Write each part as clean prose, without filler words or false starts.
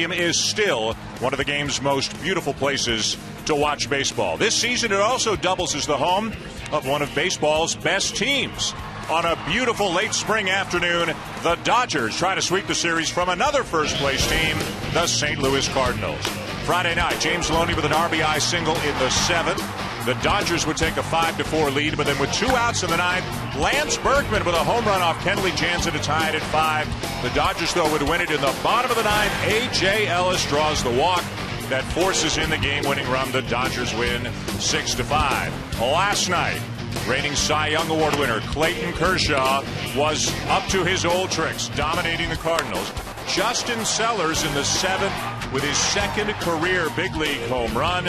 Stadium is still one of the game's most beautiful places to watch baseball. This season, it also doubles as the home of one of baseball's best teams. On a beautiful late spring afternoon, the Dodgers try to sweep the series from another first-place team, the St. Louis Cardinals. Friday night, James Loney with an RBI single in the seventh. The Dodgers would take a 5-4 lead, but then with 2 outs in the ninth, Lance Berkman with a home run off Kenley Jansen to tie it at 5. The Dodgers, though, would win it in the bottom of the ninth. A.J. Ellis draws the walk that forces in the game-winning run. The Dodgers win 6-5. Last night, reigning Cy Young Award winner Clayton Kershaw was up to his old tricks, dominating the Cardinals. Justin Sellers in the seventh with his second career big league home run.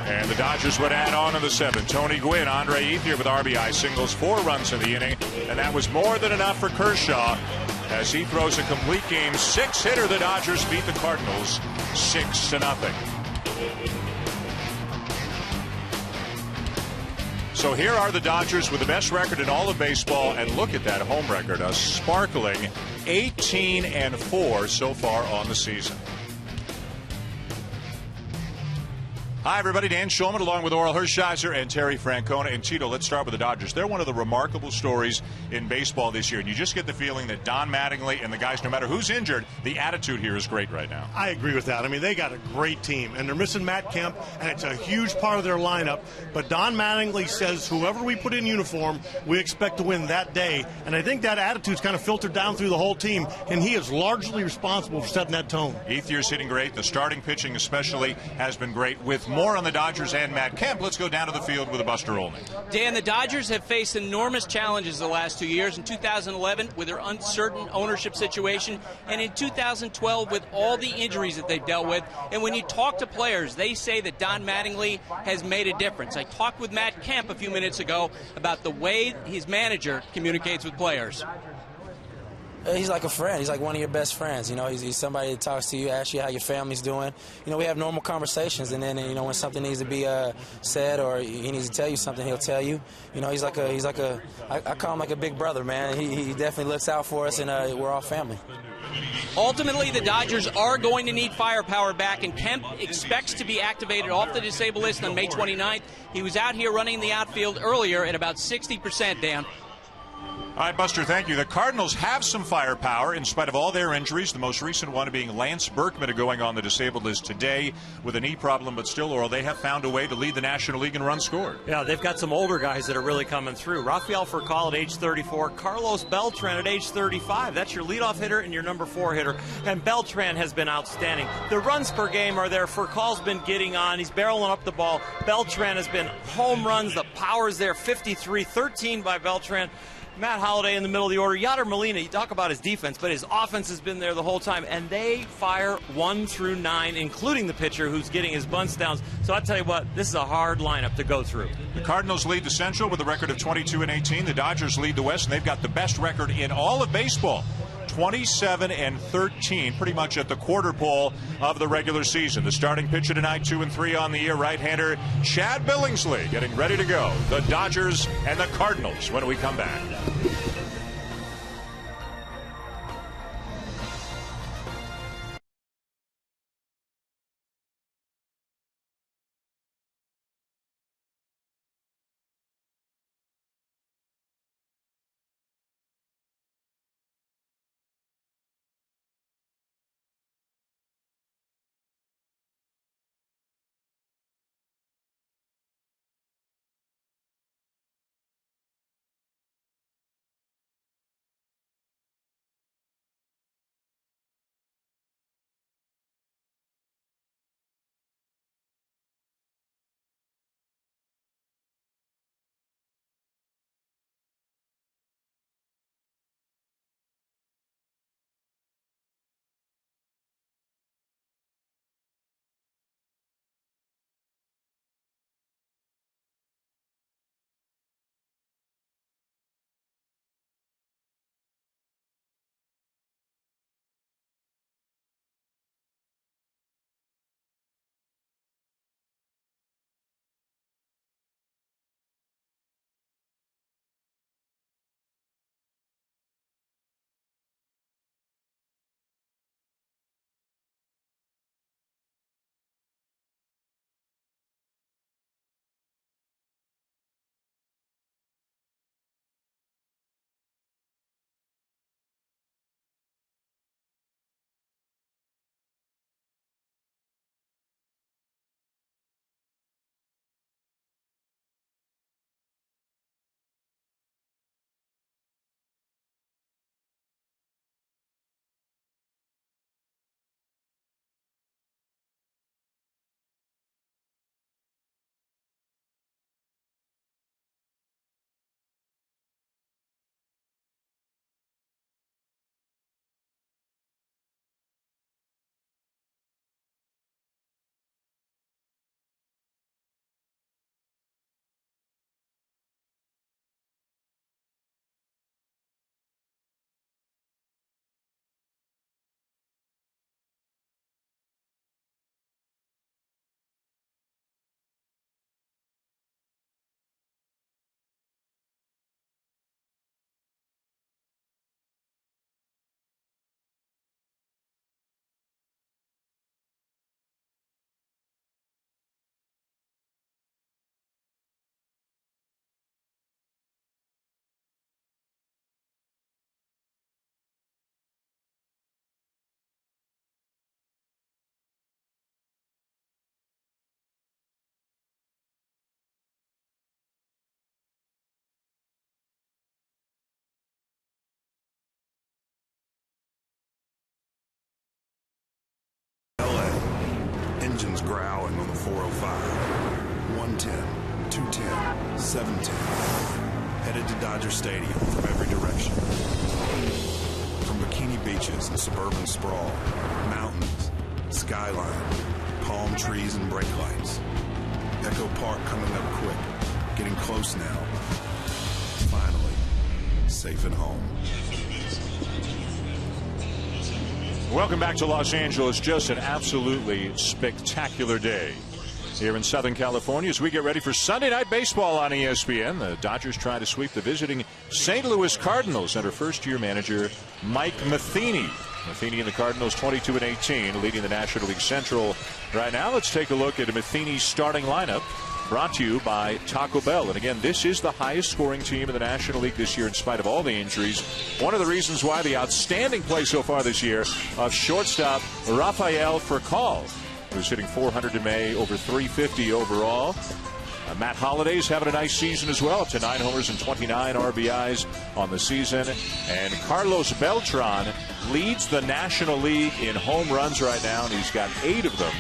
And the Dodgers would add on in the seventh. Tony Gwynn, Andre Ethier with RBI singles, 4 runs in the inning. And that was more than enough for Kershaw as he throws a complete game 6-hitter. The Dodgers beat the Cardinals 6-0. So here are the Dodgers with the best record in all of baseball, and look at that home record, a sparkling 18-4 so far on the season. Hi, everybody. Dan Schulman along with Oral Hershiser and Terry Francona. And Tito, let's start with the Dodgers. They're one of the remarkable stories in baseball this year. And you just get the feeling that Don Mattingly and the guys, no matter who's injured, the attitude here is great right now. I agree with that. I mean, they got a great team. And they're missing Matt Kemp, and it's a huge part of their lineup. But Don Mattingly says whoever we put in uniform, we expect to win that day. And I think that attitude's kind of filtered down through the whole team. And he is largely responsible for setting that tone. Ethier's hitting great. The starting pitching especially has been great. With more on the Dodgers and Matt Kemp, let's go down to the field with Buster Olney. Dan, the Dodgers have faced enormous challenges the last 2 years. In 2011 with their uncertain ownership situation, and in 2012 with all the injuries that they've dealt with. And when you talk to players, they say that Don Mattingly has made a difference. I talked with Matt Kemp a few minutes ago about the way his manager communicates with players. He's like a friend. He's like one of your best friends. You know, he's somebody that talks to you, asks you how your family's doing. You know, we have normal conversations, and then you know when something needs to be said or he needs to tell you something, he'll tell you. You know, I call him like a big brother, man. He definitely looks out for us, and we're all family. Ultimately, the Dodgers are going to need firepower back, and Kemp expects to be activated off the disabled list on May 29th. He was out here running the outfield earlier at about 60%, Dan. All right, Buster, thank you. The Cardinals have some firepower in spite of all their injuries, the most recent one being Lance Berkman going on the disabled list today with a knee problem, but still, Oral, they have found a way to lead the National League in runs scored. Yeah, they've got some older guys that are really coming through. Rafael Furcal at age 34, Carlos Beltran at age 35. That's your leadoff hitter and your number 4 hitter, and Beltran has been outstanding. The runs per game are there. Furcal's been getting on. He's barreling up the ball. Beltran has been home runs. The power's there, 53, 13 by Beltran. Matt Holliday in the middle of the order. Yadier Molina, you talk about his defense, but his offense has been there the whole time. And they fire 1 through 9, including the pitcher who's getting his bunts down. So I tell you what, this is a hard lineup to go through. The Cardinals lead the Central with a record of 22-18. The Dodgers lead the West, and they've got the best record in all of baseball. 27-13, pretty much at the quarter pole of the regular season. The starting pitcher tonight, 2-3 on the year, right-hander Chad Billingsley getting ready to go. The Dodgers and the Cardinals when we come back. growling on the 405. 110, 210, 710. Headed to Dodger Stadium from every direction. From bikini beaches and suburban sprawl, mountains, skyline, palm trees and brake lights. Echo Park coming up quick, getting close now. Finally, safe at home. Welcome back to Los Angeles. Just an absolutely spectacular day here in Southern California as we get ready for Sunday Night Baseball on ESPN. The Dodgers try to sweep the visiting St. Louis Cardinals under first-year manager Mike Matheny. Matheny and the Cardinals 22-18, leading the National League Central right now. Let's take a look at Matheny's starting lineup, brought to you by Taco Bell. And again, this is the highest scoring team in the National League this year in spite of all the injuries. One of the reasons why the outstanding play so far this year of shortstop Rafael Furcal, who's hitting 400 in May, over 350 overall. Matt Holliday's having a nice season as well, up to 9 homers and 29 RBIs on the season. And Carlos Beltran leads the National League in home runs right now, and he's got 8 of them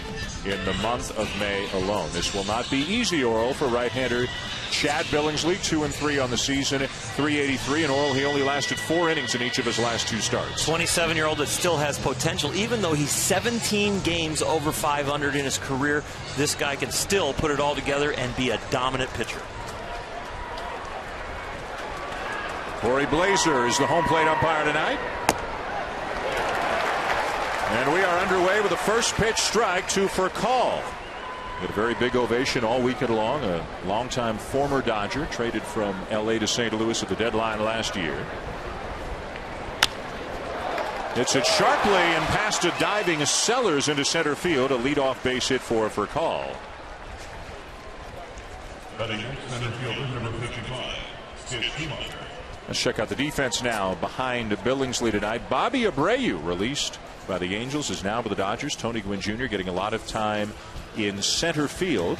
in the month of May alone. This will not be easy, Oral, for right-hander Chad Billingsley, 2-3 on the season, 383. And Oral, he only lasted 4 innings in each of his last 2 starts. 27-year-old that still has potential. Even though he's 17 games over 500 in his career, this guy can still put it all together and be a dominant pitcher. Corey Blazer is the home plate umpire tonight. And we are underway with a first pitch strike to Furcal. Had a very big ovation all weekend long. A longtime former Dodger, traded from L.A. to St. Louis at the deadline last year. Hits it sharply and past a diving Sellers into center field. A leadoff base hit for Furcal. Let's check out the defense now behind Billingsley tonight. Bobby Abreu, released by the Angels, is now with the Dodgers. Tony Gwynn Jr. getting a lot of time in center field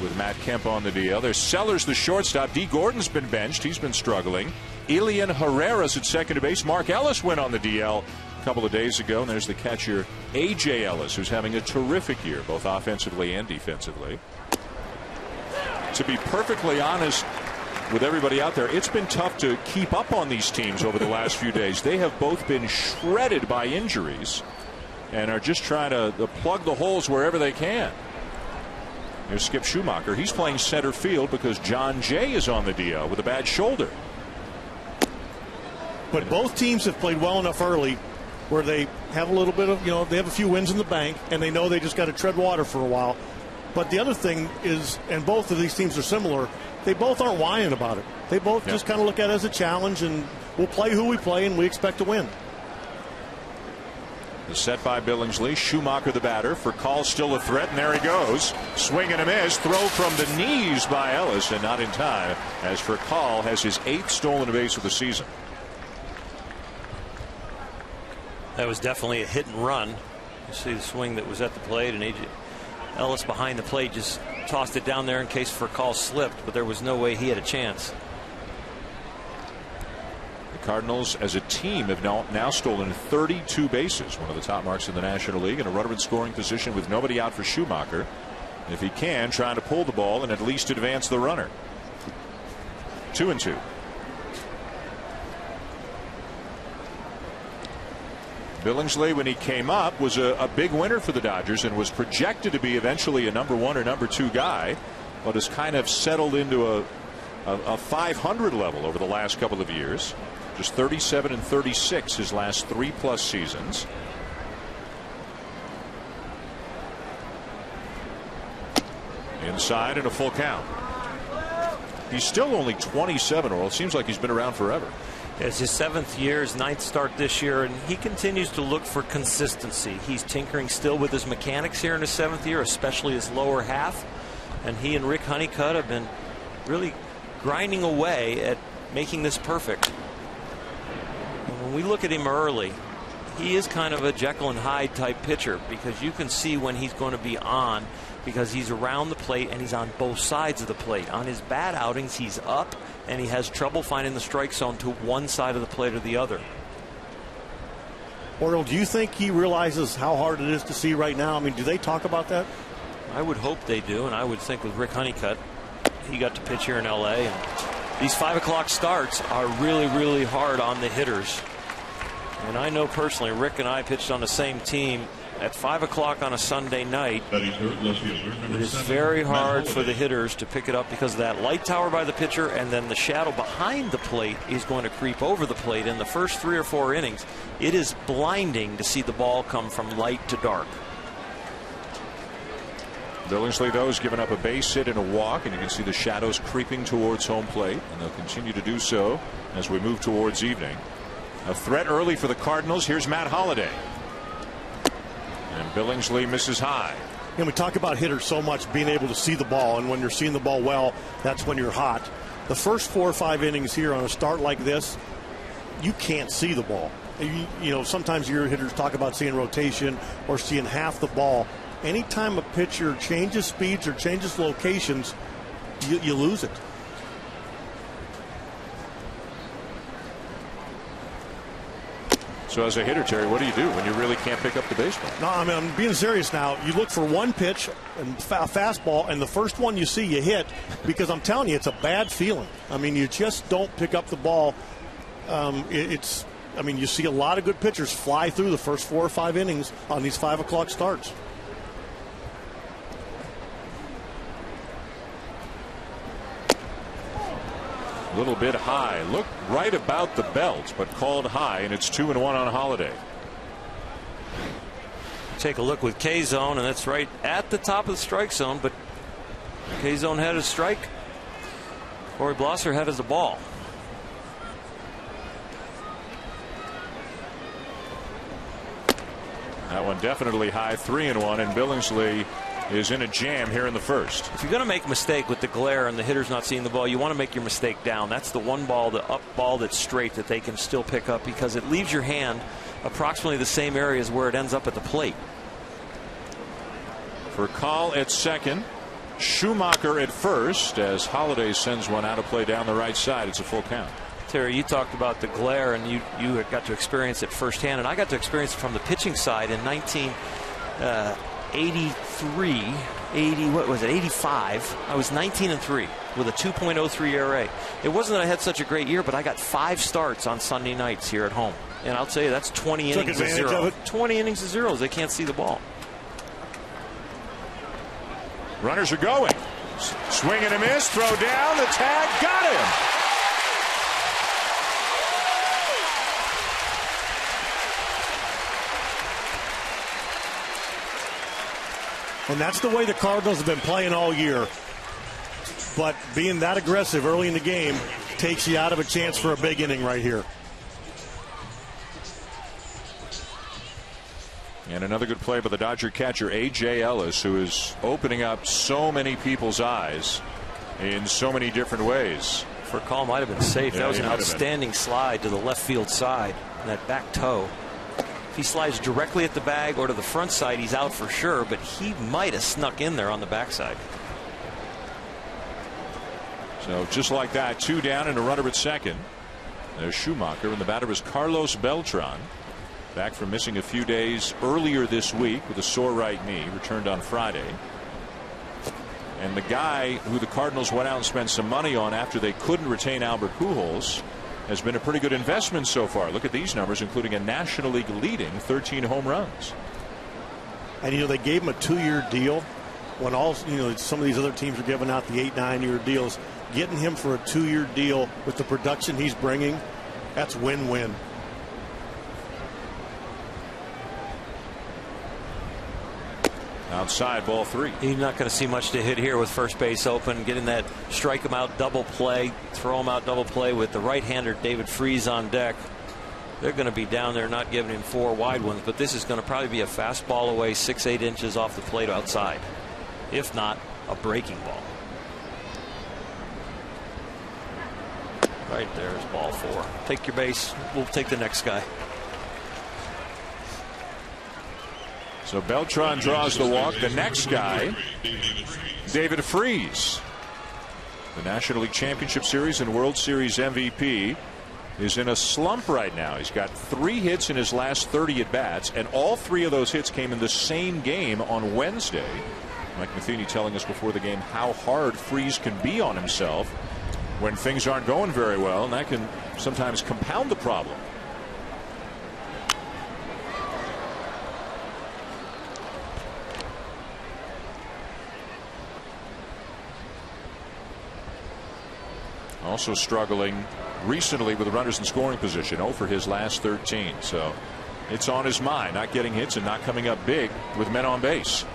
with Matt Kemp on the DL. There's Sellers, the shortstop. D. Gordon's been benched. He's been struggling. Elian Herrera's at second base. Mark Ellis went on the DL a couple of days ago. And there's the catcher, A.J. Ellis, who's having a terrific year, both offensively and defensively. To be perfectly honest with everybody out there, it's been tough to keep up on these teams over the last few days. They have both been shredded by injuries and are just trying to plug the holes wherever they can. Here's Skip Schumacher. He's playing center field because John Jay is on the DL with a bad shoulder. But both teams have played well enough early where they have a little bit of, they have a few wins in the bank, and they know they just got to tread water for a while. But the other thing is, and both of these teams are similar, they both aren't whining about it. They both just kind of look at it as a challenge, and we'll play who we play, and we expect to win. The set by Billingsley. Schumacher the batter. Furcal still a threat, and there he goes. Swing and a miss. Throw from the knees by Ellis, and not in time, as Furcal has his 8th stolen base of the season. That was definitely a hit and run. You see the swing that was at the plate, and A.J. Ellis behind the plate just tossed it down there in case Furcal slipped, but there was no way he had a chance. The Cardinals as a team have now stolen 32 bases, one of the top marks in the National League, and a runner in scoring position with nobody out for Schumacher. If he can, trying to pull the ball and at least advance the runner. 2-2. Billingsley, when he came up, was a big winner for the Dodgers and was projected to be eventually a number 1 or number 2 guy, but has kind of settled into a 500 level over the last couple of years. Just 37 and 36 his last 3+ seasons. Inside and a full count. He's still only 27, or it seems like he's been around forever. It's his 7th year, his 9th start this year, and he continues to look for consistency. He's tinkering still with his mechanics here in his 7th year, especially his lower half. And he and Rick Honeycutt have been really grinding away at making this perfect. And when we look at him early, he is kind of a Jekyll and Hyde type pitcher, because you can see when he's going to be on, because he's around the plate and he's on both sides of the plate. On his bad outings, he's up, and he has trouble finding the strike zone to one side of the plate or the other. Orel, do you think he realizes how hard it is to see right now? I mean, do they talk about that? I would hope they do, and I would think with Rick Honeycutt, he got to pitch here in L.A. and these 5 o'clock starts are really, really hard on the hitters. And I know personally, Rick and I pitched on the same team. At 5 o'clock on a Sunday night, it is very hard for the hitters to pick it up because of that light tower by the pitcher, and then the shadow behind the plate is going to creep over the plate. In the first 3 or 4 innings, it is blinding to see the ball come from light to dark. Billingsley, though, has given up a base hit and a walk, and you can see the shadows creeping towards home plate, and they'll continue to do so as we move towards evening. A threat early for the Cardinals. Here's Matt Holliday. And Billingsley misses high. And we talk about hitters so much being able to see the ball, and when you're seeing the ball well, that's when you're hot. The first 4 or 5 innings here on a start like this, you can't see the ball. You know, sometimes your hitters talk about seeing rotation or seeing half the ball. Anytime a pitcher changes speeds or changes locations, you lose it. So as a hitter, Terry, what do you do when you really can't pick up the baseball? No, I mean, I'm being serious now. You look for one pitch and fastball, and the first one you see, you hit, because I'm telling you, it's a bad feeling. I mean, you just don't pick up the ball. I mean, you see a lot of good pitchers fly through the first 4 or 5 innings on these 5 o'clock starts. A little bit high. Looked right about the belt, but called high, and it's 2-1 on Holliday. Take a look with K-zone, and that's right at the top of the strike zone, but K-zone had a strike. Corey Blosser had as a ball. That one definitely high, 3-1, and Billingsley is in a jam here in the first. If you're going to make a mistake with the glare and the hitter's not seeing the ball, you want to make your mistake down. That's the one ball, the up ball that's straight, that they can still pick up because it leaves your hand approximately the same area as where it ends up at the plate. For Call at second, Schumacher at first as Holliday sends one out of play down the right side. It's a full count. Terry, you talked about the glare, and you got to experience it firsthand, and I got to experience it from the pitching side in 85. I was 19-3 with a 2.03 ERA. It wasn't that I had such a great year, but I got 5 starts on Sunday nights here at home, and I'll tell you, that's 20 innings of zero. 20 innings of zeros. They can't see the ball. Runners are going. Swing and a miss. Throw down. The tag. Got him. And that's the way the Cardinals have been playing all year. But being that aggressive early in the game takes you out of a chance for a big inning right here. And another good play by the Dodger catcher A.J. Ellis, who is opening up so many people's eyes in so many different ways. For a call, might have been safe. Yeah, that was an outstanding slide to the left field side, and that back toe. If he slides directly at the bag or to the front side, he's out for sure, but he might have snuck in there on the backside. So just like that, 2 down and a runner at second. There's Schumacher, and the batter is Carlos Beltran. Back from missing a few days earlier this week with a sore right knee. Returned on Friday. And the guy who the Cardinals went out and spent some money on after they couldn't retain Albert Pujols has been a pretty good investment so far. Look at these numbers, including a National League leading 13 home runs. And you know, they gave him a 2-year deal when some of these other teams are giving out the 8-9-year deals. Getting him for a 2-year deal with the production he's bringing, that's win-win. Outside, ball 3. He's not going to see much to hit here with first base open. Getting that strike him out double play, throw him out double play with the right-hander David Freese on deck. They're going to be down there not giving him 4 wide ones, but this is going to probably be a fastball away 6-8 inches off the plate outside, if not a breaking ball. Right there is ball 4. Take your base. We'll take the next guy. So Beltran draws the walk. The next guy, David Freese, the National League Championship Series and World Series MVP, is in a slump right now. He's got 3 hits in his last 30 at bats, and all 3 of those hits came in the same game on Wednesday. Mike Matheny telling us before the game how hard Freese can be on himself when things aren't going very well, and that can sometimes compound the problem. Also struggling recently with runners in scoring position. 0 for his last 13. So it's on his mind, not getting hits and not coming up big with men on base.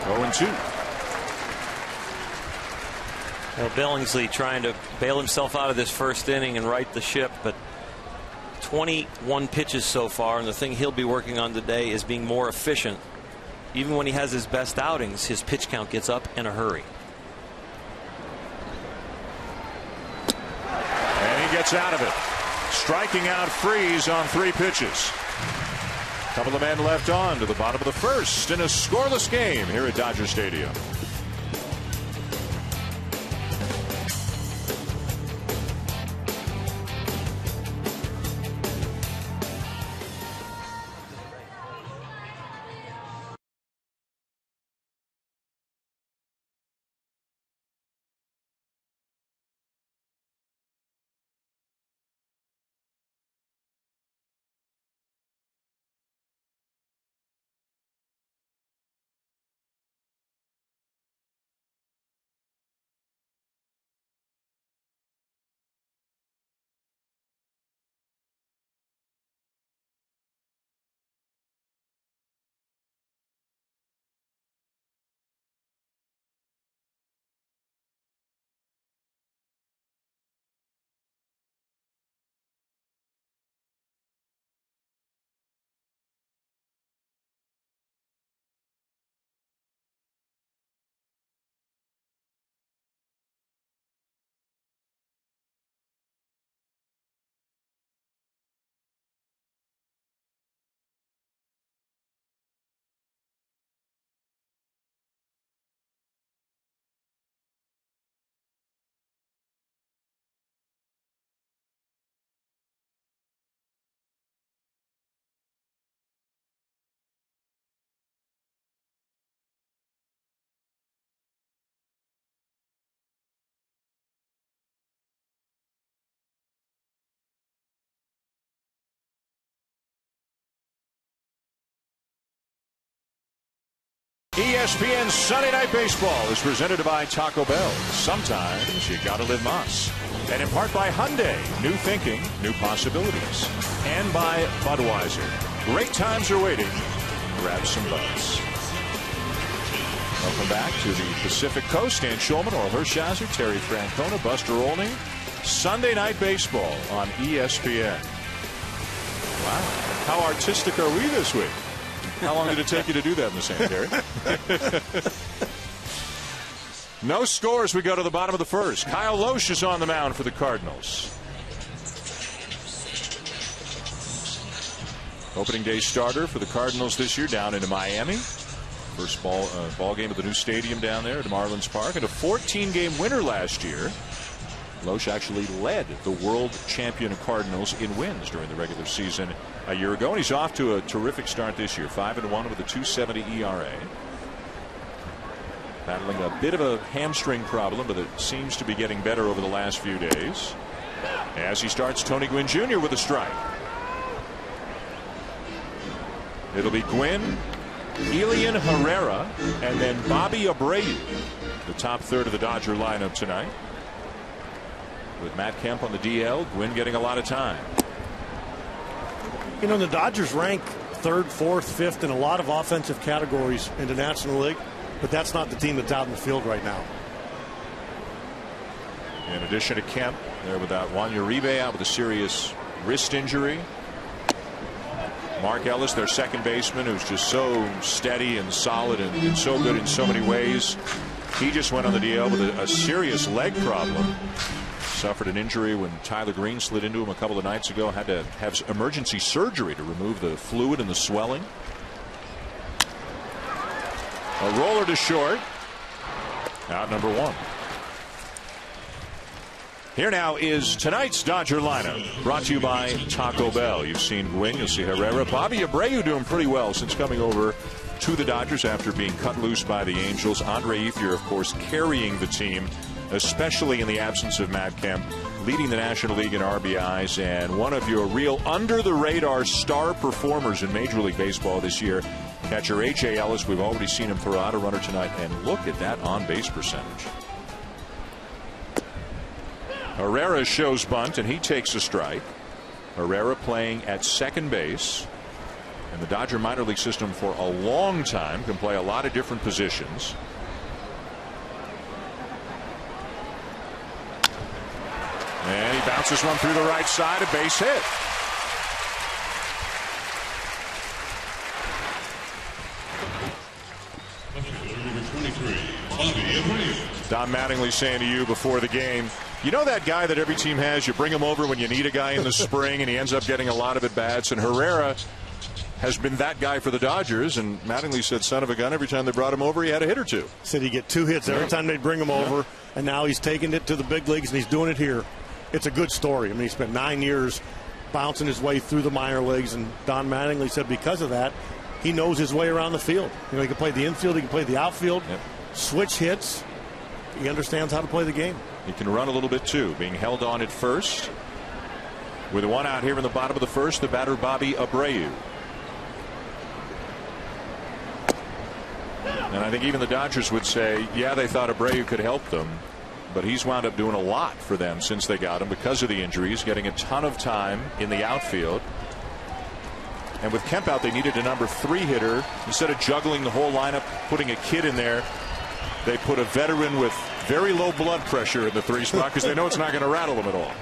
0-2. Well, Billingsley trying to bail himself out of this first inning and right the ship, but 21 pitches so far, and the thing he'll be working on today is being more efficient. Even when he has his best outings, his pitch count gets up in a hurry. And he gets out of it. Striking out Freese on 3 pitches. Couple of men left on to the bottom of the first in a scoreless game here at Dodger Stadium. ESPN Sunday Night Baseball is presented by Taco Bell. Sometimes you gotta live Moss. And in part by Hyundai. New thinking, new possibilities. And by Budweiser. Great times are waiting. Grab some Buds. Welcome back to the Pacific Coast. Dan Schulman, Oral Hershiser, Terry Francona, Buster Olney. Sunday Night Baseball on ESPN. Wow. How artistic are we this week? How long did it take you to do that in the sand, Terry? No scores. We go to the bottom of the first. Kyle Loesch is on the mound for the Cardinals. Opening day starter for the Cardinals this year down into Miami. First ball game of the new stadium down there at Marlins Park. And a 14-game winner last year. Loesch actually led the world champion Cardinals in wins during the regular season a year ago. And he's off to a terrific start this year. 5-1 with a 2.70 ERA. Battling a bit of a hamstring problem, but it seems to be getting better over the last few days. As he starts, Tony Gwynn Jr. with a strike. It'll be Gwynn, Elian Herrera, and then Bobby Abreu, the top third of the Dodger lineup tonight. With Matt Kemp on the DL, Gwynn getting a lot of time. You know, the Dodgers rank 3rd, 4th, 5th in a lot of offensive categories in the National League, but that's not the team that's out in the field right now. In addition to Kemp, they're without Juan Uribe out with a serious wrist injury. Mark Ellis, their second baseman, who's just so steady and solid and so good in so many ways. He just went on the DL with a serious leg problem. Suffered an injury when Tyler Green slid into him a couple of nights ago. Had to have emergency surgery to remove the fluid and the swelling. A roller to short. Out number 1. Here now is tonight's Dodger lineup, brought to you by Taco Bell. You've seen Gwynn, you'll see Herrera. Bobby Abreu doing pretty well since coming over to the Dodgers after being cut loose by the Angels. Andre Ethier, of course, carrying the team, especially in the absence of Matt Kemp, leading the National League in RBIs, and one of your real under-the-radar star performers in Major League Baseball this year, catcher A.J. Ellis. We've already seen him throw out a runner tonight, and look at that on-base percentage. Herrera shows bunt, and he takes a strike. Herrera playing at second base. And the Dodger minor league system for a long time can play a lot of different positions. And he bounces one through the right side, a base hit. Don Mattingly saying to you before the game, you know that guy that every team has, you bring him over when you need a guy in the spring, and he ends up getting a lot of at-bats. And Herrera has been that guy for the Dodgers, and Mattingly said, son of a gun, every time they brought him over, he had a hit or two. Said he'd get 2 hits every time they'd bring him over, and now he's taking it to the big leagues, and he's doing it here. It's a good story. I mean, he spent 9 years bouncing his way through the minor leagues, and Don Mattingly said because of that, he knows his way around the field. You know, he can play the infield, he can play the outfield, switch hits. He understands how to play the game. He can run a little bit, too, being held on at first. With one out here in the bottom of the first, the batter Bobby Abreu. And I think even the Dodgers would say, yeah, they thought Abreu could help them, but he's wound up doing a lot for them since they got him because of the injuries, getting a ton of time in the outfield. And with Kemp out, they needed a number 3 hitter. Instead of juggling the whole lineup, putting a kid in there, they put a veteran with very low blood pressure in the 3 spot because they know it's not going to rattle them at all.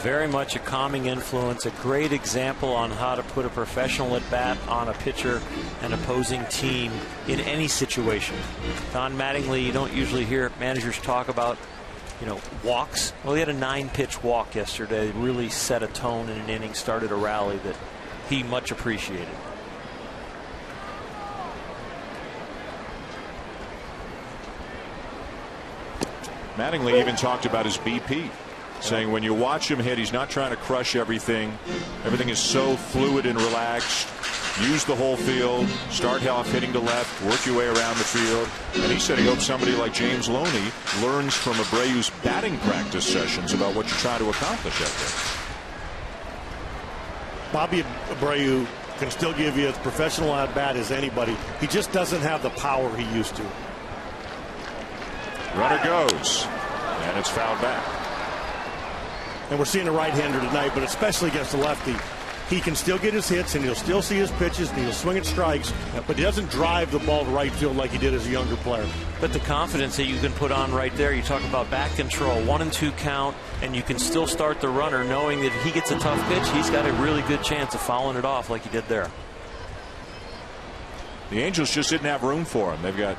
Very much a calming influence, a great example on how to put a professional at bat on a pitcher and opposing team in any situation. Don Mattingly, you don't usually hear managers talk about, you know, walks. Well, he had a 9-pitch walk yesterday, really set a tone in an inning, started a rally that he much appreciated. Mattingly even talked about his BP, saying when you watch him hit, he's not trying to crush everything. Everything is so fluid and relaxed. Use the whole field. Start off hitting to left. Work your way around the field. And he said he hopes somebody like James Loney learns from Abreu's batting practice sessions about what you're trying to accomplish out there. Bobby Abreu can still give you as professional at bat as anybody. He just doesn't have the power he used to. Runner goes, and it's fouled back. And we're seeing a right-hander tonight, but especially against the lefty. He can still get his hits, and he'll still see his pitches, and he'll swing at strikes, but he doesn't drive the ball to right field like he did as a younger player. But the confidence that you can put on right there, you talk about back control, 1 and 2 count, and you can still start the runner knowing that if he gets a tough pitch, he's got a really good chance of fouling it off like he did there. The Angels just didn't have room for him. They've got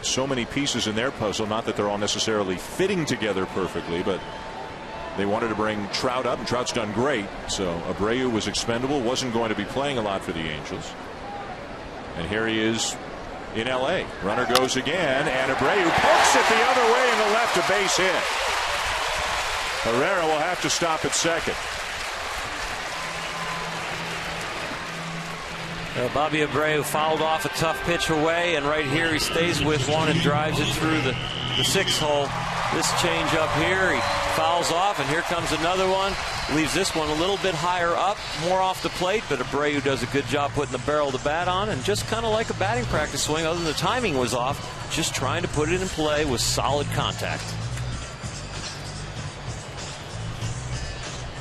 so many pieces in their puzzle, not that they're all necessarily fitting together perfectly, but they wanted to bring Trout up, and Trout's done great. So Abreu was expendable, wasn't going to be playing a lot for the Angels. And here he is in L.A. Runner goes again, and Abreu pokes it the other way in the left, a base hit. Herrera will have to stop at second. Bobby Abreu fouled off a tough pitch away, and right here he stays with one and drives it through the 6th hole. This change up here, he fouls off, and here comes another one. Leaves this one a little bit higher up, more off the plate, but Abreu does a good job putting the barrel of the bat on, and just kind of like a batting practice swing, other than the timing was off, just trying to put it in play with solid contact.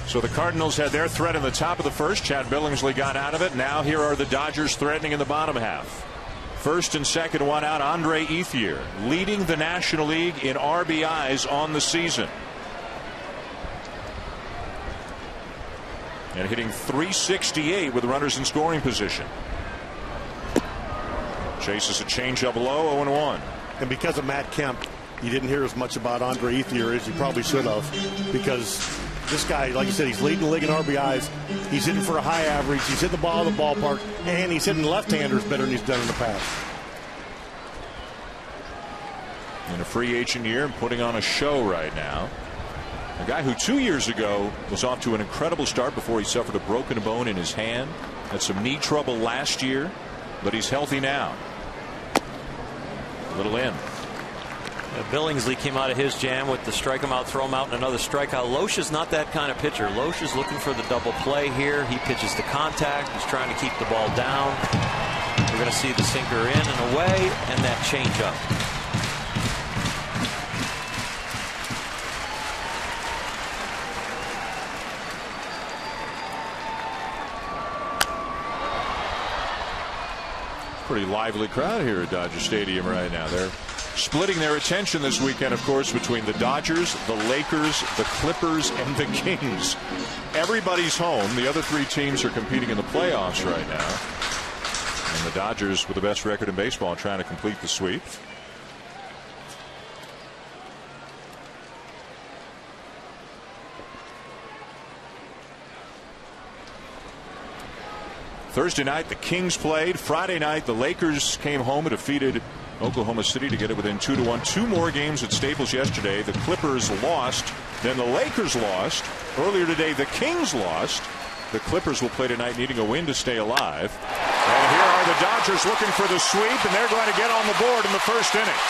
So the Cardinals had their threat in the top of the first. Chad Billingsley got out of it. Now here are the Dodgers threatening in the bottom half. First and second, one out. Andre Ethier leading the National League in RBIs on the season. And hitting .368 with runners in scoring position. Chases a changeup low, 0-1. And because of Matt Kemp, you didn't hear as much about Andre Ethier as you probably should have, because this guy, like you said, he's leading the league in RBIs. He's hitting for a high average. He's hitting the ball in the ballpark, and he's hitting left-handers better than he's done in the past. in a free agent year and putting on a show right now. A guy who 2 years ago was off to an incredible start before he suffered a broken bone in his hand. Had some knee trouble last year, but he's healthy now. A little in. Billingsley came out of his jam with the strike him out, throw him out, and another strikeout. Loesch is not that kind of pitcher. Loesch is looking for the double play here. He pitches to contact. He's trying to keep the ball down. We're going to see the sinker in and away, and that changeup. Pretty lively crowd here at Dodger Stadium right now. They're splitting their attention this weekend, of course, between the Dodgers, the Lakers, the Clippers, and the Kings. Everybody's home. The other three teams are competing in the playoffs right now. And the Dodgers, with the best record in baseball, trying to complete the sweep. Thursday night, the Kings played. Friday night, the Lakers came home and defeated Oklahoma City to get it within 2-1. Two more games at Staples yesterday. The Clippers lost. Then the Lakers lost. Earlier today, the Kings lost. The Clippers will play tonight, needing a win to stay alive. And here are the Dodgers looking for the sweep, and they're going to get on the board in the first inning.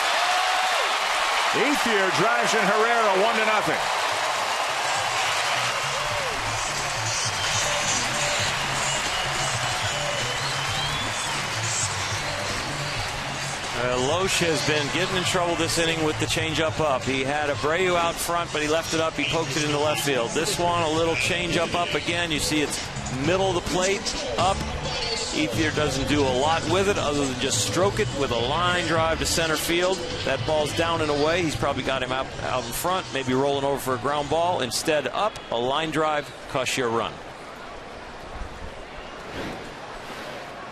Ethier drives in Herrera 1-0. Loesch has been getting in trouble this inning with the changeup up. He had Abreu out front, but he left it up. He poked it into left field. This one, a little changeup up again. You see it's middle of the plate, up. Ethier doesn't do a lot with it other than just stroke it with a line drive to center field. That ball's down and away. He's probably got him out in front, maybe rolling over for a ground ball. Instead, up, a line drive, costs you a run.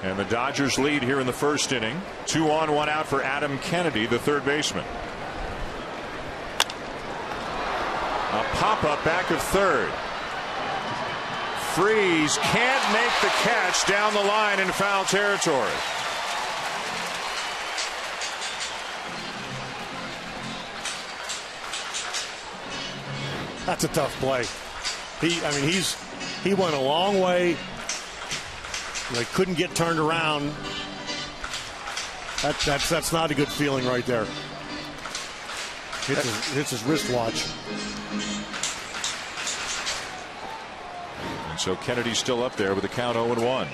And the Dodgers lead here in the first inning. 2 on, 1 out for Adam Kennedy, the third baseman. A pop-up back of third. Freeze can't make the catch down the line in foul territory. That's a tough play. He went a long way. They couldn't get turned around. That's not a good feeling right there. Hits his wristwatch. And so Kennedy's still up there with a count 0-1.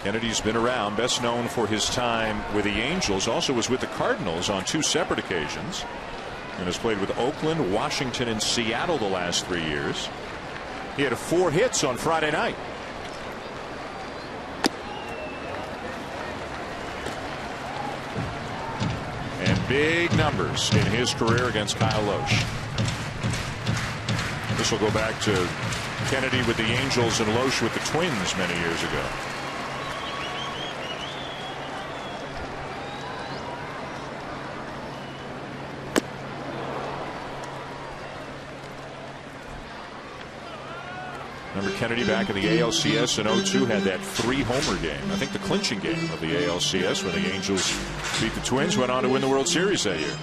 Kennedy's been around, best known for his time with the Angels. Also was with the Cardinals on 2 separate occasions. And has played with Oakland, Washington, and Seattle the last 3 years. He had 4 hits on Friday night. Big numbers in his career against Kyle Loesch. This will go back to Kennedy with the Angels and Loesch with the Twins many years ago. Remember Kennedy back in the ALCS in 02 had that 3-homer game. I think the clinching game of the ALCS when the Angels beat the Twins, went on to win the World Series that year.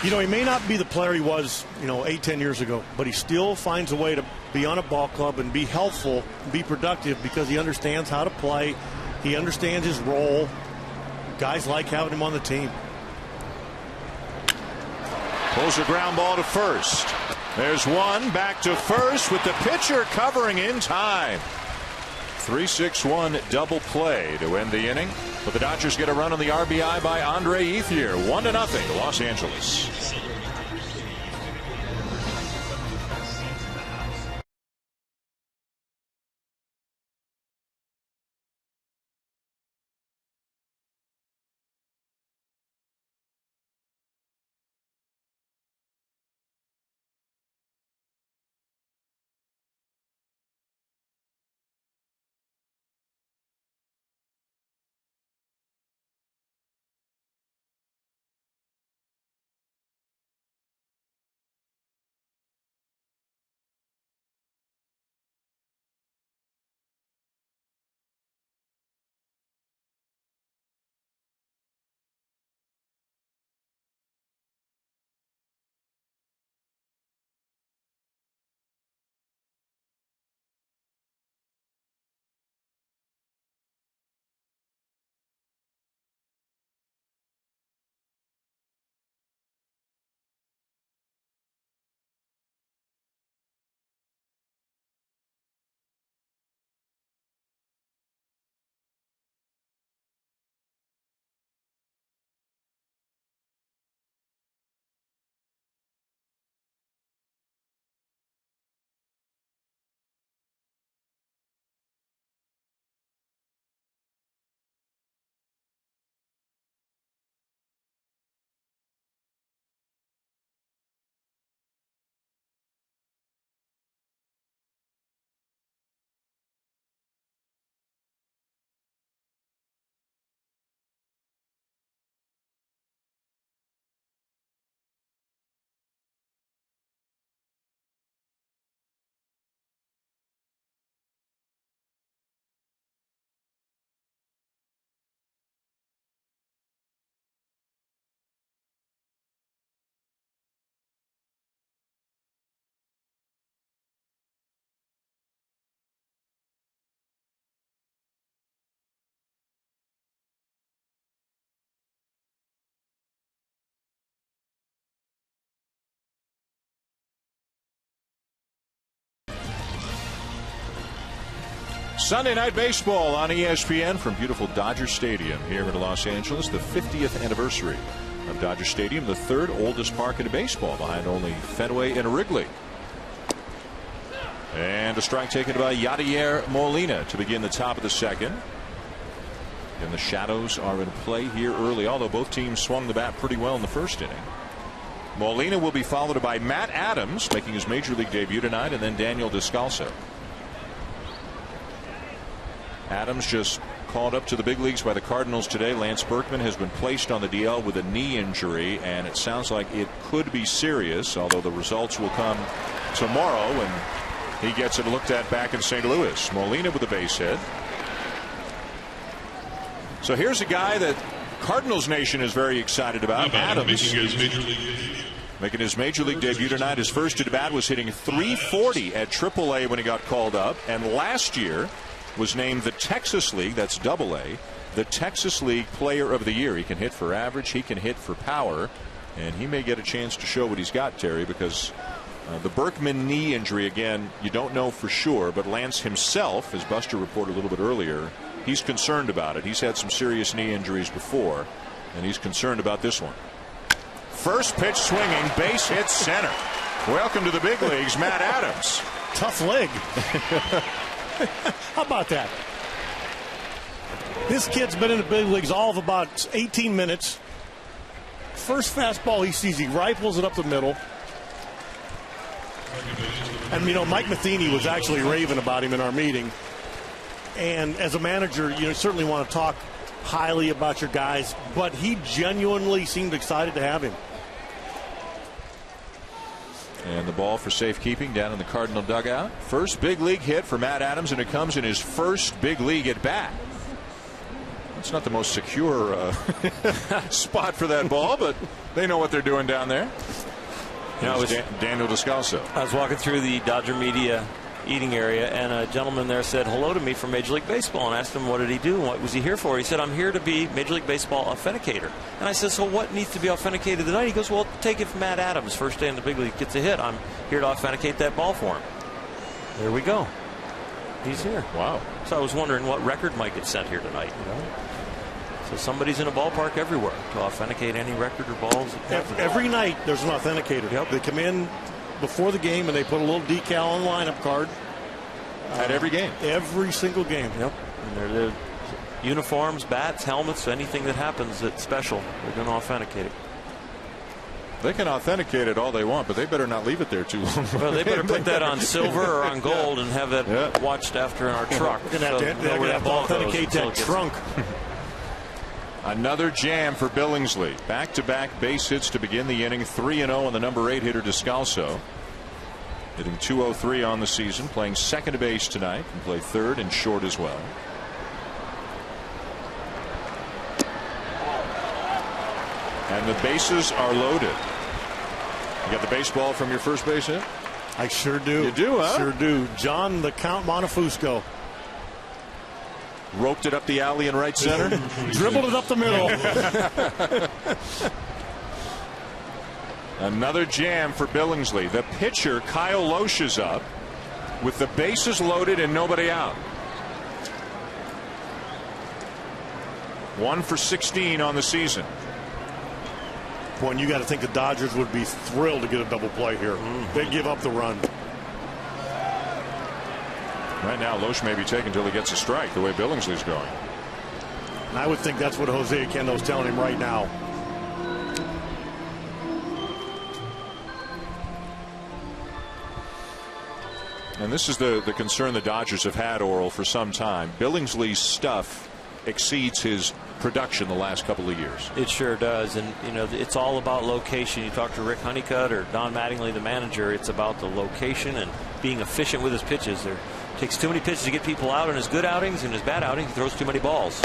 You know, he may not be the player he was, 8-10 years ago, but he still finds a way to be on a ball club and be helpful, and be productive because he understands how to play. He understands his role. Guys like having him on the team. Pulls a ground ball to first. There's one back to first with the pitcher covering in time. 3-6-1 double play to end the inning. But the Dodgers get a run on the RBI by Andre Ethier. 1-0 Los Angeles. Sunday Night Baseball on ESPN from beautiful Dodger Stadium here in Los Angeles. The 50th anniversary of Dodger Stadium, the third oldest park in baseball, behind only Fenway and Wrigley. And a strike taken by Yadier Molina to begin the top of the second. And the shadows are in play here early, although both teams swung the bat pretty well in the first inning. Molina will be followed by Matt Adams, making his major league debut tonight, and then Daniel Descalso. Adams just called up to the big leagues by the Cardinals today. Lance Berkman has been placed on the DL with a knee injury, and it sounds like it could be serious, although the results will come tomorrow when he gets it looked at back in St. Louis. Molina with a base hit. So here's a guy that Cardinals Nation is very excited about. Adams making his major league debut tonight. His first at bat was hitting .340 at AAA when he got called up, and last year was named the Texas League, that's AA, the Texas League Player of the Year. He can hit for average, he can hit for power, and he may get a chance to show what he's got, Terry, because the Berkman knee injury, again, you don't know for sure, but Lance himself, as Buster reported a little bit earlier, he's concerned about it. He's had some serious knee injuries before, and he's concerned about this one. First pitch swinging, base hit center. Welcome to the big leagues, Matt Adams. Tough leg. How about that? This kid's been in the big leagues all of about 18 minutes. First fastball he sees, he rifles it up the middle. And, you know, Mike Matheny was actually raving about him in our meeting. And as a manager, you certainly want to talk highly about your guys, but he genuinely seemed excited to have him. And the ball for safekeeping down in the Cardinal dugout. First big league hit for Matt Adams, and it comes in his first big league at bat. It's not the most secure spot for that ball, but they know what they're doing down there. You know, Daniel Descalso. I was walking through the Dodger media eating area, and a gentleman there said hello to me from Major League Baseball, and asked him what did he do and what was he here for. He said, I'm here to be Major League Baseball authenticator. And I said, so what needs to be authenticated tonight? He goes, well, take it from Matt Adams. First day in the big league gets a hit. I'm here to authenticate that ball for him. There we go. He's here. Wow. So I was wondering what record might get sent here tonight. You know? So somebody's in a ballpark everywhere to authenticate any record or balls. Every night there's an authenticator. Yep. They come in before the game and they put a little decal on the lineup card. At every game. Every single game. Yep. And they're uniforms, bats, helmets, anything that happens that's special, they're going to authenticate it. They can authenticate it all they want, but they better not leave it there too long. Well, they better put that on silver or on gold and have that watched after in our truck. We're going to have to authenticate that trunk. Another jam for Billingsley. Back-to-back base hits to begin the inning. 3-0 on the number 8 hitter Descalso. Hitting .203 on the season. Playing second base tonight. Can play third and short as well. And the bases are loaded. You got the baseball from your first base hit? I sure do. You do, huh? Sure do. John the Count Montefusco. Roped it up the alley in right center. Dribbled it up the middle. Another jam for Billingsley. The pitcher, Kyle Loesch, is up with the bases loaded and nobody out. 1 for 16 on the season. Boy, and you got to think the Dodgers would be thrilled to get a double play here. They give up the run. Right now, Loesch may be taken until he gets a strike, the way Billingsley's going. And I would think that's what Jose Oquendo's telling him right now. And this is the concern the Dodgers have had, Oral, for some time. Billingsley's stuff exceeds his production the last couple of years. It sure does. And, you know, it's all about location. You talk to Rick Honeycutt or Don Mattingly, the manager, it's about the location and being efficient with his pitches. There takes too many pitches to get people out in his good outings. In his bad outings, he throws too many balls.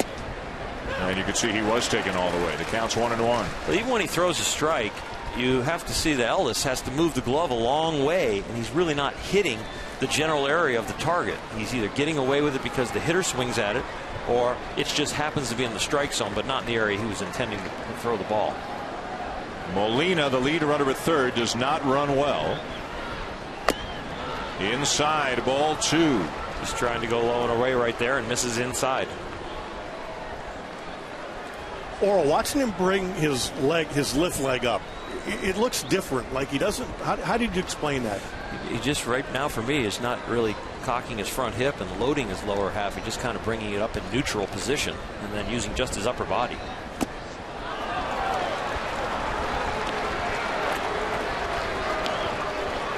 And you can see he was taken all the way. The count's 1-1. But even when he throws a strike, you have to see that Ellis has to move the glove a long way, and he's really not hitting the general area of the target. He's either getting away with it because the hitter swings at it, or it just happens to be in the strike zone, but not in the area he was intending to throw the ball. Molina, the lead runner at third, does not run well. Inside, ball 2. He's trying to go low and away right there and misses inside. Or watching him bring his lift leg up, it looks different. Like he doesn't. How did you explain that? He just right now for me is not really cocking his front hip and loading his lower half. He's just kind of bringing it up in neutral position and then using just his upper body.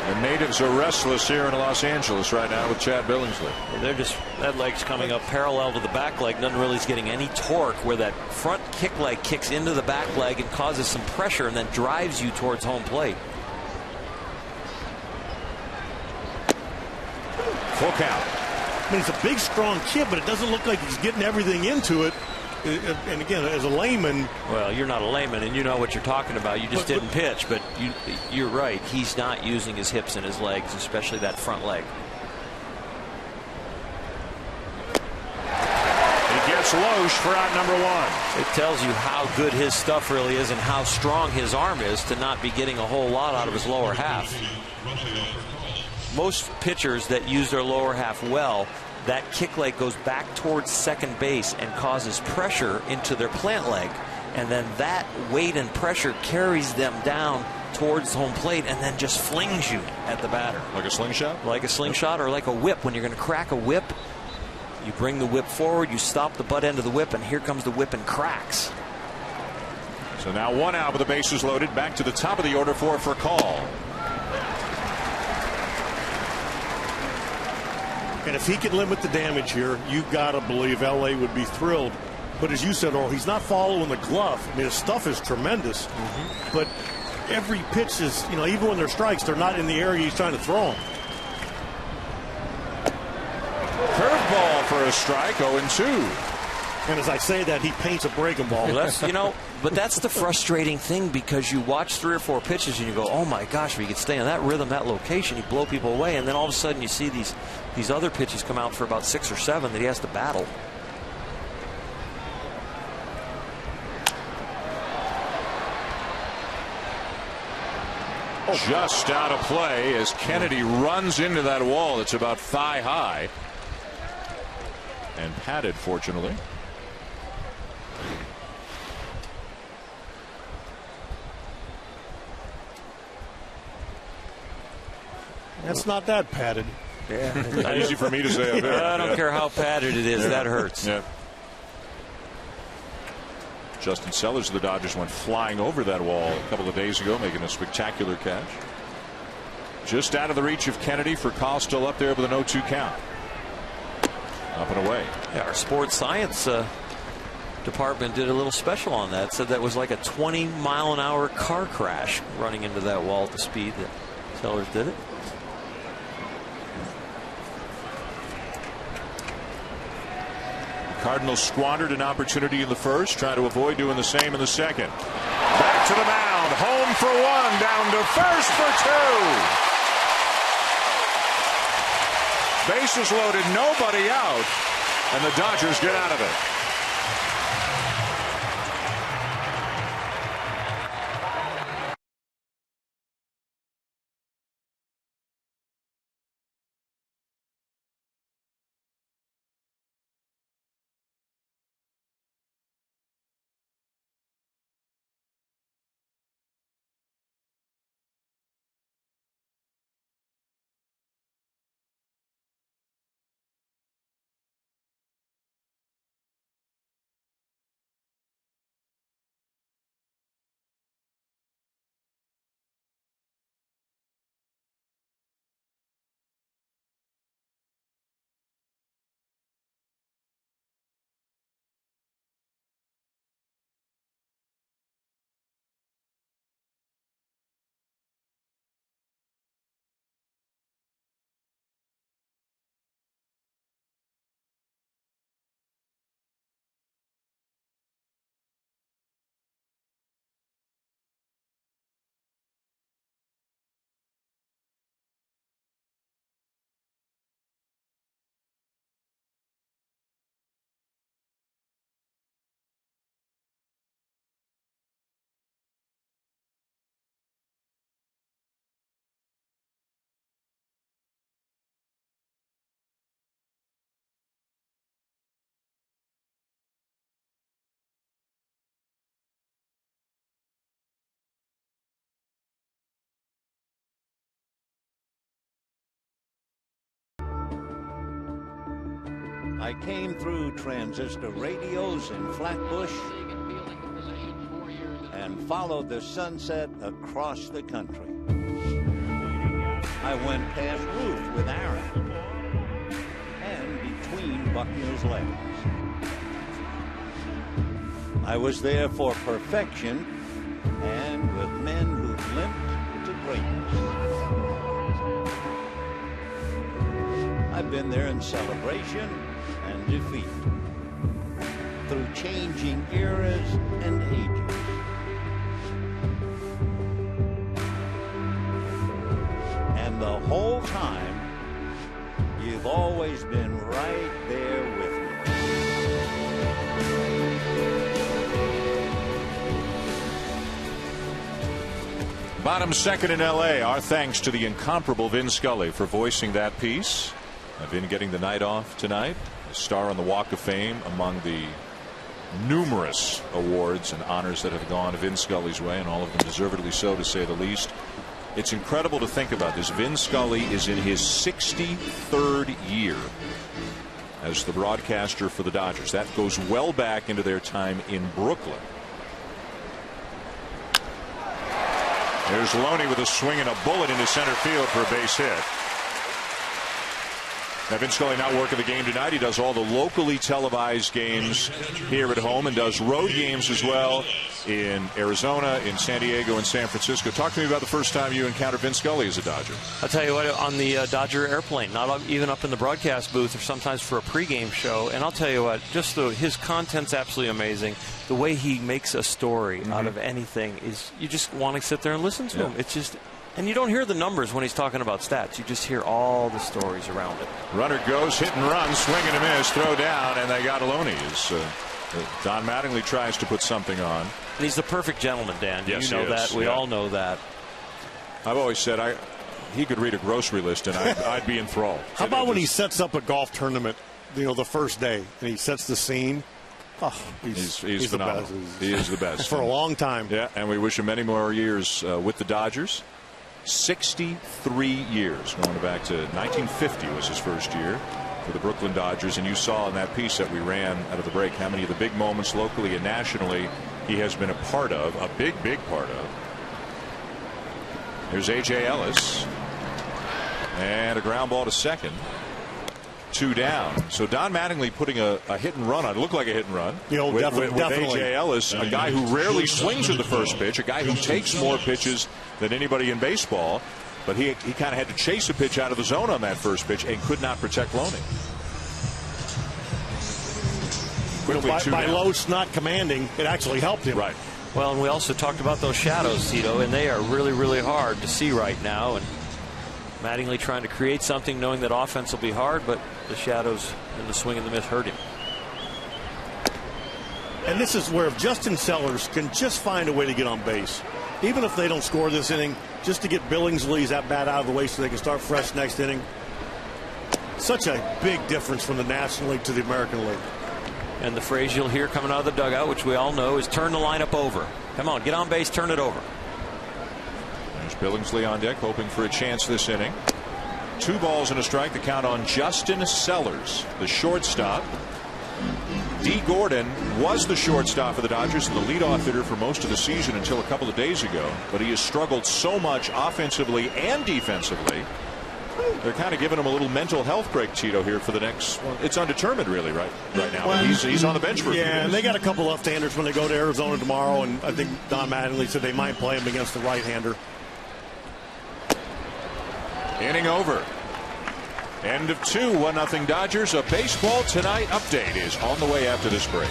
The natives are restless here in Los Angeles right now with Chad Billingsley. Well, they're just, that leg's coming up parallel to the back leg. Nothing really is getting any torque, where that front kick leg kicks into the back leg and causes some pressure and then drives you towards home plate. Full count. I mean, he's a big, strong kid, but it doesn't look like he's getting everything into it. And again, as a layman. Well, you're not a layman, and you know what you're talking about. You just didn't pitch, but you're right. He's not using his hips and his legs, especially that front leg. He gets Loesch for out number one. It tells you how good his stuff really is and how strong his arm is to not be getting a whole lot out of his lower half. Most pitchers that use their lower half well, that kick leg goes back towards second base and causes pressure into their plant leg, and then that weight and pressure carries them down towards home plate and then just flings you at the batter. Like a slingshot? Like a slingshot, or like a whip. When you're going to crack a whip, you bring the whip forward, you stop the butt end of the whip, and here comes the whip and cracks. So now one out with the bases loaded. Back to the top of the order for call. And if he could limit the damage here, you got to believe LA would be thrilled. But as you said, Earl, he's not following the glove. I mean, his stuff is tremendous. But every pitch is, you know, even when they're strikes, they're not in the area he's trying to throw them. Curveball for a strike, 0-2. And as I say that, he paints a breaking ball. Well, that's, you know, but that's the frustrating thing, because you watch 3 or 4 pitches and you go, oh my gosh, if he could stay in that rhythm, that location, he'd blow people away. And then all of a sudden you see these other pitches come out for about 6 or 7 that he has to battle. Just out of play as Kennedy runs into that wall. It's about thigh high and padded, fortunately. That's not that padded. Yeah, easy for me to say. I don't care how padded it is. Yeah. That hurts. Yeah. Justin Sellers of the Dodgers went flying over that wall a couple of days ago, making a spectacular catch. Just out of the reach of Kennedy for Call, still up there with an 0-2 count. Up and away. Yeah, our sports science department did a little special on that. Said that was like a 20-mile-an-hour car crash running into that wall at the speed that Sellers did it. Cardinals squandered an opportunity in the first, trying to avoid doing the same in the second. Back to the mound, home for 1, down to first for 2. Bases loaded, nobody out, and the Dodgers get out of it. I came through transistor radios in Flatbush and followed the sunset across the country. I went past Ruth with Aaron and between Buckner's legs. I was there for perfection and with men who limped to greatness. I've been there in celebration and defeat, through changing eras and ages. And the whole time, you've always been right there with me. Bottom second in L.A. Our thanks to the incomparable Vin Scully for voicing that piece. Vin getting the night off tonight. A star on the Walk of Fame among the numerous awards and honors that have gone Vin Scully's way, and all of them deservedly so, to say the least. It's incredible to think about this. Vin Scully is in his 63rd year as the broadcaster for the Dodgers. That goes well back into their time in Brooklyn. There's Loney with a swing and a bullet into center field for a base hit. Now, Vin Scully not working the game tonight. He does all the locally televised games here at home and does road games as well in Arizona, in San Diego, and San Francisco. Talk to me about the first time you encountered Vin Scully as a Dodger. I'll tell you what, on the Dodger airplane, not even up in the broadcast booth or sometimes for a pregame show. And I'll tell you what, just his content's absolutely amazing. The way he makes a story out of anything is, you just want to sit there and listen to him. It's just... And you don't hear the numbers when he's talking about stats. You just hear all the stories around it. Runner goes, hit and run, swing and a miss, throw down, and they got Loney. Don Mattingly tries to put something on. And he's the perfect gentleman, Dan. Yes, you know that. We all know that. I've always said he could read a grocery list, and I'd be enthralled. How about when he sets up a golf tournament, the first day, and he sets the scene? Oh, he's phenomenal. The best. He is the best. For a long time. Yeah, and we wish him many more years with the Dodgers. 63 years, going back to 1950 was his first year for the Brooklyn Dodgers. And you saw in that piece that we ran out of the break how many of the big moments locally and nationally he has been a part of, a big part of. Here's A.J. Ellis, and a ground ball to second. 2 down. So Don Mattingly putting a hit and run on. It looked like a hit and run. With A.J. Ellis, a guy who rarely swings at the first pitch, a guy who takes more pitches than anybody in baseball, but he kind of had to chase a pitch out of the zone on that first pitch and could not protect Loney. By Lowe's not commanding, it actually helped him. Right. Well, and we also talked about those shadows, Tito, and they are really hard to see right now. And Mattingly trying to create something, knowing that offense will be hard, but the shadows and the swing and the miss hurt him. And this is where if Justin Sellers can just find a way to get on base, even if they don't score this inning, just to get Billingsley's at bat out of the way so they can start fresh next inning. Such a big difference from the National League to the American League. And the phrase you'll hear coming out of the dugout, which we all know, is turn the lineup over. Come on, get on base, turn it over. There's Billingsley on deck, hoping for a chance this inning. 2 balls and a strike. The count on Justin Sellers, the shortstop. D. Gordon was the shortstop for the Dodgers and the leadoff hitter for most of the season until a couple of days ago. But he has struggled so much offensively and defensively. They're kind of giving him a little mental health break, Tito, here for the next. Well, it's undetermined, really, right now. Well, he's on the bench for a few days. And they got a couple left-handers when they go to Arizona tomorrow, and I think Don Mattingly said they might play him against the right-hander. Inning over. End of 2, 1-0 Dodgers. A Baseball Tonight update is on the way after this break.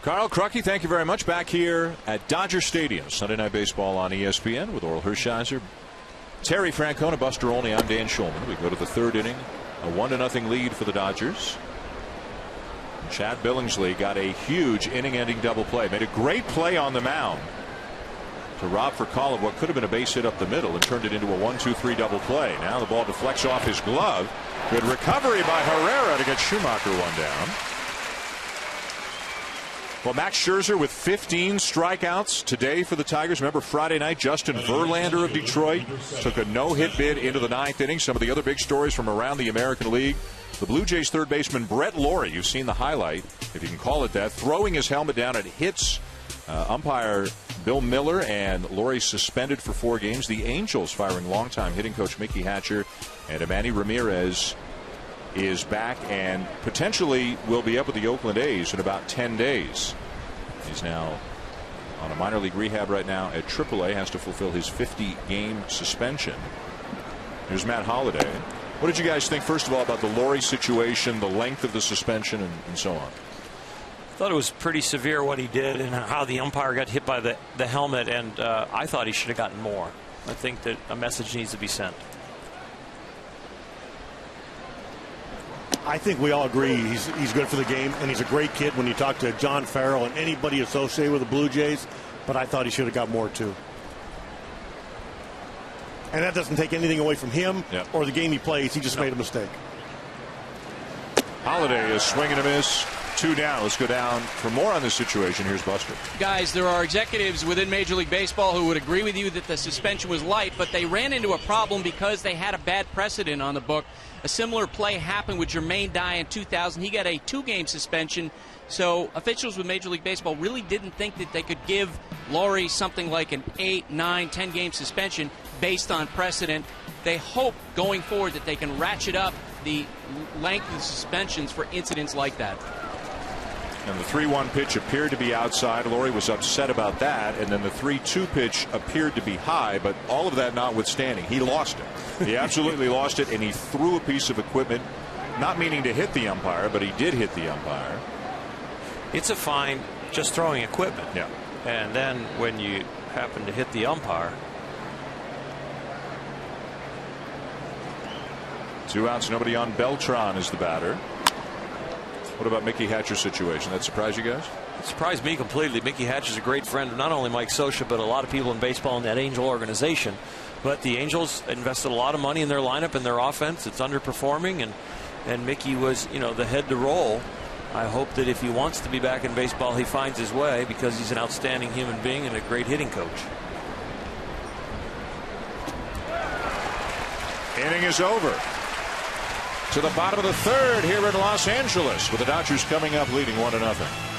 Carl Crucky, thank you very much. Back here at Dodger Stadium, Sunday Night Baseball on ESPN with Oral Hershiser, Terry Francona, Buster Olney. I'm Dan Schulman. We go to the third inning, a 1-0 lead for the Dodgers. Chad Billingsley got a huge inning-ending double play. Made a great play on the mound to rob for call of what could have been a base hit up the middle and turned it into a 1-2-3 double play. Now the ball deflects off his glove. Good recovery by Herrera to get Schumacher one down. Well, Max Scherzer with 15 strikeouts today for the Tigers. Remember Friday night, Justin Verlander of Detroit took a no-hit bid into the ninth inning. Some of the other big stories from around the American League. The Blue Jays third baseman Brett Lawrie, you've seen the highlight, if you can call it that, throwing his helmet down. It hits umpire Bill Miller, and Lawrie suspended for 4 games. The Angels firing longtime hitting coach Mickey Hatcher, and Manny Ramirez is back and potentially will be up with the Oakland A's in about 10 days. He's now on a minor league rehab right now at AAA, has to fulfill his 50-game suspension. Here's Matt Holliday. What did you guys think, first of all, about the Lawrie situation, the length of the suspension, and so on? I thought it was pretty severe what he did and how the umpire got hit by the helmet, and I thought he should have gotten more. I think that a message needs to be sent. I think we all agree he's good for the game, and he's a great kid when you talk to John Farrell and anybody associated with the Blue Jays, but I thought he should have got more too. And that doesn't take anything away from him or the game he plays. He just made a mistake. Holiday is swinging a miss. 2 down. Let's go down for more on this situation. Here's Buster. Guys, there are executives within Major League Baseball who would agree with you that the suspension was light, but they ran into a problem because they had a bad precedent on the book. A similar play happened with Jermaine Dye in 2000. He got a 2-game suspension. So officials with Major League Baseball really didn't think that they could give Lawrie something like an 8, 9, 10-game suspension based on precedent. They hope going forward that they can ratchet up the length of suspensions for incidents like that. And the 3-1 pitch appeared to be outside. Lawrie was upset about that. And then the 3-2 pitch appeared to be high. But all of that notwithstanding, he lost it. He absolutely lost it. And he threw a piece of equipment, not meaning to hit the umpire, but he did hit the umpire. It's a fine just throwing equipment. Yeah. And then when you happen to hit the umpire. 2 outs, nobody on. Beltran is the batter. What about Mickey Hatcher's situation? That surprise you guys? It surprised me completely. Mickey Hatcher's a great friend of not only Mike Scioscia, but a lot of people in baseball in that Angel organization. But the Angels invested a lot of money in their lineup and their offense. It's underperforming, and Mickey was, the head to roll. I hope that if he wants to be back in baseball, he finds his way, because he's an outstanding human being and a great hitting coach. Inning is over. To the bottom of the third here in Los Angeles, with the Dodgers coming up leading 1-0.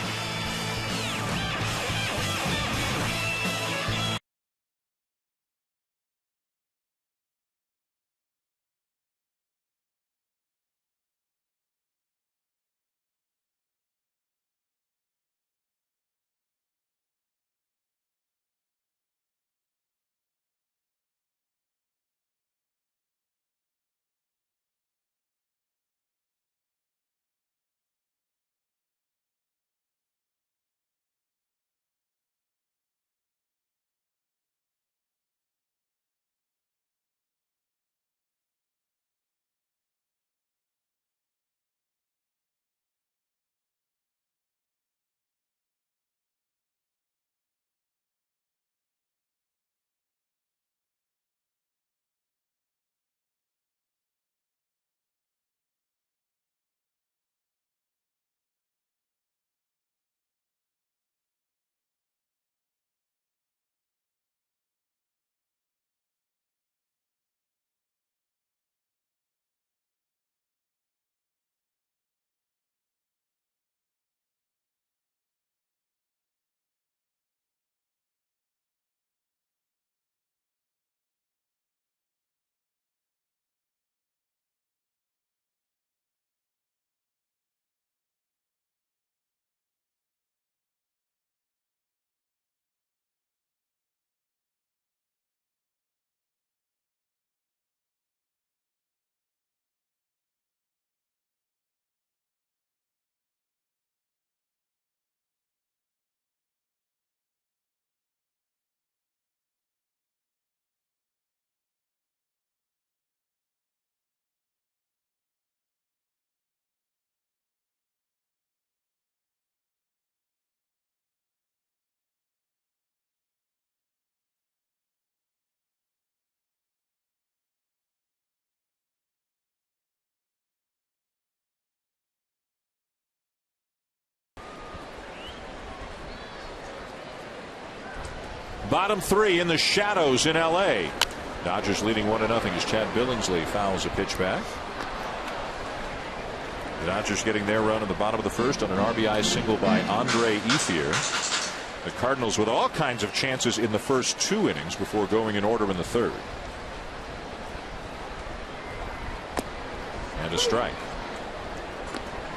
bottom three in the shadows in L.A. Dodgers leading 1-0 as Chad Billingsley fouls a pitch back. The Dodgers getting their run in the bottom of the first on an RBI single by Andre Ethier. The Cardinals with all kinds of chances in the first 2 innings before going in order in the third. And a strike.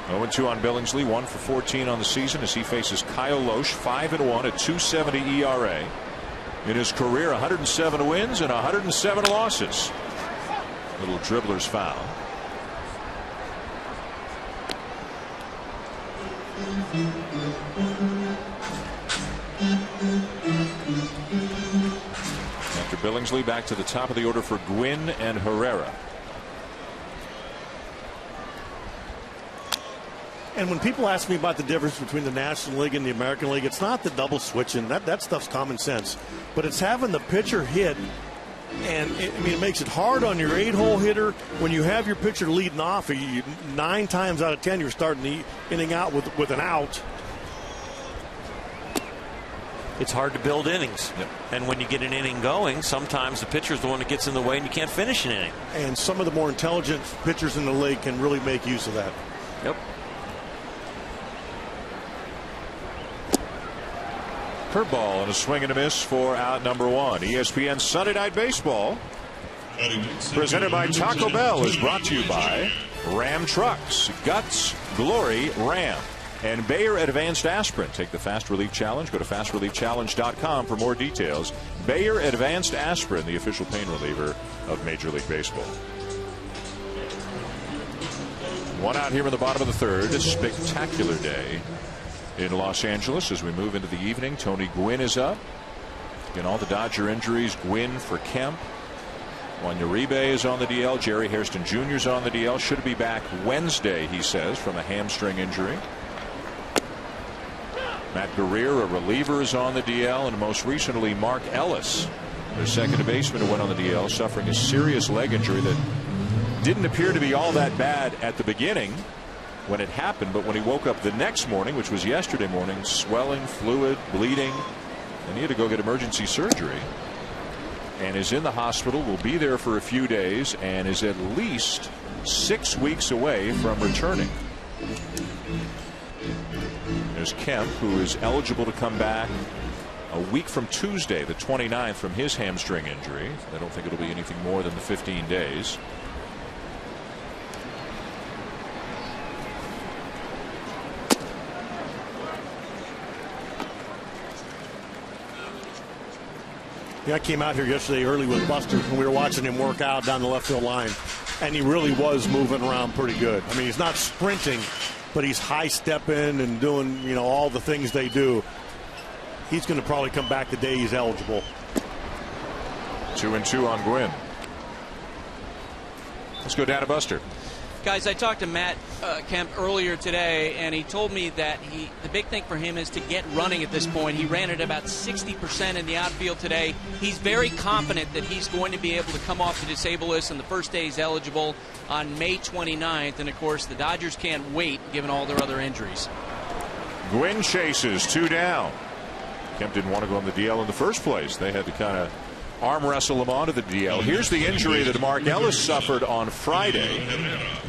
0-2 on Billingsley, 1 for 14 on the season as he faces Kyle Loesch, 5-1 at 2.70 ERA. In his career, 107 wins and 107 losses. Little dribbler's foul. After Billingsley, back to the top of the order for Gwynn and Herrera. And when people ask me about the difference between the National League and the American League, it's not the double switching. That stuff's common sense. But it's having the pitcher hit. And it makes it hard on your 8-hole hitter when you have your pitcher leading off. 9 times out of 10, you're starting the inning out with an out. It's hard to build innings. Yep. And when you get an inning going, sometimes the pitcher's the one that gets in the way and you can't finish an inning. And some of the more intelligent pitchers in the league can really make use of that. Yep. Curveball and a swing and a miss for out number 1. ESPN Sunday Night Baseball, presented by Taco Bell, is brought to you by Ram Trucks, Guts, Glory, Ram, and Bayer Advanced Aspirin. Take the Fast Relief Challenge. Go to fastreliefchallenge.com for more details. Bayer Advanced Aspirin, the official pain reliever of Major League Baseball. 1 out here in the bottom of the third. A spectacular day in Los Angeles as we move into the evening. Tony Gwynn is up. Again, all the Dodger injuries. Gwynn for Kemp. Juan Uribe is on the DL. Jerry Hairston Jr. is on the DL. Should be back Wednesday, he says, from a hamstring injury. Matt Guerrier, a reliever, is on the DL. And most recently, Mark Ellis, the second baseman who went on the DL, suffering a serious leg injury that didn't appear to be all that bad at the beginning when it happened, but when he woke up the next morning, which was yesterday morning, swelling, fluid, bleeding, and he had to go get emergency surgery, and is in the hospital, will be there for a few days, and is at least 6 weeks away from returning. There's Kemp, who is eligible to come back a week from Tuesday, the 29th, from his hamstring injury. I don't think it'll be anything more than the 15 days. Yeah, I came out here yesterday early with Buster, and we were watching him work out down the left field line, and he really was moving around pretty good. I mean, he's not sprinting, but he's high-stepping and doing, all the things they do. He's going to probably come back the day he's eligible. 2-2 on Gwynn. Let's go down to Buster. Guys, I talked to Matt Kemp earlier today, and he told me that the big thing for him is to get running at this point. He ran at about 60% in the outfield today. He's very confident that he's going to be able to come off the disabled list on the first day he's eligible on May 29th. And, of course, the Dodgers can't wait, given all their other injuries. Gwynn chases 2 down. Kemp didn't want to go on the DL in the first place. They had to kind of arm wrestle him onto the DL. Here's the injury that Mark Ellis suffered on Friday.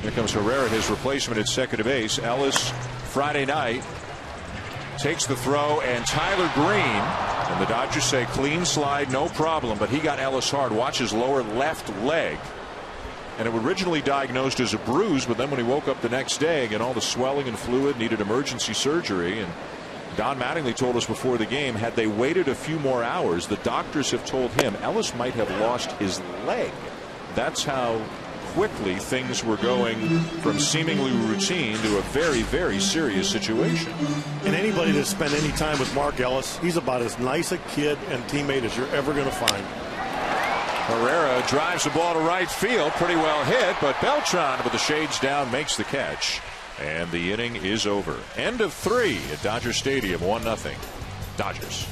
Here comes Herrera, his replacement at second base. Ellis, Friday night, takes the throw, and Tyler Green, and the Dodgers say clean slide, no problem, but he got Ellis hard. Watch his lower left leg. And it was originally diagnosed as a bruise, but then when he woke up the next day, again, all the swelling and fluid, needed emergency surgery. And Don Mattingly told us before the game, had they waited a few more hours, the doctors have told him Ellis might have lost his leg. That's how quickly things were going from seemingly routine to a very, very serious situation. And anybody that's spent any time with Mark Ellis, he's about as nice a kid and teammate as you're ever going to find. Herrera drives the ball to right field, pretty well hit, but Beltran, with the shades down, makes the catch. And the inning is over. End of 3 at Dodger Stadium, 1-0. Dodgers.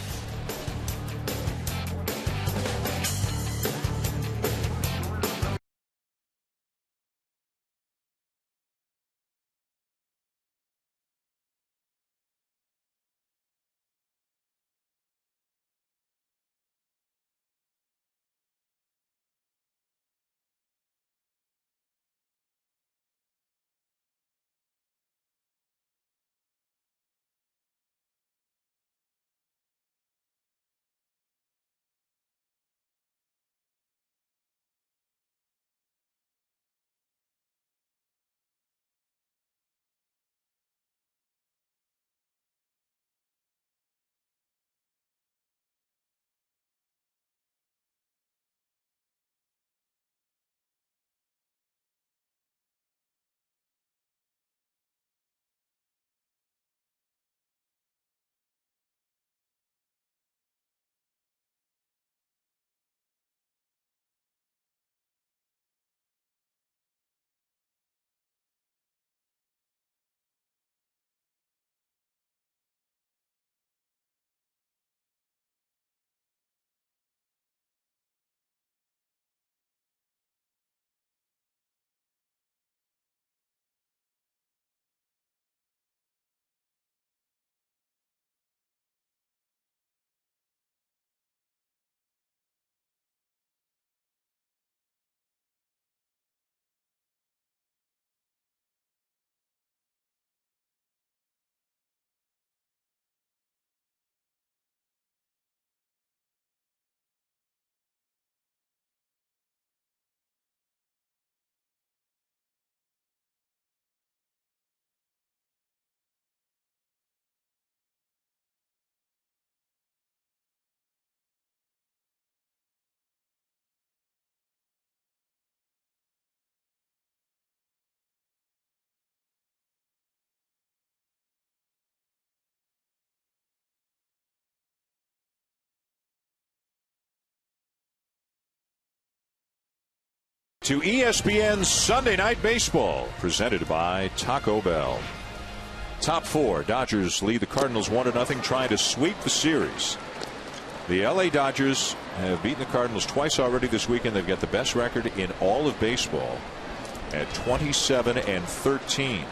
to ESPN's Sunday Night Baseball, presented by Taco Bell. Top four, Dodgers lead the Cardinals 1-0, trying to sweep the series. The LA Dodgers have beaten the Cardinals twice already this weekend. They've got the best record in all of baseball at 27-13.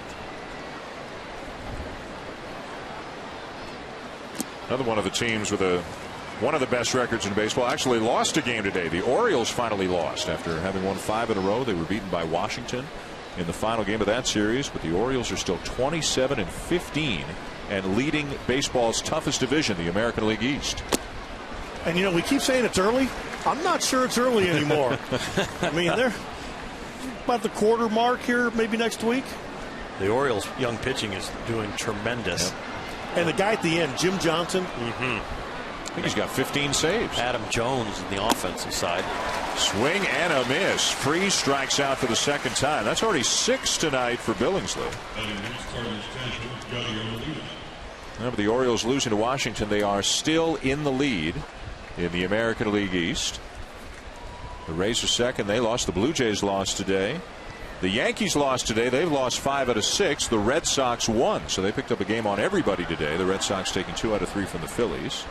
Another one of the teams with one of the best records in baseball actually lost a game today. The Orioles finally lost after having won 5 in a row. They were beaten by Washington in the final game of that series, but the Orioles are still 27-15 and leading baseball's toughest division, the American League East. And, we keep saying it's early. I'm not sure it's early anymore. I mean, they're about the quarter mark here, maybe next week. The Orioles' young pitching is doing tremendous. Yep. And the guy at the end, Jim Johnson. I think he's got 15 saves. Adam Jones in the offensive side. Swing and a miss. Freeze strikes out for the second time. That's already 6 tonight for Billingsley. But the Orioles losing to Washington, they are still in the lead in the American League East. The Rays are second. They lost. The Blue Jays lost today. The Yankees lost today. They've lost 5 out of 6. The Red Sox won, so they picked up a game on everybody today. The Red Sox taking 2 out of 3 from the Phillies.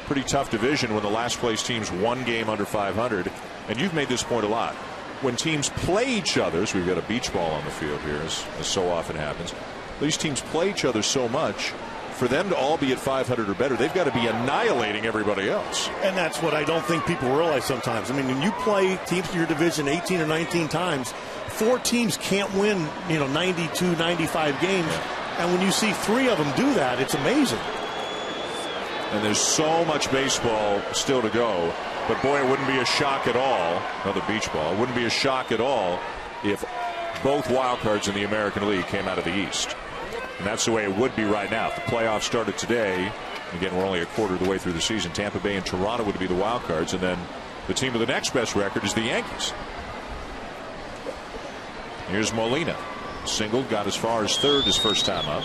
Pretty tough division when the last place team's 1 game under 500. And you've made this point a lot. When teams play each other, so we've got a beach ball on the field here, as so often happens. These teams play each other so much. For them to all be at 500 or better, they've got to be annihilating everybody else. And that's what I don't think people realize sometimes. I mean, when you play teams in your division 18 or 19 times, 4 teams can't win, 92, 95 games. Yeah. And when you see 3 of them do that, it's amazing. And there's so much baseball still to go. But boy, it wouldn't be a shock at all. Another beach ball. It wouldn't be a shock at all if both wild cards in the American League came out of the East. And that's the way it would be right now. If the playoffs started today, again, we're only a quarter of the way through the season, Tampa Bay and Toronto would be the wild cards, and then the team with the next best record is the Yankees. Here's Molina. Singled, got as far as third his first time up.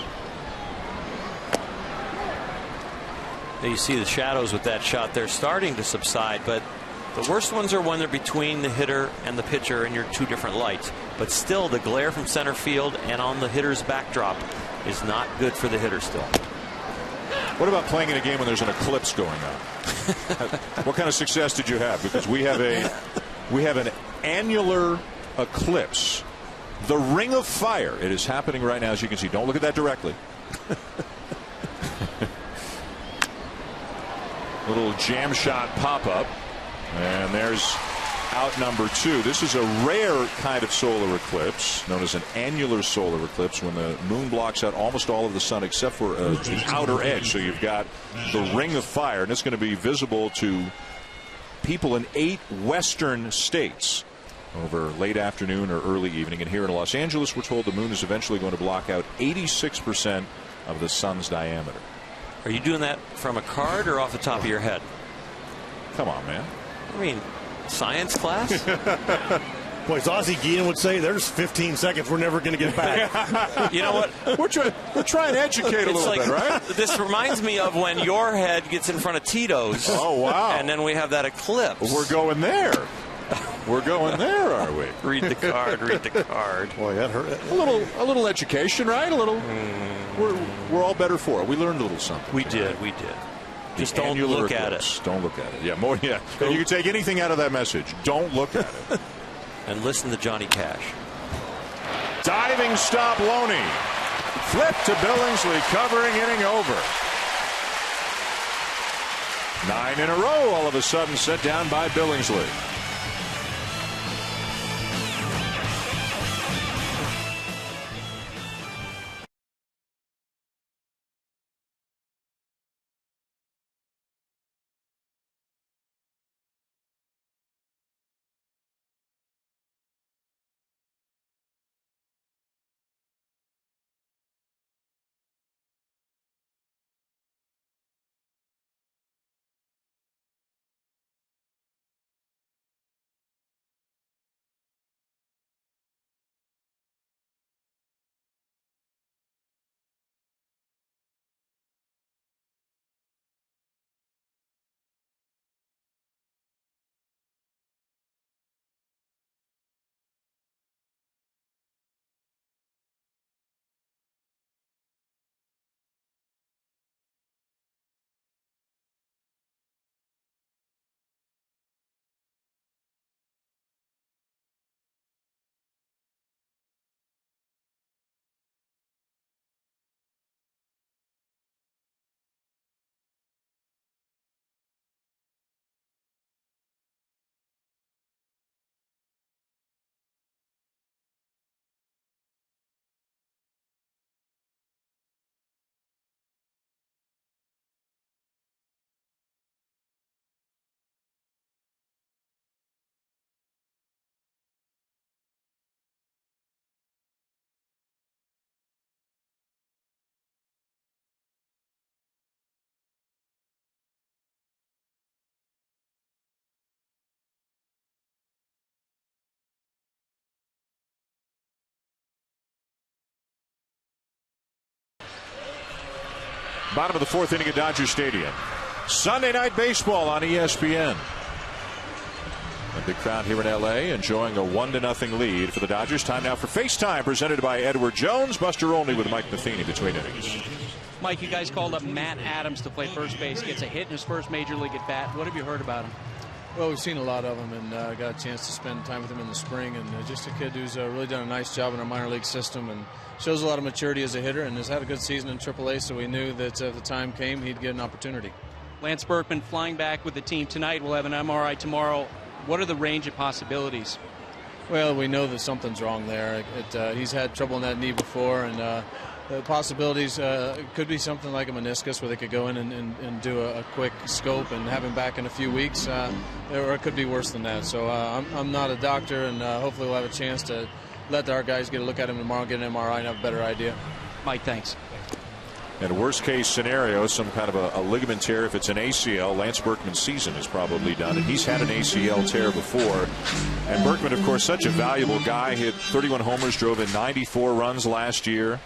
Now you see the shadows with that shot. They're starting to subside, but the worst ones are when they're between the hitter and the pitcher and you're 2 different lights. But still, the glare from center field and on the hitter's backdrop is not good for the hitter still. What about playing in a game when there's an eclipse going on? What kind of success did you have? Because we have an annular eclipse. The Ring of Fire. It is happening right now, as you can see. Don't look at that directly. Little jam shot pop-up. And there's out number 2. This is a rare kind of solar eclipse, known as an annular solar eclipse, when the moon blocks out almost all of the sun except for the outer edge. So you've got the Ring of Fire, and it's going to be visible to people in 8 western states over late afternoon or early evening. And here in Los Angeles, we're told the moon is eventually going to block out 86% of the sun's diameter. Are you doing that from a card or off the top of your head? Come on, man. I mean, science class? Boy, as Ozzie Guillen would say, there's 15 seconds we're never going to get back. You know what? We're trying to educate a little bit, right? This reminds me of when your head gets in front of Tito's. Oh, wow. And then we have that eclipse. We're going there. We're going there, are we? Read the card. Read the card. Boy, that hurt. A little education, right? A little. We're all better for it. We learned a little something. We did. Just don't look at it. Don't look at it. Yeah, more. Yeah. You can take anything out of that message. Don't look at it. And listen to Johnny Cash. Diving stop, Loney. Flip to Billingsley, covering inning over. 9 in a row, all of a sudden, set down by Billingsley. Bottom of the 4th inning at Dodger Stadium. Sunday Night Baseball on ESPN. A big crowd here in L.A. enjoying a 1-0 lead for the Dodgers. Time now for FaceTime, presented by Edward Jones. Buster Olney with Mike Matheny between innings. Mike, you guys called up Matt Adams to play first base. Gets a hit in his first major league at bat. What have you heard about him? Well, we've seen a lot of him, and got a chance to spend time with him in the spring. And just a kid who's really done a nice job in our minor league system and shows a lot of maturity as a hitter, and has had a good season in AAA. So we knew that if the time came, he'd get an opportunity. Lance Berkman flying back with the team tonight. We'll have an MRI tomorrow. What are the range of possibilities? Well, we know that something's wrong there. He's had trouble in that knee before, and the possibilities could be something like a meniscus where they could go in and do a quick scope and have him back in a few weeks, or it could be worse than that. So I'm not a doctor, and hopefully we'll have a chance to let our guys get a look at him tomorrow, get an MRI, and have a better idea. Mike, thanks. In a worst case scenario, some kind of a ligament tear. If it's an ACL, Lance Berkman's season is probably done, and he's had an ACL tear before. And Berkman, of course, such a valuable guy. Hit 31 homers, drove in 94 runs last year.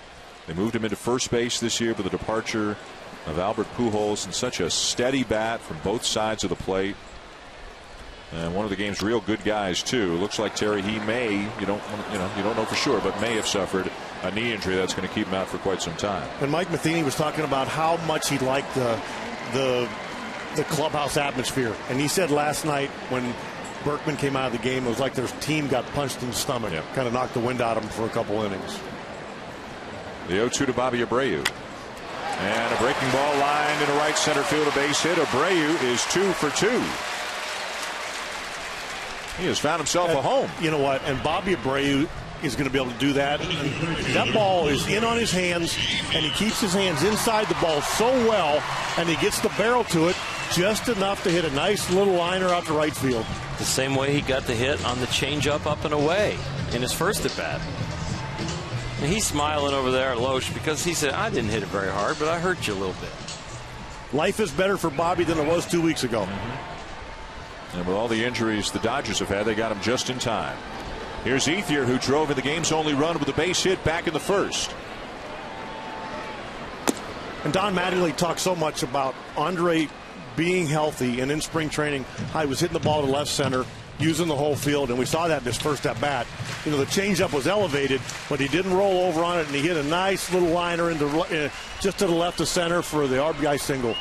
They moved him into first base this year with the departure of Albert Pujols, and such a steady bat from both sides of the plate. And one of the game's real good guys too. Looks like, Terry, he may, you don't know for sure, but may have suffered a knee injury that's going to keep him out for quite some time. And Mike Matheny was talking about how much he liked the clubhouse atmosphere, and he said last night when Berkman came out of the game, it was like their team got punched in the stomach. Yeah. Kind of knocked the wind out of him for a couple innings. The 0-2 to Bobby Abreu. And a breaking ball lined into right center field, a base hit. Abreu is 2 for 2. He has found himself a home. You know what? And Bobby Abreu is going to be able to do that. That ball is in on his hands, and he keeps his hands inside the ball so well, and he gets the barrel to it just enough to hit a nice little liner out to right field. The same way he got the hit on the changeup up and away in his first at bat. And he's smiling over there at Loesch because he said, I didn't hit it very hard, but I hurt you a little bit. Life is better for Bobby than it was 2 weeks ago. And with all the injuries the Dodgers have had, they got him just in time. Here's Ethier, who drove in the game's only run with a base hit back in the first. And Don Mattingly talked so much about Andre being healthy, and in spring training, I was hitting the ball to left center, using the whole field, and we saw that in his first at bat. You know, the changeup was elevated, but he didn't roll over on it, and he hit a nice little liner into just to the left of center for the RBI single.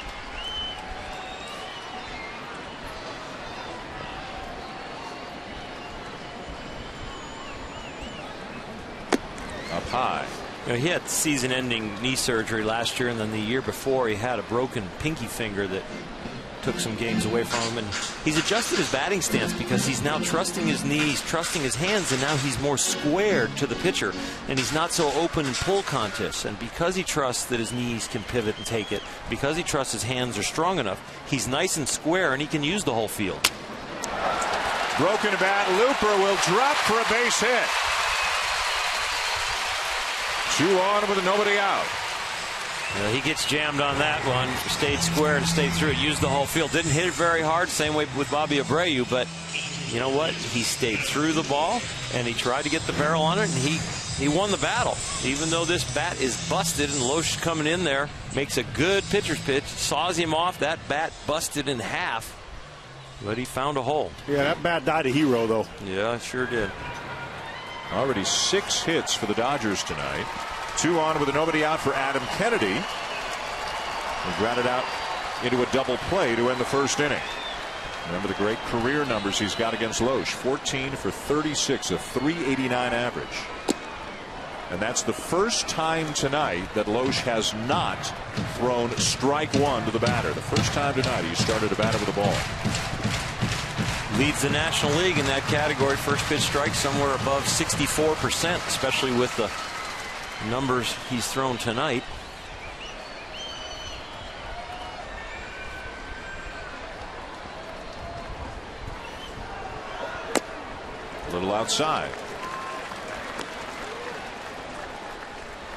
Up high. You know, he had season-ending knee surgery last year, and then the year before he had a broken pinky finger that took some games away from him. And he's adjusted his batting stance because he's now trusting his knees, trusting his hands, and now he's more squared to the pitcher, and he's not so open in pull contests. And because he trusts that his knees can pivot and take it, because he trusts his hands are strong enough, he's nice and square, and he can use the whole field. Broken bat. Looper will drop for a base hit. 2 on with nobody out. He gets jammed on that one. Stayed square and stayed through it. Used the whole field. Didn't hit it very hard. Same way with Bobby Abreu. But you know what? He stayed through the ball, and he tried to get the barrel on it, and he won the battle. Even though this bat is busted, and Loesch coming in there makes a good pitcher's pitch, saws him off. That bat busted in half, but he found a hole. Yeah, that bat died a hero, though. Yeah, it sure did. Already 6 hits for the Dodgers tonight. 2 on with a nobody out for Adam Kennedy. He grounded out into a double play to end the first inning. Remember the great career numbers he's got against Loesch. 14 for 36, a .389 average. And that's the first time tonight that Loesch has not thrown strike one to the batter. The first time tonight he started a batter with a ball. Leads the National League in that category. First pitch strike somewhere above 64%, especially with the numbers he's thrown tonight. A little outside.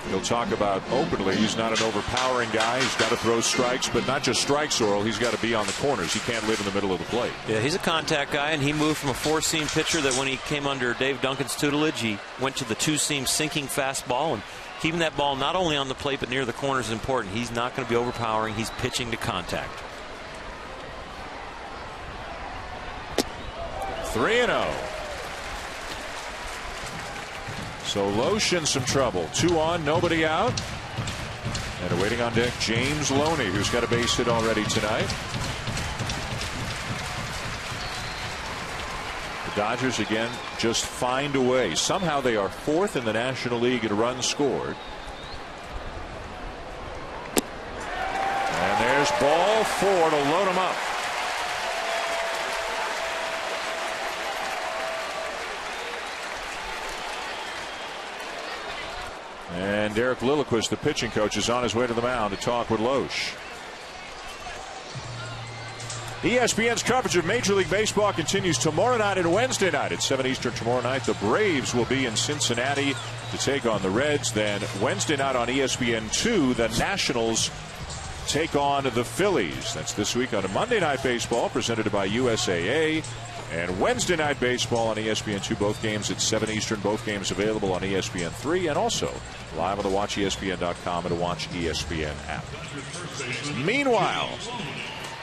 He'll talk about openly he's not an overpowering guy. He's got to throw strikes, but not just strikes, Earl. He's got to be on the corners. He can't live in the middle of the plate. Yeah, he's a contact guy, and he moved from a four-seam pitcher that when he came under Dave Duncan's tutelage, he went to the two-seam sinking fastball, and keeping that ball not only on the plate but near the corners is important. He's not going to be overpowering. He's pitching to contact. 3-0. So Loesch in some trouble. 2 on, nobody out. And waiting on deck, James Loney, who's got a base hit already tonight. The Dodgers again just find a way. Somehow they are 4th in the National League in runs scored. And there's ball 4 to load them up. And Derek Lilliquist, the pitching coach, is on his way to the mound to talk with Loesch. ESPN's coverage of Major League Baseball continues tomorrow night and Wednesday night at 7 Eastern tomorrow night. The Braves will be in Cincinnati to take on the Reds. Then Wednesday night on ESPN2, the Nationals take on the Phillies. That's this week on a Monday Night Baseball presented by USAA. And Wednesday Night Baseball on ESPN2, both games at 7 Eastern, both games available on ESPN3 and also live on the WatchESPN.com and the Watch ESPN app. Meanwhile,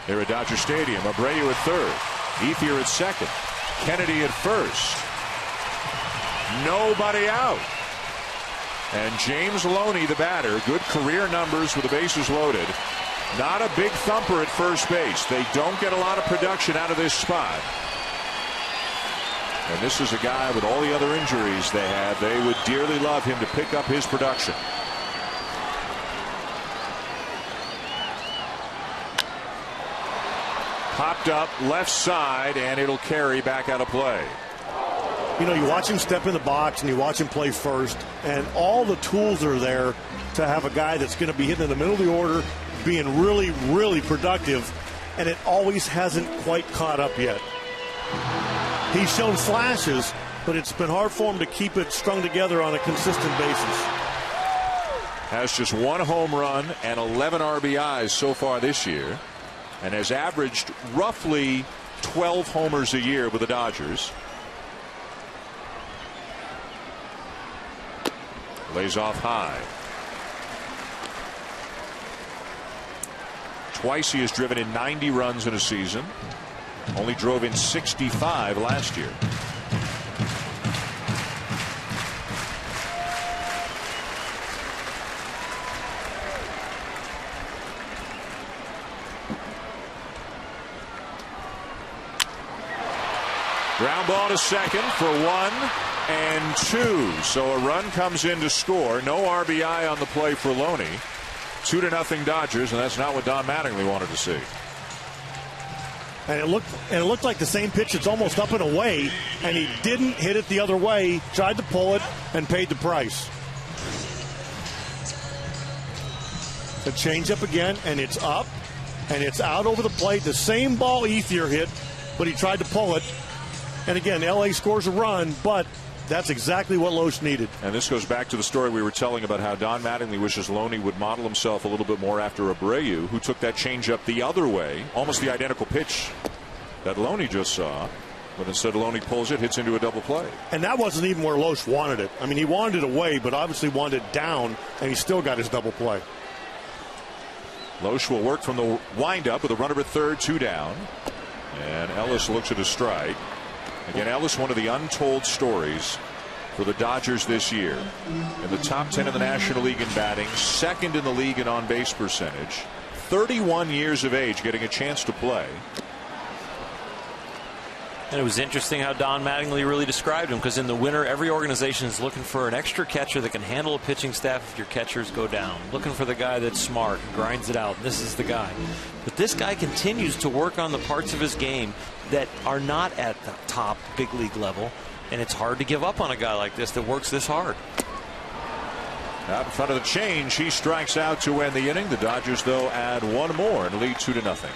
they're at Dodger Stadium. Abreu at third, Ethier at second, Kennedy at first. Nobody out. And James Loney, the batter, good career numbers with the bases loaded. Not a big thumper at first base. They don't get a lot of production out of this spot. And this is a guy with all the other injuries they have. They would dearly love him to pick up his production. Popped up left side, and it'll carry back out of play. You know, you watch him step in the box and you watch him play first, and all the tools are there to have a guy that's going to be hitting in the middle of the order, being really, really productive, and it always hasn't quite caught up yet. He's shown flashes, but it's been hard for him to keep it strung together on a consistent basis. Has just 1 home run and 11 RBIs so far this year, and has averaged roughly 12 homers a year with the Dodgers. Lays off high. Twice he has driven in 90 runs in a season. Only drove in 65 last year. Ground ball to second for 1 and 2. So a run comes in to score. No RBI on the play for Loney. 2-0 Dodgers, and that's not what Don Mattingly wanted to see. And it looked like the same pitch. It's almost up and away, and he didn't hit it the other way. Tried to pull it and paid the price. The changeup again, and it's up, and it's out over the plate. The same ball Ethier hit, but he tried to pull it. And again, LA scores a run, but that's exactly what Loesch needed. And this goes back to the story we were telling about how Don Mattingly wishes Loney would model himself a little bit more after Abreu, who took that changeup the other way, almost the identical pitch that Loney just saw. But instead Loney pulls it, hits into a double play. And that wasn't even where Loesch wanted it. I mean, he wanted it away, but obviously wanted it down, and he still got his double play. Loesch will work from the windup with a runner at third, 2 down. And Ellis looks at a strike. Again, Ellis, one of the untold stories for the Dodgers this year. In the top 10 in the National League in batting, 2nd in the league in on-base percentage, 31 years of age, getting a chance to play. And it was interesting how Don Mattingly really described him, because in the winter, every organization is looking for an extra catcher that can handle a pitching staff if your catchers go down. Looking for the guy that's smart and grinds it out. This is the guy. But this guy continues to work on the parts of his game that are not at the top big league level. And it's hard to give up on a guy like this that works this hard. Out in front of the change, he strikes out to end the inning. The Dodgers, though, add 1 more and lead 2-0.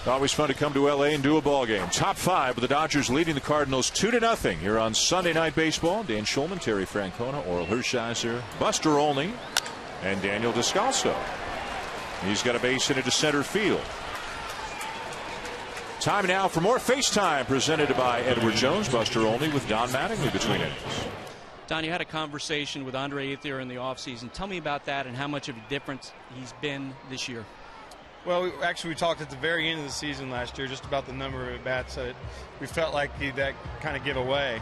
Always fun to come to L.A. and do a ball game. Top 5 with the Dodgers leading the Cardinals 2-0 here on Sunday Night Baseball. Dan Schulman, Terry Francona, Oral Hershiser, Buster Olney, and Daniel Descalso. He's got a base hit into center field. Time now for more FaceTime presented by Edward Jones. Buster Olney with Don Mattingly between innings. Don, you had a conversation with Andre Ethier in the offseason. Tell me about that and how much of a difference he's been this year. Well, we talked at the very end of the season last year just about the number of at-bats that we felt like that kind of give away.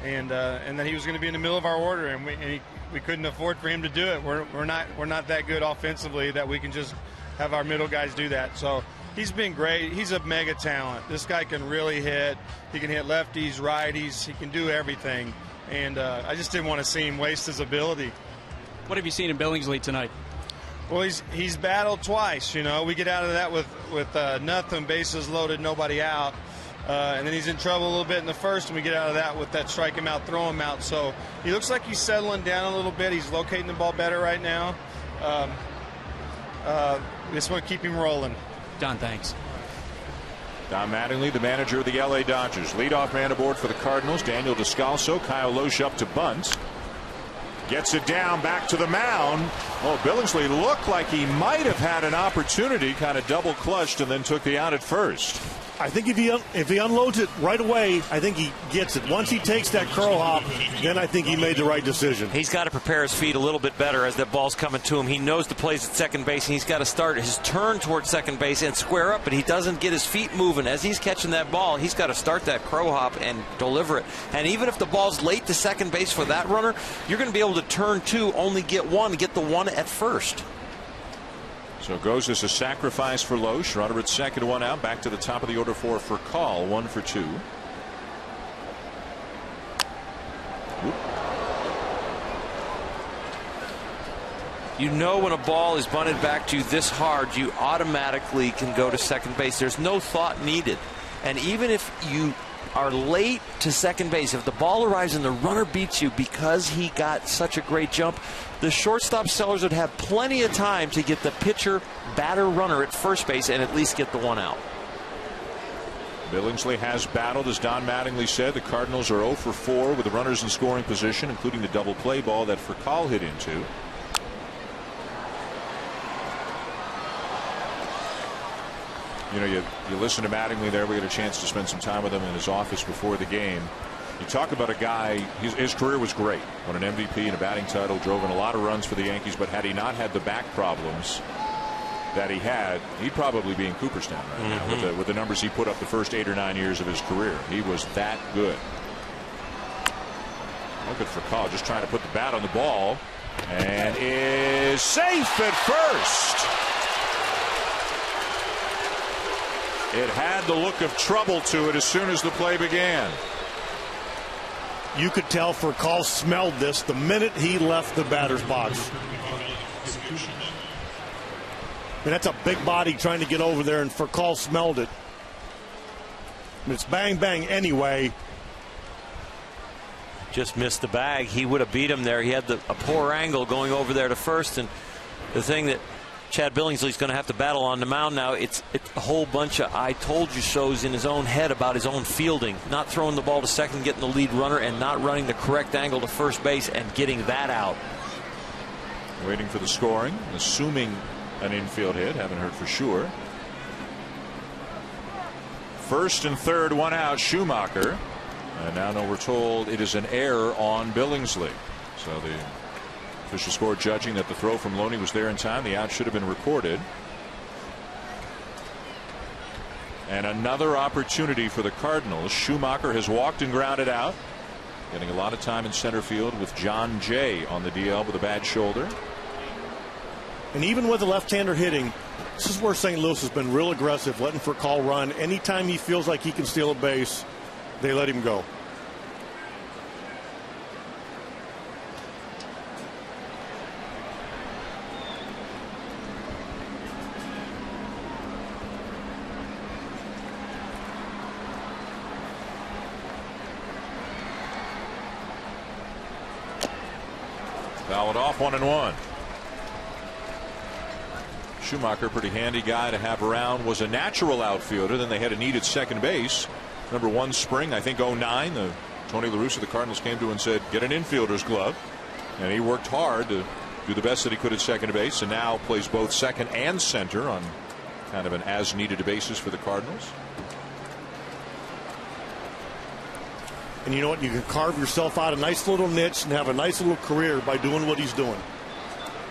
And that he was going to be in the middle of our order, and we couldn't afford for him to do it. We're not that good offensively that we can just have our middle guys do that. So he's been great. He's a mega talent. This guy can really hit. He can hit lefties, righties. He can do everything. And I just didn't want to see him waste his ability. What have you seen in Billingsley tonight? Well, he's battled twice. You know, we get out of that with nothing, bases loaded, nobody out. And then he's in trouble a little bit in the first, and we get out of that with that strike him out, throw him out. So he looks like he's settling down a little bit. He's locating the ball better right now. Just want to keep him rolling. Don, thanks. Don Mattingly, the manager of the L.A. Dodgers. Leadoff man aboard for the Cardinals, Daniel Descalso. Kyle Loesch up to bunt. Gets it down, back to the mound. Oh, Billingsley looked like he might have had an opportunity, kind of double clutched, and then took the out at first. I think if he unloads it right away, I think he gets it. Once he takes that curl hop, then I think he made the right decision. He's got to prepare his feet a little bit better as that ball's coming to him. He knows the plays at second base, and he's got to start his turn towards second base and square up, but he doesn't get his feet moving. As he's catching that ball, he's got to start that crow hop and deliver it. And even if the ball's late to second base for that runner, you're going to be able to turn two, only get one, get the one at first. So it goes as a sacrifice for Loesch. Runner at second, one out. Back to the top of the order for Call, 1 for 2. You know when a ball is bunted back to you this hard, you automatically can go to second base. There's no thought needed. And even if you are late to second base, if the ball arrives and the runner beats you because he got such a great jump, the shortstop Sellers would have plenty of time to get the pitcher, batter, runner at first base and at least get the one out. Billingsley has battled, as Don Mattingly said. The Cardinals are 0 for 4 with the runners in scoring position, including the double play ball that Call hit into. You know, you listen to Mattingly there. We had a chance to spend some time with him in his office before the game. You talk about a guy, his career was great. Won an MVP and a batting title, drove in a lot of runs for the Yankees, but had he not had the back problems that he had, he'd probably be in Cooperstown right now with the numbers he put up the first 8 or 9 years of his career. He was that good. Look at Call, just trying to put the bat on the ball, and is safe at first. It had the look of trouble to it as soon as the play began. You could tell Call smelled this the minute he left the batter's box. And that's a big body trying to get over there, and Call smelled it. And it's bang, bang anyway. Just missed the bag. He would have beat him there. He had a poor angle going over there to first, and the thing that Chad Billingsley's going to have to battle on the mound now, it's a whole bunch of I told you so's in his own head about his own fielding, not throwing the ball to second, getting the lead runner, and not running the correct angle to first base and getting that out. Waiting for the scoring, assuming an infield hit, haven't heard for sure. First and third, one out, Schumacher, and now we're told it is an error on Billingsley. So the official score judging that the throw from Loney was there in time. The out should have been recorded. And another opportunity for the Cardinals. Schumacher has walked and grounded out, getting a lot of time in center field with John Jay on the DL with a bad shoulder. And even with a left-hander hitting, this is where St. Louis has been real aggressive, letting Call run. Anytime he feels like he can steal a base, they let him go. Foul it off, 1-1. Schumacher, pretty handy guy to have around, was a natural outfielder. Then they had a need at second base. Remember one spring, I think 09, Tony La Russa, the Cardinals, came to him and said, get an infielder's glove. And he worked hard to do the best that he could at second base, and now plays both second and center on kind of an as-needed basis for the Cardinals. And you know what? You can carve yourself out a nice little niche and have a nice little career by doing what he's doing.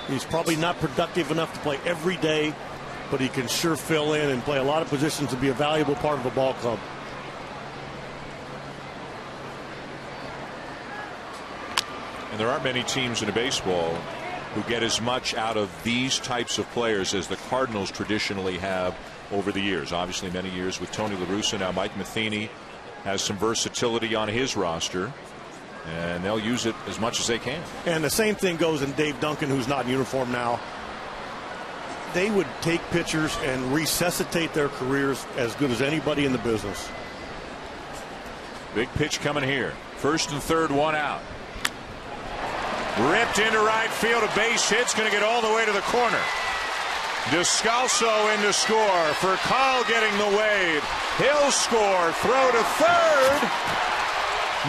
He's probably not productive enough to play every day, but he can sure fill in and play a lot of positions and be a valuable part of a ball club. And there aren't many teams in baseball who get as much out of these types of players as the Cardinals traditionally have over the years. Obviously many years with Tony La Russa. Now Mike Matheny has some versatility on his roster, and they'll use it as much as they can. And the same thing goes in Dave Duncan, who's not in uniform now. They would take pitchers and resuscitate their careers as good as anybody in the business. Big pitch coming here. First and third, one out. Ripped into right field, a base hit's going to get all the way to the corner. Descalso in to score for Carl, getting the wave. He'll score. Throw to third.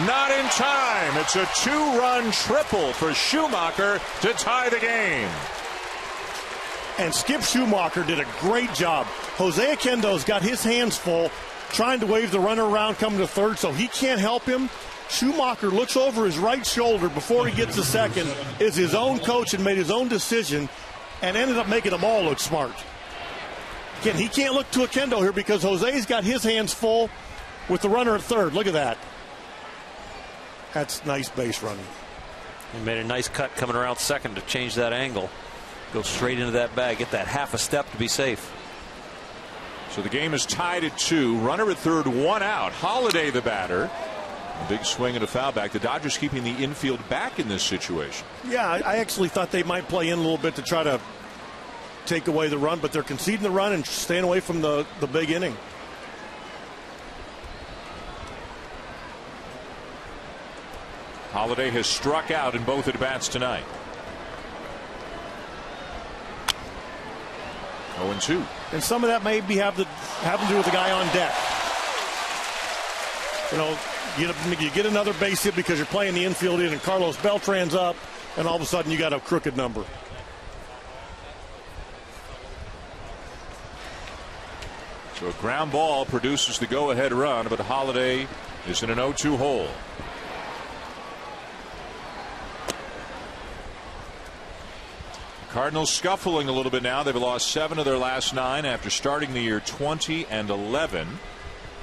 Not in time. It's a two-run triple for Schumacher to tie the game. And Skip Schumacher did a great job. Jose Oquendo's got his hands full trying to wave the runner around coming to third, so he can't help him. Schumacher looks over his right shoulder before he gets to second, is his own coach and made his own decision, and ended up making them all look smart. Again, he can't look to Oquendo here because Jose's got his hands full with the runner at third. Look at that. That's nice base running. He made a nice cut coming around second to change that angle. Go straight into that bag, get that half a step to be safe. So the game is tied at 2. Runner at third, one out. Holiday the batter. A big swing and a foul back. The Dodgers keeping the infield back in this situation. Yeah, I actually thought they might play in a little bit to try to take away the run, but they're conceding the run and staying away from the big inning. Holiday has struck out in both at-bats tonight. 0-2. And some of that may be having to do with the guy on deck. You know, you get another base hit because you're playing the infield in, and Carlos Beltran's up, and all of a sudden you got a crooked number. So a ground ball produces the go-ahead run, but Holiday is in an 0-2 hole. Cardinals scuffling a little bit now. They've lost 7 of their last 9 after starting the year 20-11.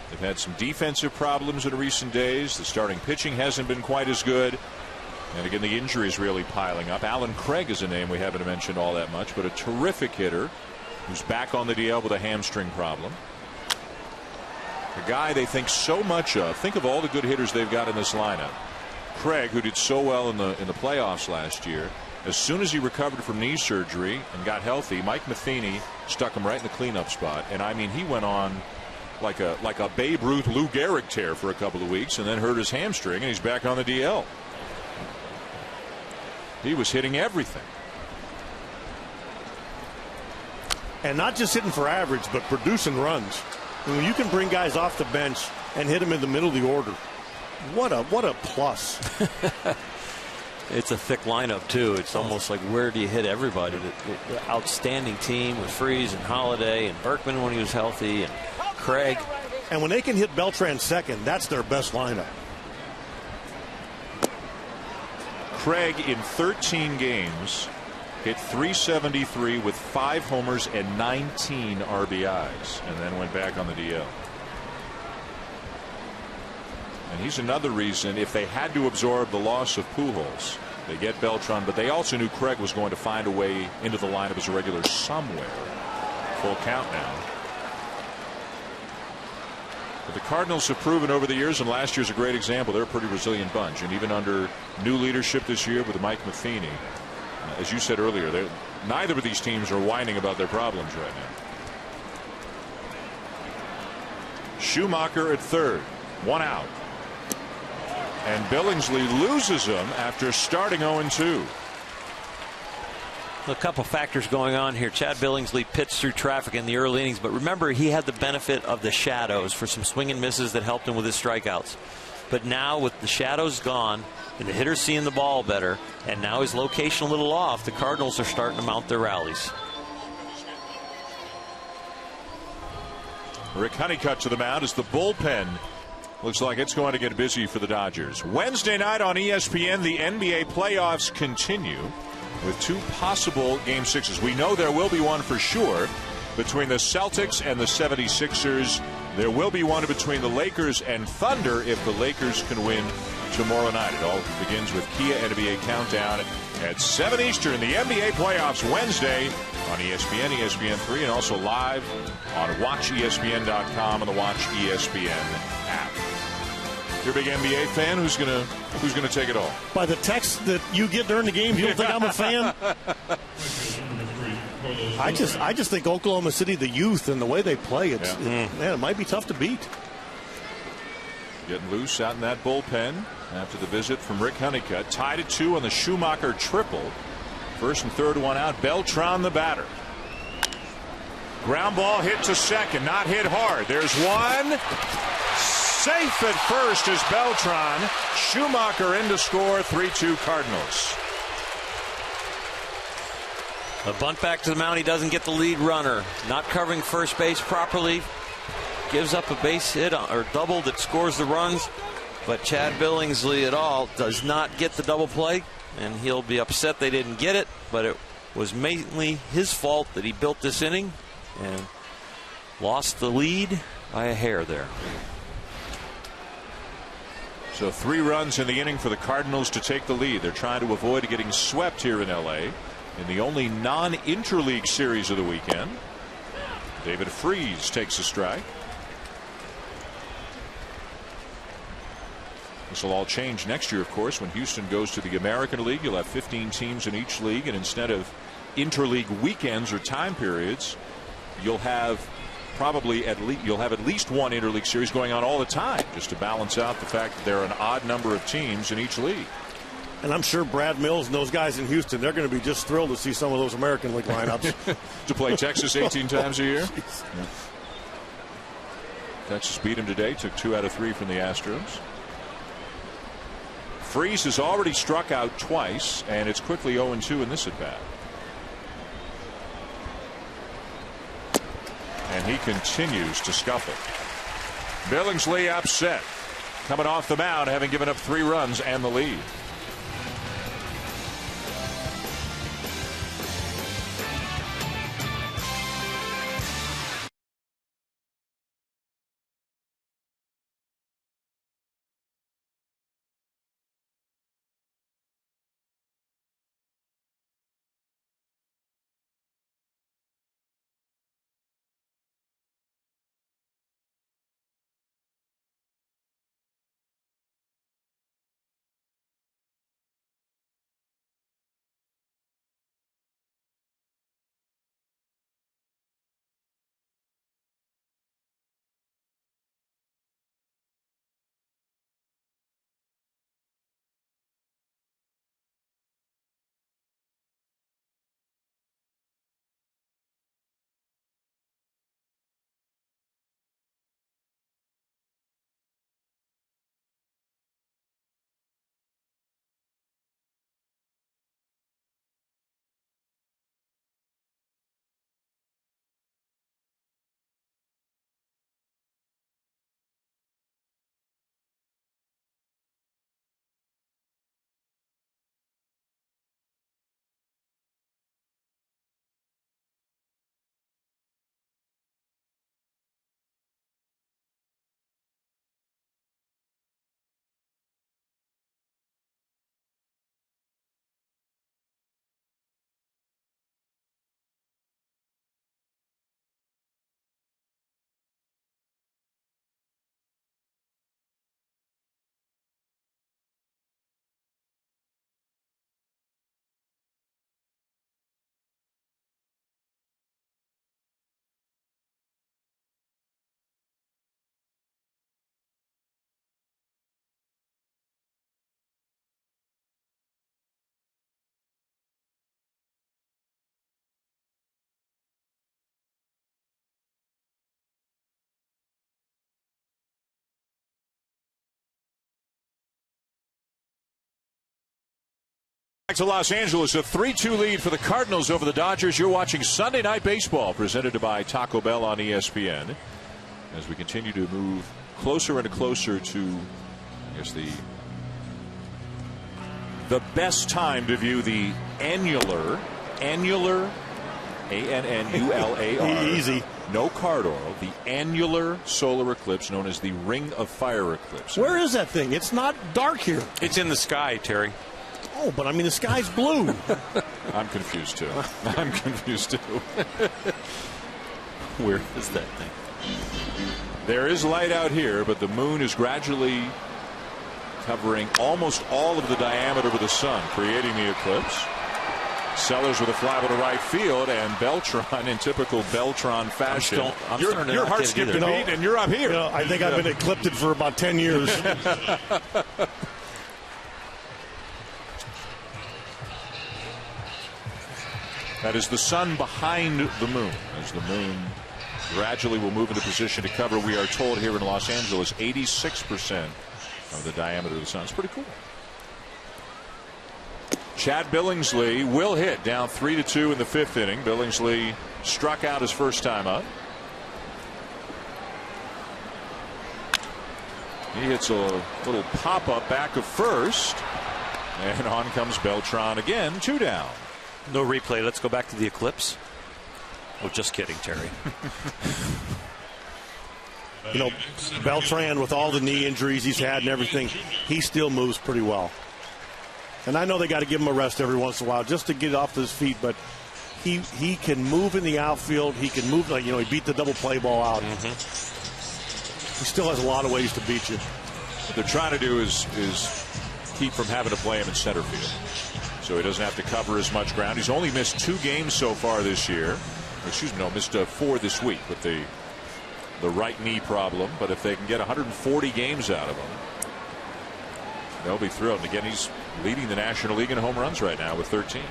They've had some defensive problems in recent days. The starting pitching hasn't been quite as good. And again, the injuries really piling up. Alan Craig is a name we haven't mentioned all that much, but a terrific hitter who's back on the DL with a hamstring problem. A guy they think so much of. Think of all the good hitters they've got in this lineup. Craig, who did so well in the playoffs last year. As soon as he recovered from knee surgery and got healthy, Mike Matheny stuck him right in the cleanup spot. And I mean, he went on like a Babe Ruth Lou Gehrig tear for a couple of weeks and then hurt his hamstring, and he's back on the DL. He was hitting everything. And not just hitting for average, but producing runs. And when you can bring guys off the bench and hit them in the middle of the order, what a plus. It's a thick lineup too. It's almost like, where do you hit everybody? The outstanding team with Freese and Holiday and Berkman when he was healthy and Craig. And when they can hit Beltran second, that's their best lineup. Craig in 13 games hit .373 with 5 homers and 19 RBIs, and then went back on the DL. And he's another reason, if they had to absorb the loss of Pujols, they get Beltran, but they also knew Craig was going to find a way into the lineup as a regular somewhere. Full count now. But the Cardinals have proven over the years, and last year's a great example, they're a pretty resilient bunch. And even under new leadership this year with Mike Matheny, as you said earlier, neither of these teams are whining about their problems right now. Schumacher at third, one out. And Billingsley loses him after starting 0-2. A couple factors going on here. Chad Billingsley pitched through traffic in the early innings, but remember, he had the benefit of the shadows for some swing and misses that helped him with his strikeouts. But now with the shadows gone and the hitters seeing the ball better, and now his location a little off, the Cardinals are starting to mount their rallies. Rick Honeycutt to the mound as the bullpen looks like it's going to get busy for the Dodgers. Wednesday night on ESPN, the NBA playoffs continue with 2 possible Game 6s. We know there will be one for sure between the Celtics and the 76ers. There will be one between the Lakers and Thunder if the Lakers can win tomorrow night. It all begins with Kia NBA Countdown at 7 Eastern. The NBA playoffs Wednesday on ESPN, ESPN3, and also live on WatchESPN.com and the Watch ESPN app. You're a big NBA fan. Who's gonna take it all? By the text that you get during the game, you don't think I'm a fan? I just think Oklahoma City, the youth and the way they play, it might be tough to beat. Getting loose out in that bullpen after the visit from Rick Honeycutt. Tied at 2 on the Schumacher triple. First and third, one out. Beltran the batter. Ground ball hit to second, not hit hard. There's one. Safe at first is Beltran. Schumacher in to score. 3-2 Cardinals. A bunt back to the mound. He doesn't get the lead runner. Not covering first base properly. Gives up a base hit or double that scores the runs. But Chad Billingsley et al. Does not get the double play. And he'll be upset they didn't get it. But it was mainly his fault that he built this inning. And lost the lead by a hair there. So 3 runs in the inning for the Cardinals to take the lead. They're trying to avoid getting swept here in L.A. in the only non-interleague series of the weekend. David Freese takes a strike. This will all change next year, of course, when Houston goes to the American League. You'll have 15 teams in each league, and instead of interleague weekends or time periods, you'll have at least one interleague series going on all the time, just to balance out the fact that there are an odd number of teams in each league. And I'm sure Brad Mills and those guys in Houston, they're going to be just thrilled to see some of those American League lineups. To play Texas 18 times a year. Yeah. Texas beat him today, took 2 out of 3 from the Astros. Freese has already struck out twice, and it's quickly 0-2 in this at bat. And he continues to scuffle. Billingsley upset, coming off the mound, having given up 3 runs and the lead. Back to Los Angeles, a 3-2 lead for the Cardinals over the Dodgers. You're watching Sunday Night Baseball, presented by Taco Bell on ESPN. As we continue to move closer and closer to, I guess, the best time to view the annular, A-N-N-U-L-A-R. Easy. No card oil. The annular solar eclipse, known as the Ring of Fire eclipse. Where is that thing? It's not dark here. It's in the sky, Terry. Oh, but I mean, the sky's blue. I'm confused, too. I'm confused, too. Where is that thing? There is light out here, but the moon is gradually covering almost all of the diameter of the sun, creating the eclipse. Sellers with a fly ball to right field, and Beltran in typical Beltran fashion. Your heart skipped a beat, and you're up here. You know, I think I've been eclipsed for about 10 years. That is the sun behind the moon. As the moon gradually will move into position to cover, we are told here in Los Angeles, 86% of the diameter of the sun. It's pretty cool. Chad Billingsley will hit, down 3-2 in the 5th inning. Billingsley struck out his first time up. He hits a little pop-up back of first. And on comes Beltran again, 2 down. No replay. Let's go back to the eclipse. Oh, just kidding, Terry. You know, Beltran, with all the knee injuries he's had and everything, he still moves pretty well. And I know they got to give him a rest every once in a while just to get off his feet, but he can move in the outfield. He can move, like, you know, he beat the double play ball out. He still has a lot of ways to beat you. What they're trying to do is keep from having to play him in center field, so he doesn't have to cover as much ground. He's only missed 2 games so far this year. Excuse me, no, missed 4 this week with the right knee problem. But if they can get 140 games out of him, they'll be thrilled. And again, he's leading the National League in home runs right now with 13.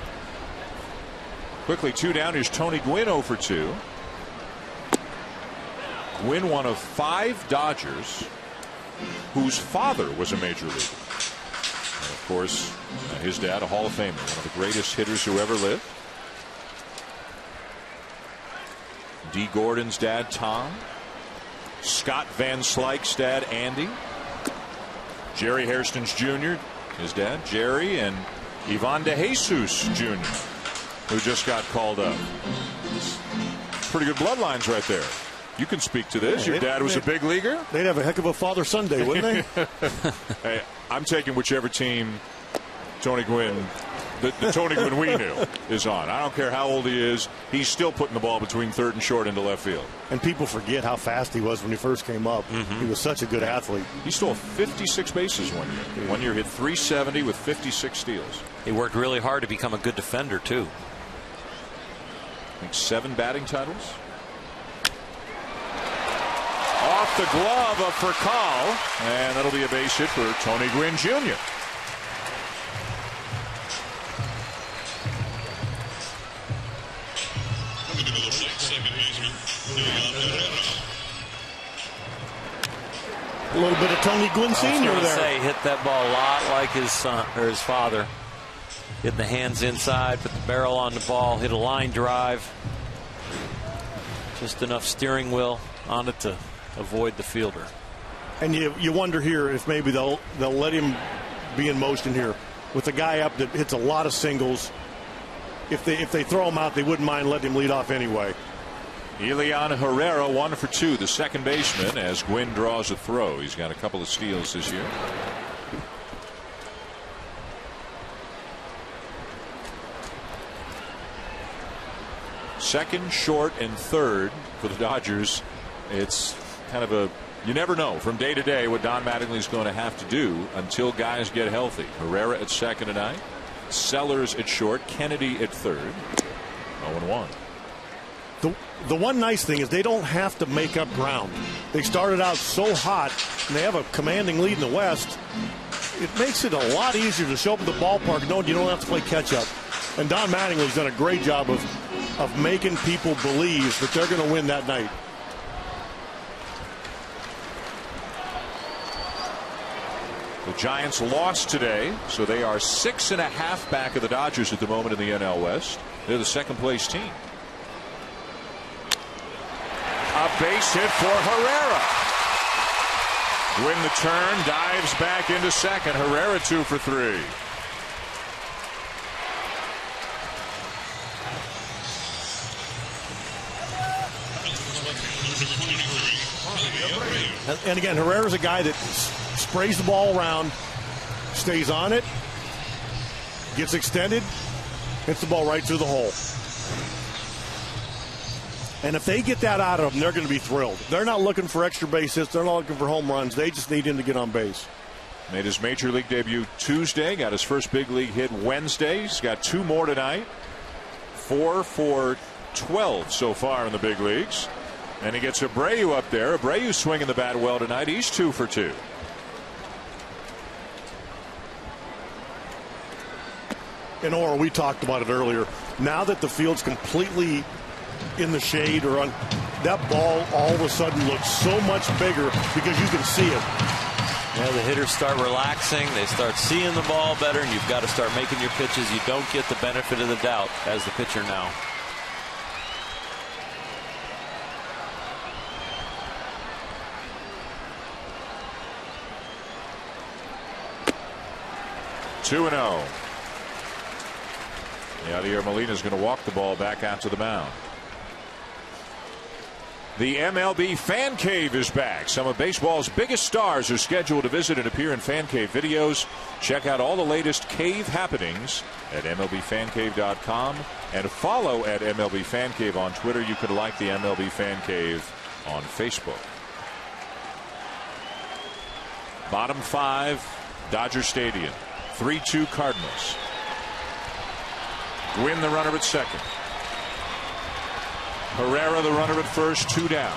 Quickly, 2 down. Here's Tony Gwynn 0 for 2. Gwynn, one of 5 Dodgers whose father was a major leaguer. And of course, his dad, a Hall of Famer, one of the greatest hitters who ever lived. Dee Gordon's dad, Tom. Scott Van Slyke's dad, Andy. Jerry Hairston's Jr., his dad, Jerry, and Ivan DeJesus Jr., who just got called up. Pretty good bloodlines right there. You can speak to this. Your dad was a big leaguer. They'd have a heck of a Father Sunday, wouldn't they? Hey, I'm taking whichever team Tony Gwynn, the Tony Gwynn we knew, is on. I don't care how old he is. He's still putting the ball between third and short into left field. And people forget how fast he was when he first came up. He was such a good athlete. He stole 56 bases one year. One year hit 370 with 56 steals. He worked really hard to become a good defender, too. I think 7 batting titles. Off the glove of Furcal, and that'll be a base hit for Tony Gwynn Jr. A little bit of Tony Gwynn Sr. there. Hit that ball a lot like his son or his father. Getting the hands inside, put the barrel on the ball, hit a line drive. Just enough steering wheel on it to avoid the fielder. And you wonder here if maybe they'll let him be in motion here with a guy up that hits a lot of singles. If they throw him out, they wouldn't mind letting him lead off anyway. Elian Herrera 1 for 2, the second baseman, as Gwynn draws a throw. He's got a couple of steals this year. Second, short, and third for the Dodgers. It's kind of a, you never know from day to day what Don Mattingly's going to have to do until guys get healthy. Herrera at second tonight. Sellers at short. Kennedy at third. 0-1. The one nice thing is they don't have to make up ground. They started out so hot, and they have a commanding lead in the West. It makes it a lot easier to show up at the ballpark knowing you don't have to play catch-up. And Don Mattingly's done a great job of making people believe that they're going to win that night. The Giants lost today, so they are 6.5 back of the Dodgers at the moment in the NL West. They're the second place team. A base hit for Herrera. Win the turn, dives back into second. Herrera 2 for 3. And again, Herrera's a guy that sprays the ball around, stays on it, gets extended, hits the ball right through the hole. And if they get that out of them, they're going to be thrilled. They're not looking for extra base hits. They're not looking for home runs. They just need him to get on base. Made his major league debut Tuesday. Got his first big league hit Wednesday. He's got 2 more tonight. 4 for 12 so far in the big leagues. And he gets Abreu up there. Abreu swinging the bat well tonight. He's 2 for 2. And or we talked about it earlier. Now that the field's completely in the shade or on, that ball all of a sudden looks so much bigger because you can see it. Yeah, the hitters start relaxing. They start seeing the ball better, and you've got to start making your pitches. You don't get the benefit of the doubt as the pitcher now. Two and 0. Yadier Molina is going to walk the ball back out to the mound. The MLB Fan Cave is back. Some of baseball's biggest stars are scheduled to visit and appear in Fan Cave videos. Check out all the latest cave happenings at MLBFancave.com and follow at MLB Fan Cave on Twitter. You could like the MLB Fan Cave on Facebook. Bottom 5, Dodger Stadium. 3-2 Cardinals. Win the runner at second. Herrera the runner at first, 2 down.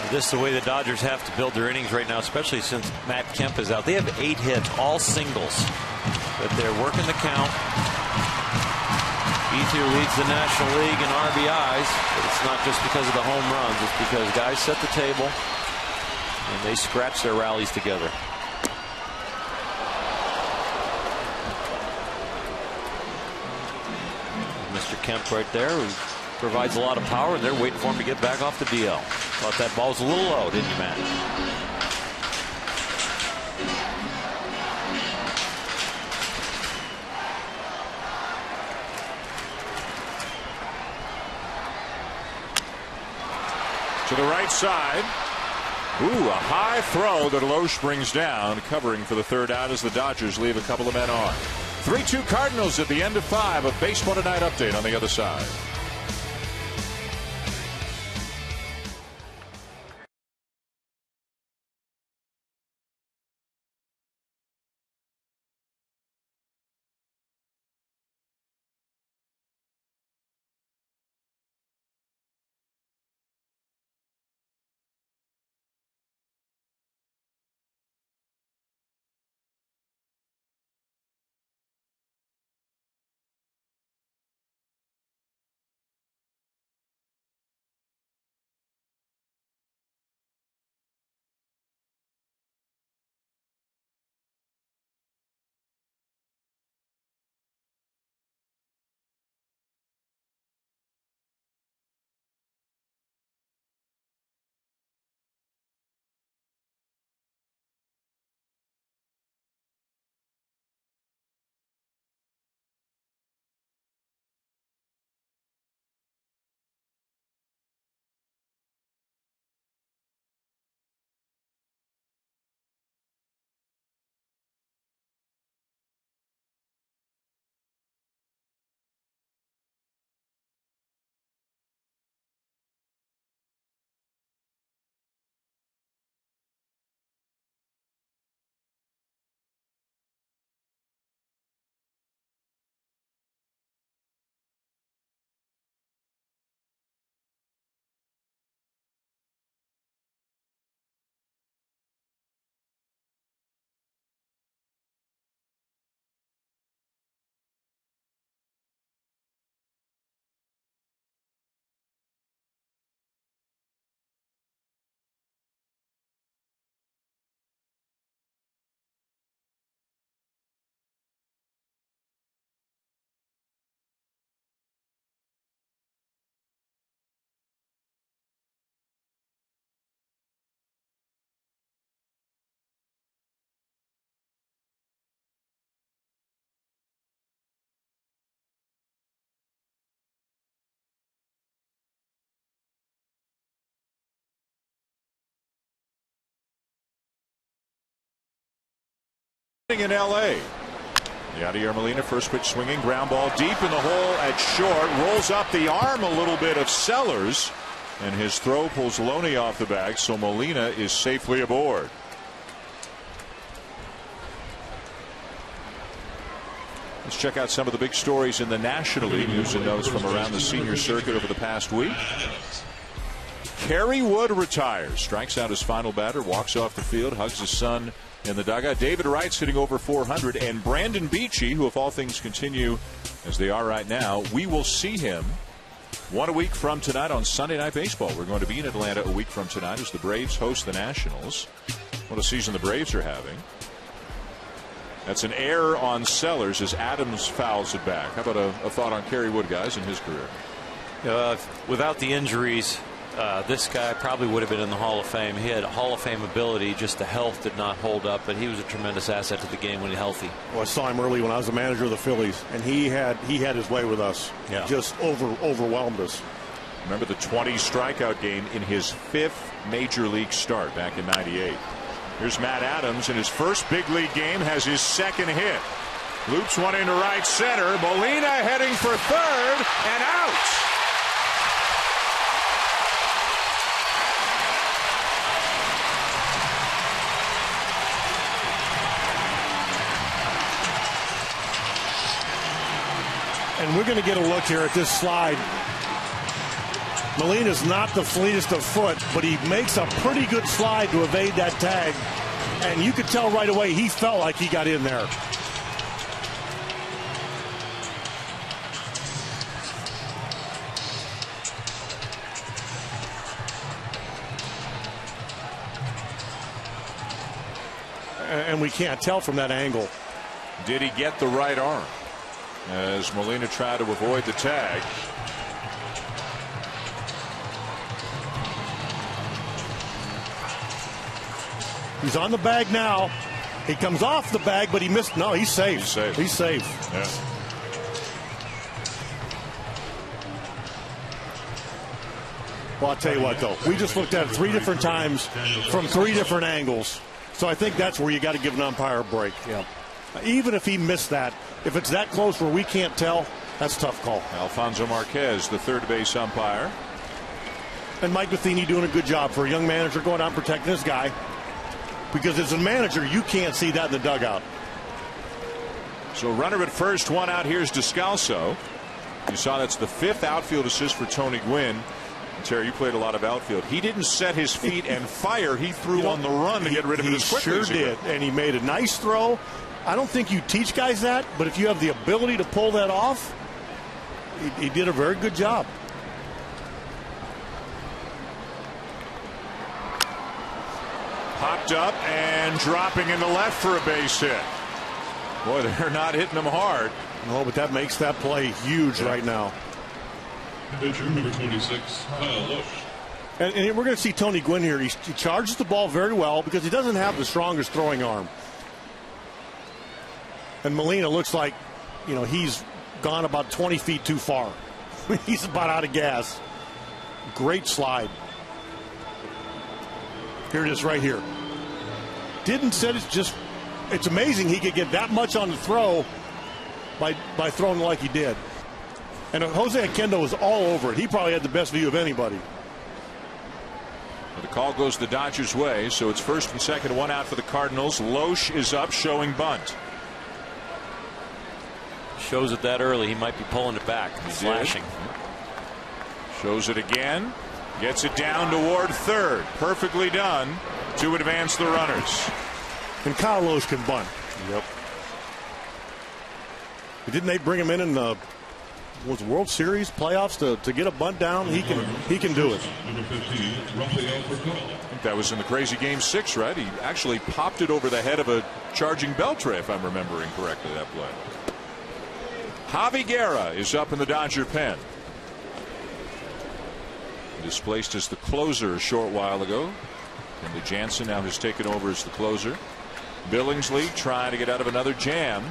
This is the way the Dodgers have to build their innings right now, especially since Matt Kemp is out. They have 8 hits, all singles, but they're working the count. Ethier leads the National League in RBIs, but it's not just because of the home runs. It's because guys set the table and they scratch their rallies together. Mr. Kemp right there, who provides a lot of power, and they're waiting for him to get back off the DL. Thought that ball was a little low, didn't you, Matt? To the right side. Ooh, a high throw that Loesch brings down, covering for the 3rd out as the Dodgers leave a couple of men on. 3-2 Cardinals at the end of 5. A Baseball Tonight update on the other side. In L.A. Yadier Molina, first pitch swinging, ground ball deep in the hole at short, rolls up the arm a little bit of Sellers, and his throw pulls Loney off the bag, so Molina is safely aboard. Let's check out some of the big stories in the National League. News and notes from around the senior circuit over the past week. Kerry Wood retires, strikes out his final batter, walks off the field, hugs his son in the dugout. David Wright's hitting over 400, and Brandon Beachy, who, if all things continue as they are right now, we will see him 1 week from tonight on Sunday Night Baseball. We're going to be in Atlanta a week from tonight as the Braves host the Nationals. What a season the Braves are having. That's an error on Sellers as Adams fouls it back. How about a thought on Kerry Wood, guys, in his career? Without the injuries, this guy probably would have been in the Hall of Fame. He had Hall of Fame ability, just the health did not hold up, but he was a tremendous asset to the game when healthy. Well, I saw him early when I was the manager of the Phillies, and he had his way with us. Yeah. Just overwhelmed us. Remember the 20 strikeout game in his 5th major league start back in '98. Here's Matt Adams in his first big league game, has his second hit. Loops one into right center. Molina heading for third and out. And we're going to get a look here at this slide. Molina's not the fleetest of foot, but he makes a pretty good slide to evade that tag. And you could tell right away he felt like he got in there. And we can't tell from that angle. Did he get the right arm? As Molina tried to avoid the tag. He's on the bag now. He comes off the bag, but he missed. No, he's safe. He's safe. He's safe. Yeah. Well, I'll tell you what, though. We just looked at it 3 different times from 3 different angles. So I think that's where you got to give an umpire a break. Yeah. Even if he missed that, if it's that close where we can't tell, that's a tough call. Alfonso Marquez, the third base umpire. And Mike Matheny doing a good job for a young manager going out and protecting this guy. Because as a manager, you can't see that in the dugout. So runner at first, one out. Here's Descalso. You saw that's the 5th outfield assist for Tony Gwynn. Terry, you played a lot of outfield. He didn't set his feet and fire. He threw on the run to get rid of it as quickly as he did. And he made a nice throw. I don't think you teach guys that, but if you have the ability to pull that off, he did a very good job. Popped up and dropping in the left for a base hit. Boy, they're not hitting him hard. No, but that makes that play huge right now. Pitcher number 26, Kyle Lush. And we're going to see Tony Gwynn here. He charges the ball very well because he doesn't have the strongest throwing arm. And Molina looks like, he's gone about 20 feet too far. He's about out of gas. Great slide. Here it is right here. Didn't set it, just, it's amazing he could get that much on the throw by throwing like he did. And Jose Akendo was all over it. He probably had the best view of anybody. Well, the call goes the Dodgers' way, so it's first and second, one out for the Cardinals. Loesch is up, showing bunt. Shows it that early. He might be pulling it back. Flashing. Shows it again. Gets it down toward third. Perfectly done to advance the runners. And Kyle Loesch can bunt. Yep. Didn't they bring him in the World Series playoffs to get a bunt down? He can do it. I think that was in the crazy game 6, right? He actually popped it over the head of a charging Beltre, if I'm remembering correctly, that play. Javi Guerra is up in the Dodger pen. Displaced as the closer a short while ago. And Jansen now has taken over as the closer. Billingsley trying to get out of another jam.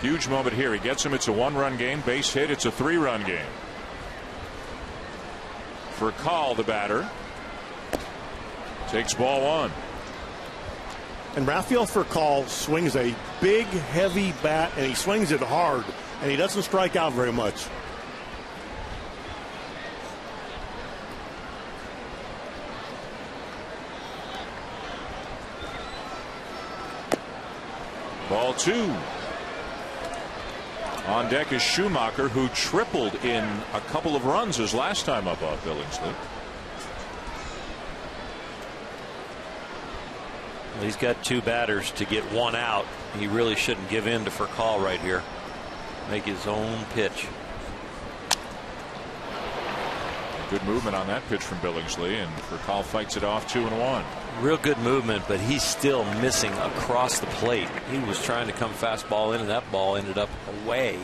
Huge moment here. He gets him. It's a 1-run game. Base hit. It's a 3-run game. For Call, the batter. Takes ball 1. And Rafael Furcal swings a big, heavy bat, and he swings it hard, and he doesn't strike out very much. Ball 2. On deck is Schumacher, who tripled in a couple of runs his last time up off Billingsley. Well, he's got 2 batters to get 1 out. He really shouldn't give in to Furcal right here. Make his own pitch. Good movement on that pitch from Billingsley, and Furcal fights it off 2-1. Real good movement, but he's still missing across the plate. He was trying to come fastball in, and that ball ended up away.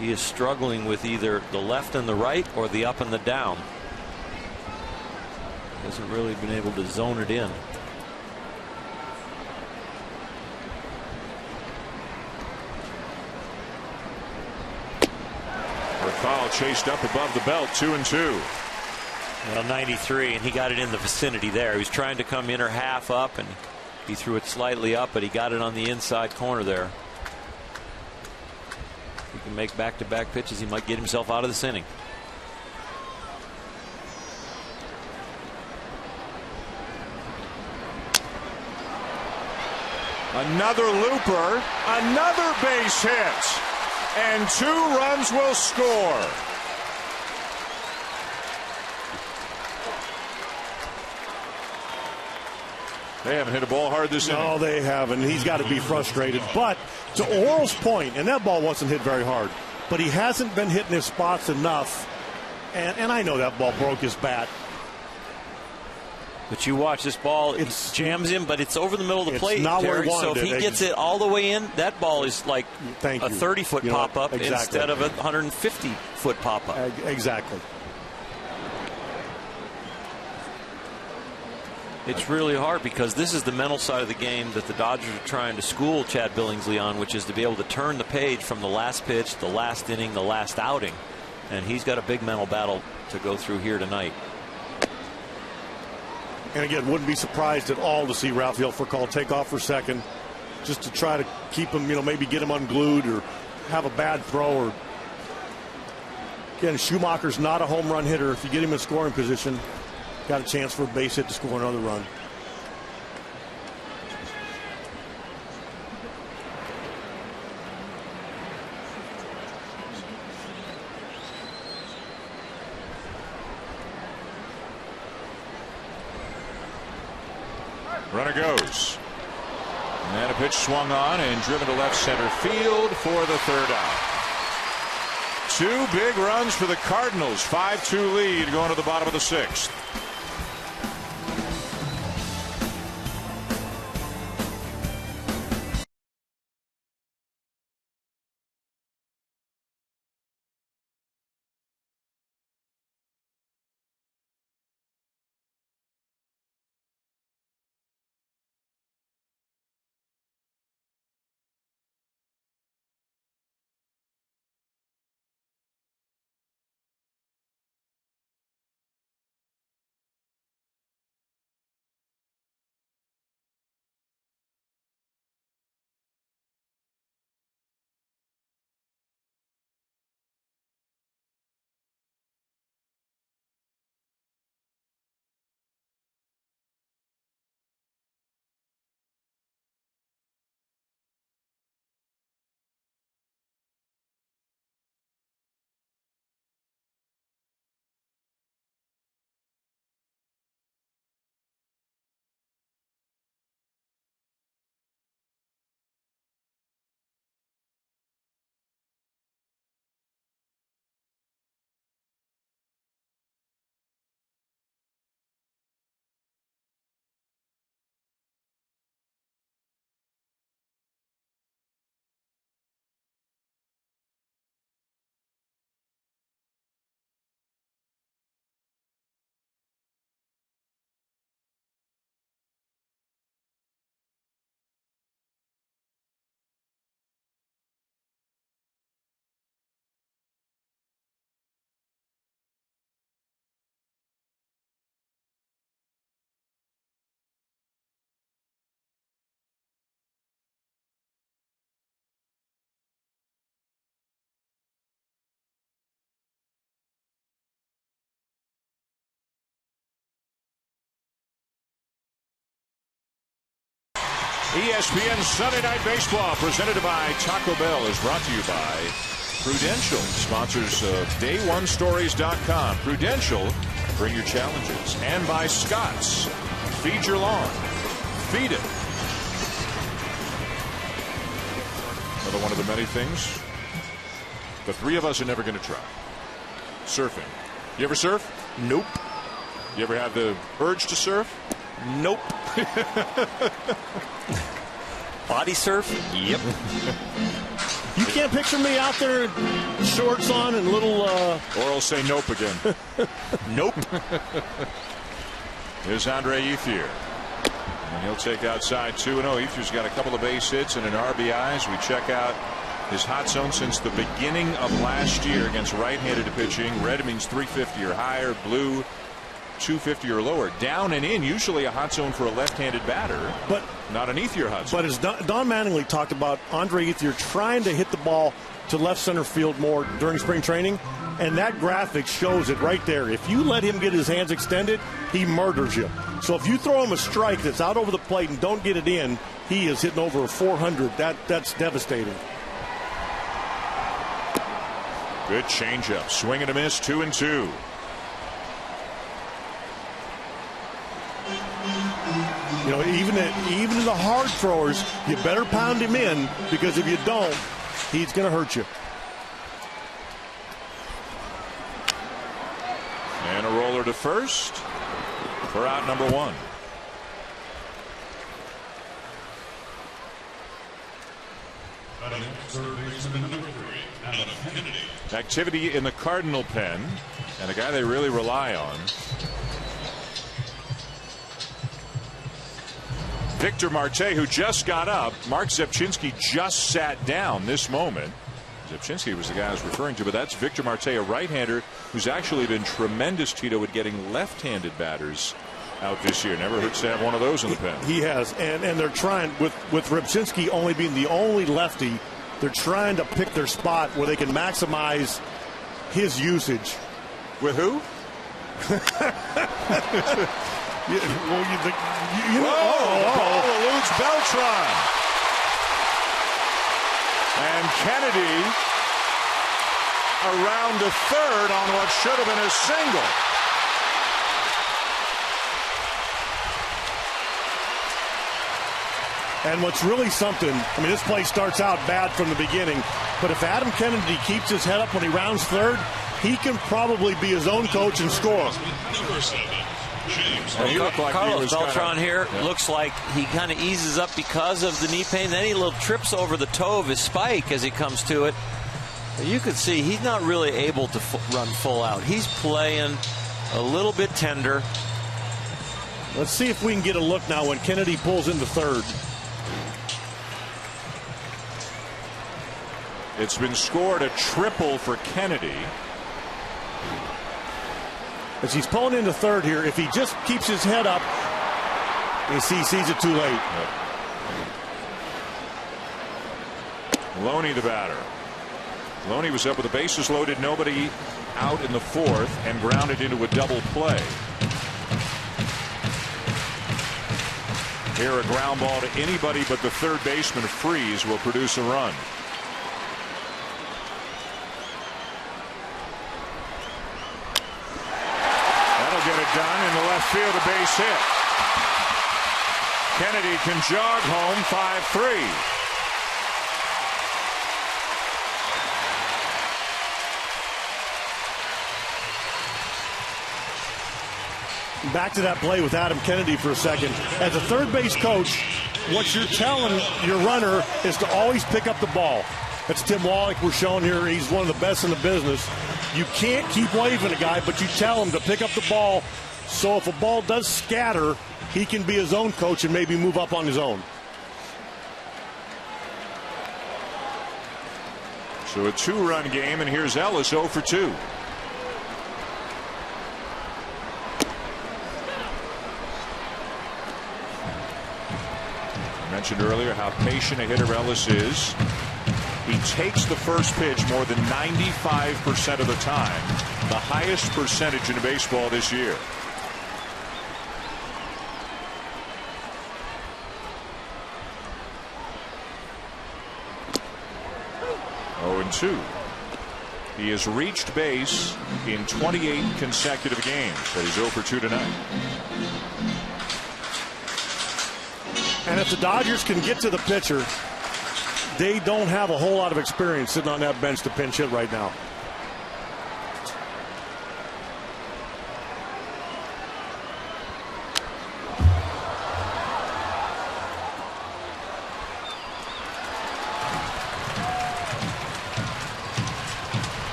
He is struggling with either the left and the right or the up and the down. Hasn't really been able to zone it in. Furcal chased up above the belt, 2-2. Well, 93, and he got it in the vicinity there. He was trying to come inner half up, and he threw it slightly up, but he got it on the inside corner there. If he can make back-to-back pitches, he might get himself out of this inning. Another looper, another base hit, and 2 runs will score. They haven't hit a ball hard this inning. No, they haven't. He's got to be frustrated. But to Oral's point, and that ball wasn't hit very hard, but he hasn't been hitting his spots enough. And I know that ball broke his bat. But you watch this ball, it jams him, but it's over the middle of the plate. Not where he wanted so if he gets it all the way in, that ball is like a 30-foot pop-up instead of a 150-foot pop-up. Exactly. It's really hard because this is the mental side of the game that the Dodgers are trying to school Chad Billingsley on, which is to be able to turn the page from the last pitch, the last inning, the last outing. And he's got a big mental battle to go through here tonight. And again, wouldn't be surprised at all to see Rafael Furcal take off for second, just to try to keep him, maybe get him unglued or have a bad throw. Or again, Schumacher's not a home run hitter. If you get him in scoring position, got a chance for a base hit to score another run. Runner goes. And a pitch swung on and driven to left center field for the 3rd out. 2 big runs for the Cardinals. 5-2 lead going to the bottom of the 6th. ESPN Sunday Night Baseball, presented by Taco Bell, is brought to you by Prudential, sponsors of DayOneStories.com. Prudential, bring your challenges. And by Scott's, feed your lawn. Feed it. Another one of the many things the three of us are never going to try. Surfing. You ever surf? Nope. You ever have the urge to surf? Nope. Body surf? Yep. You can't picture me out there, shorts on and little. Or I'll say nope again. Nope. Here's Andre Ethier. And he'll take outside 2-0. Ethier's got a couple of base hits and an RBI as we check out his hot zone since the beginning of last year against right-handed pitching. Red means 350 or higher. Blue, 250 or lower. Down and in, usually a hot zone for a left-handed batter, but not an Ethier hot zone. But as Don Mattingly talked about, Andre Ethier trying to hit the ball to left center field more during spring training, and that graphic shows it right there. If you let him get his hands extended, he murders you. So if you throw him a strike that's out over the plate and don't get it in, he is hitting over 400. That's devastating. Good changeup. Swing and a miss, 2-2. You know, even the hard throwers, you better pound him in, because if you don't, he's going to hurt you. And a roller to first for out number one. Activity in the Cardinal pen, and a guy they really rely on. Victor Marte, who just got up. Mark Zepchinski just sat down this moment. Zepchinski was the guy I was referring to, but that's Victor Marte, a right-hander who's actually been tremendous, Tito, at getting left-handed batters out this year. Never hurts to have one of those in the pen. He has, and they're trying, with Rybczynski only being the only lefty, they're trying to pick their spot where they can maximize his usage. With who? Ball eludes Beltran. And Kennedy around to third on what should have been a single. And what's really something, I mean, this play starts out bad from the beginning, but if Adam Kennedy keeps his head up when he rounds third, he can probably be his own coach and score. Carlos Beltran here looks like he kind of eases up because of the knee pain. Then he little trips over the toe of his spike as he comes to it. You can see he's not really able to run full out. He's playing a little bit tender. Let's see if we can get a look now when Kennedy pulls into third. It's been scored a triple for Kennedy. As he's pulling into third here, if he just keeps his head up, he sees it too late. Loney the batter. Loney was up with the bases loaded, nobody out in the fourth, and grounded into a double play. Here, a ground ball to anybody but the third baseman, Freeze, will produce a run. That'll get it done in the left field, a base hit. Kennedy can jog home 5-3. Back to that play with Adam Kennedy for a second. As a third base coach, what you're telling your runner is to always pick up the ball. That's Tim Wallach we're showing here. He's one of the best in the business. You can't keep waving a guy, but you tell him to pick up the ball. So if a ball does scatter, he can be his own coach and maybe move up on his own. So a two-run game, and here's Ellis 0 for 2. I mentioned earlier how patient a hitter Ellis is. He takes the first pitch more than 95% of the time, the highest percentage in baseball this year. 0-2. He has reached base in 28 consecutive games, but he's 0 for 2 tonight. And if the Dodgers can get to the pitcher, they don't have a whole lot of experience sitting on that bench to pinch hit right now.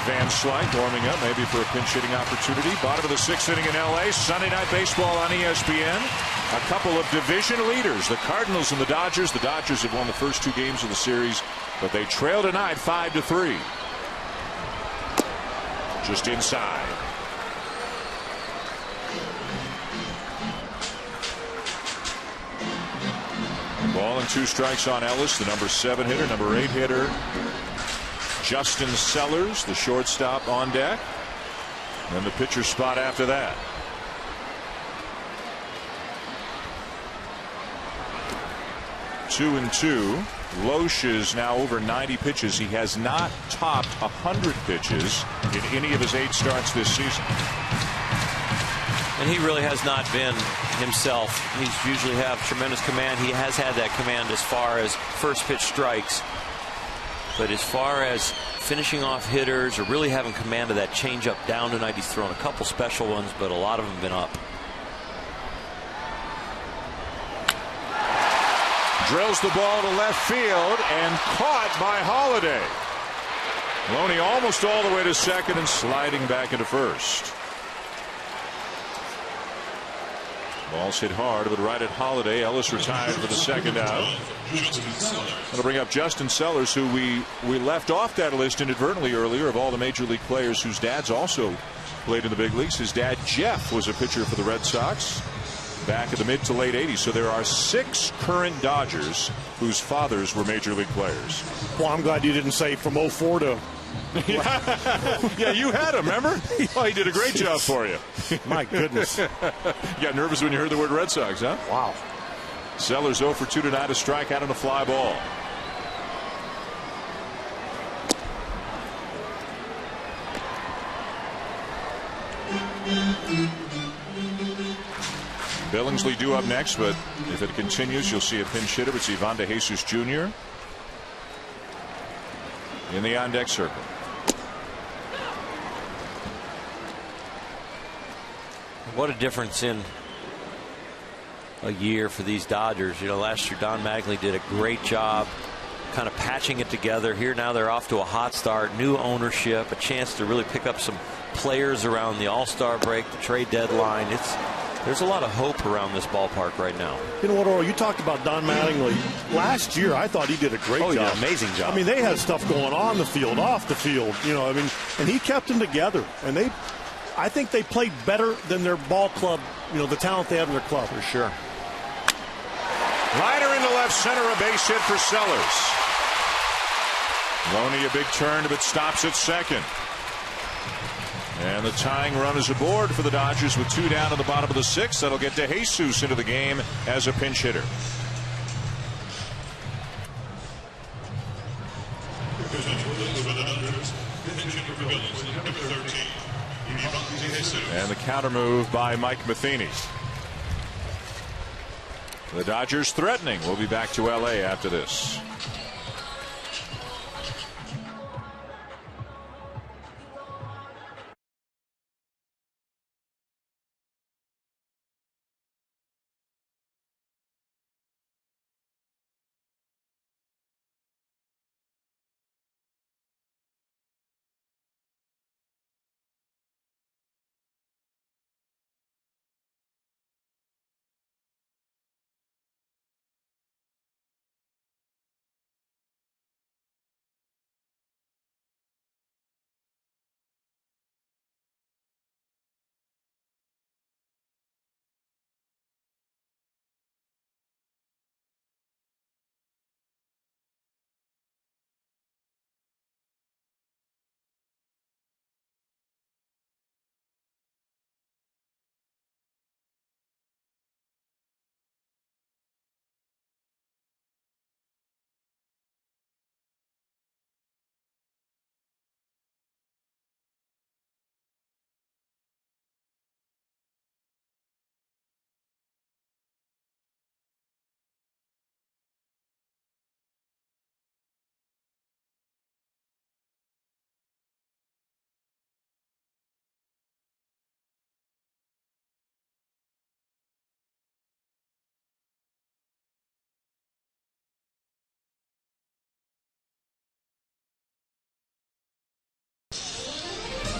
Vin Scully warming up maybe for a pinch hitting opportunity. Bottom of the 6th inning in LA. Sunday Night Baseball on ESPN. A couple of division leaders, the Cardinals and the Dodgers. The Dodgers have won the first 2 games of the series, but they trail tonight 5-3. Just inside. Ball and 2 strikes on Ellis, the number 7 hitter, number 8 hitter. Justin Sellers, the shortstop, on deck. And the pitcher spot after that. Two and 2. Loesch is now over 90 pitches. He has not topped 100 pitches in any of his 8 starts this season. And he really has not been himself. He's usually have tremendous command. He has had that command as far as first pitch strikes. But as far as finishing off hitters or really having command of that changeup down tonight, he's thrown a couple special ones, but a lot of them have been up. Drills the ball to left field and caught by Holiday. Loney almost all the way to second and sliding back into first. Ball's hit hard, but right at Holiday. Ellis retired for the second out. That'll bring up Justin Sellers, who we left off that list inadvertently earlier of all the major league players whose dads also played in the big leagues. His dad, Jeff, was a pitcher for the Red Sox back in the mid to late 80s. So there are 6 current Dodgers whose fathers were major league players. Well, I'm glad you didn't say from 04 to... Yeah, you had him, remember? Oh, he did a great job for you. My goodness. You got nervous when you heard the word Red Sox, huh? Wow. Sellers 0 for 2 tonight, a strikeout and a fly ball. Billingsley due up next, but if it continues, you'll see a pinch hitter. It's Ivan De Jesus Jr. in the on-deck circle. What a difference in a year for these Dodgers. You know, last year Don Mattingly did a great job kind of patching it together. Here now they're off to a hot start, new ownership, a chance to really pick up some players around the All-Star break, the trade deadline. There's a lot of hope around this ballpark right now. You know what, Earl? You talked about Don Mattingly. Last year, I thought he did a great job. Yeah, amazing job. I mean, they had stuff going on the field, off the field. You know, I mean, and he kept them together. And I think they played better than their ball club, you know, the talent they have in their club. For sure. Liner into left center, a base hit for Sellers. Loney a big turn, but stops at second. And the tying run is aboard for the Dodgers with 2 down at the bottom of the 6th. That'll get De Jesus into the game as a pinch hitter. And the counter move by Mike Matheny. The Dodgers threatening. We'll be back to LA after this.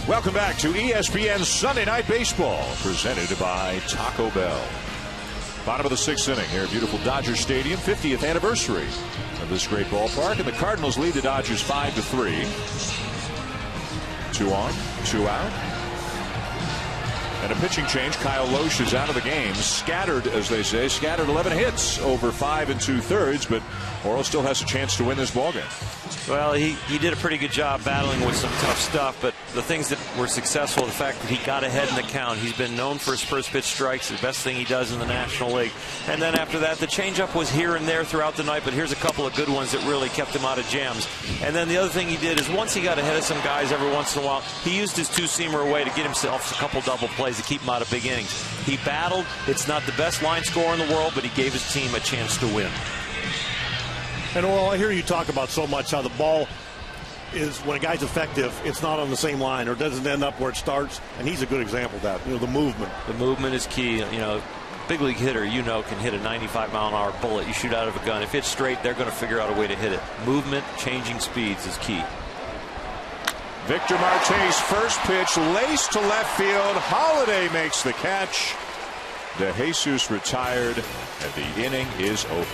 Welcome back to ESPN Sunday Night Baseball, presented by Taco Bell. Bottom of the 6th inning here at beautiful Dodger Stadium, 50th anniversary of this great ballpark, and the Cardinals lead the Dodgers 5-3. 2 on, 2 out. And a pitching change. Kyle Loesch is out of the game. Scattered, as they say, scattered 11 hits over 5 2/3, but Orel still has a chance to win this ballgame. Well, he did a pretty good job battling with some tough stuff, but the things that were successful, the fact that he got ahead in the count. He's been known for his first pitch strikes, the best thing he does in the National League. And then after that, the changeup was here and there throughout the night, but here's a couple of good ones that really kept him out of jams. And then the other thing he did is once he got ahead of some guys every once in a while, he used his two-seamer away to get himself a couple double plays to keep him out of big innings. He battled. It's not the best line scorer in the world, but he gave his team a chance to win. And Orel, I hear you talk about so much how the ball is, when a guy's effective, it's not on the same line or doesn't end up where it starts, and he's a good example of that. You know, the movement. The movement is key. You know, big league hitter, you know, can hit a 95-mile-an-hour bullet. You shoot out of a gun. If it's straight, they're going to figure out a way to hit it. Movement, changing speeds is key. Victor Marte's first pitch laced to left field. Holiday makes the catch. De Jesus retired, and the inning is over.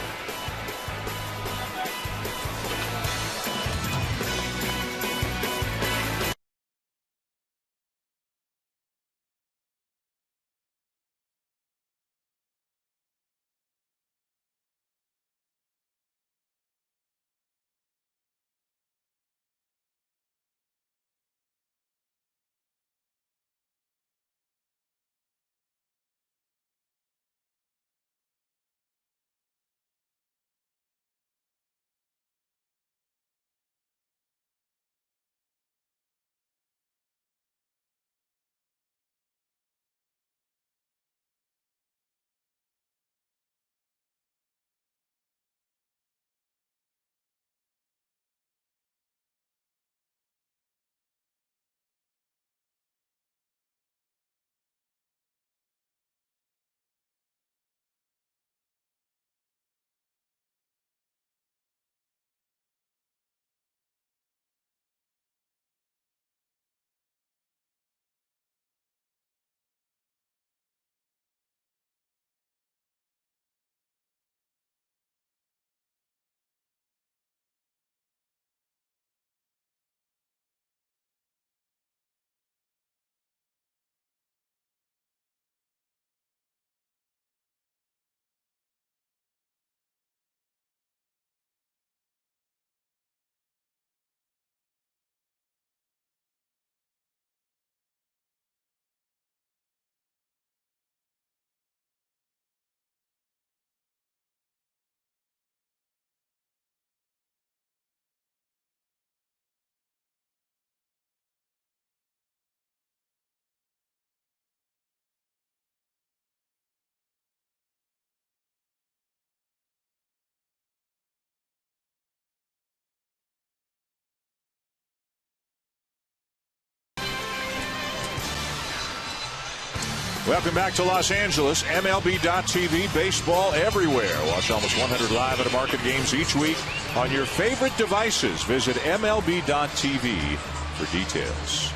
Welcome back to Los Angeles. MLB.TV, baseball everywhere. Watch almost 100 live at a market games each week on your favorite devices. Visit MLB.TV for details.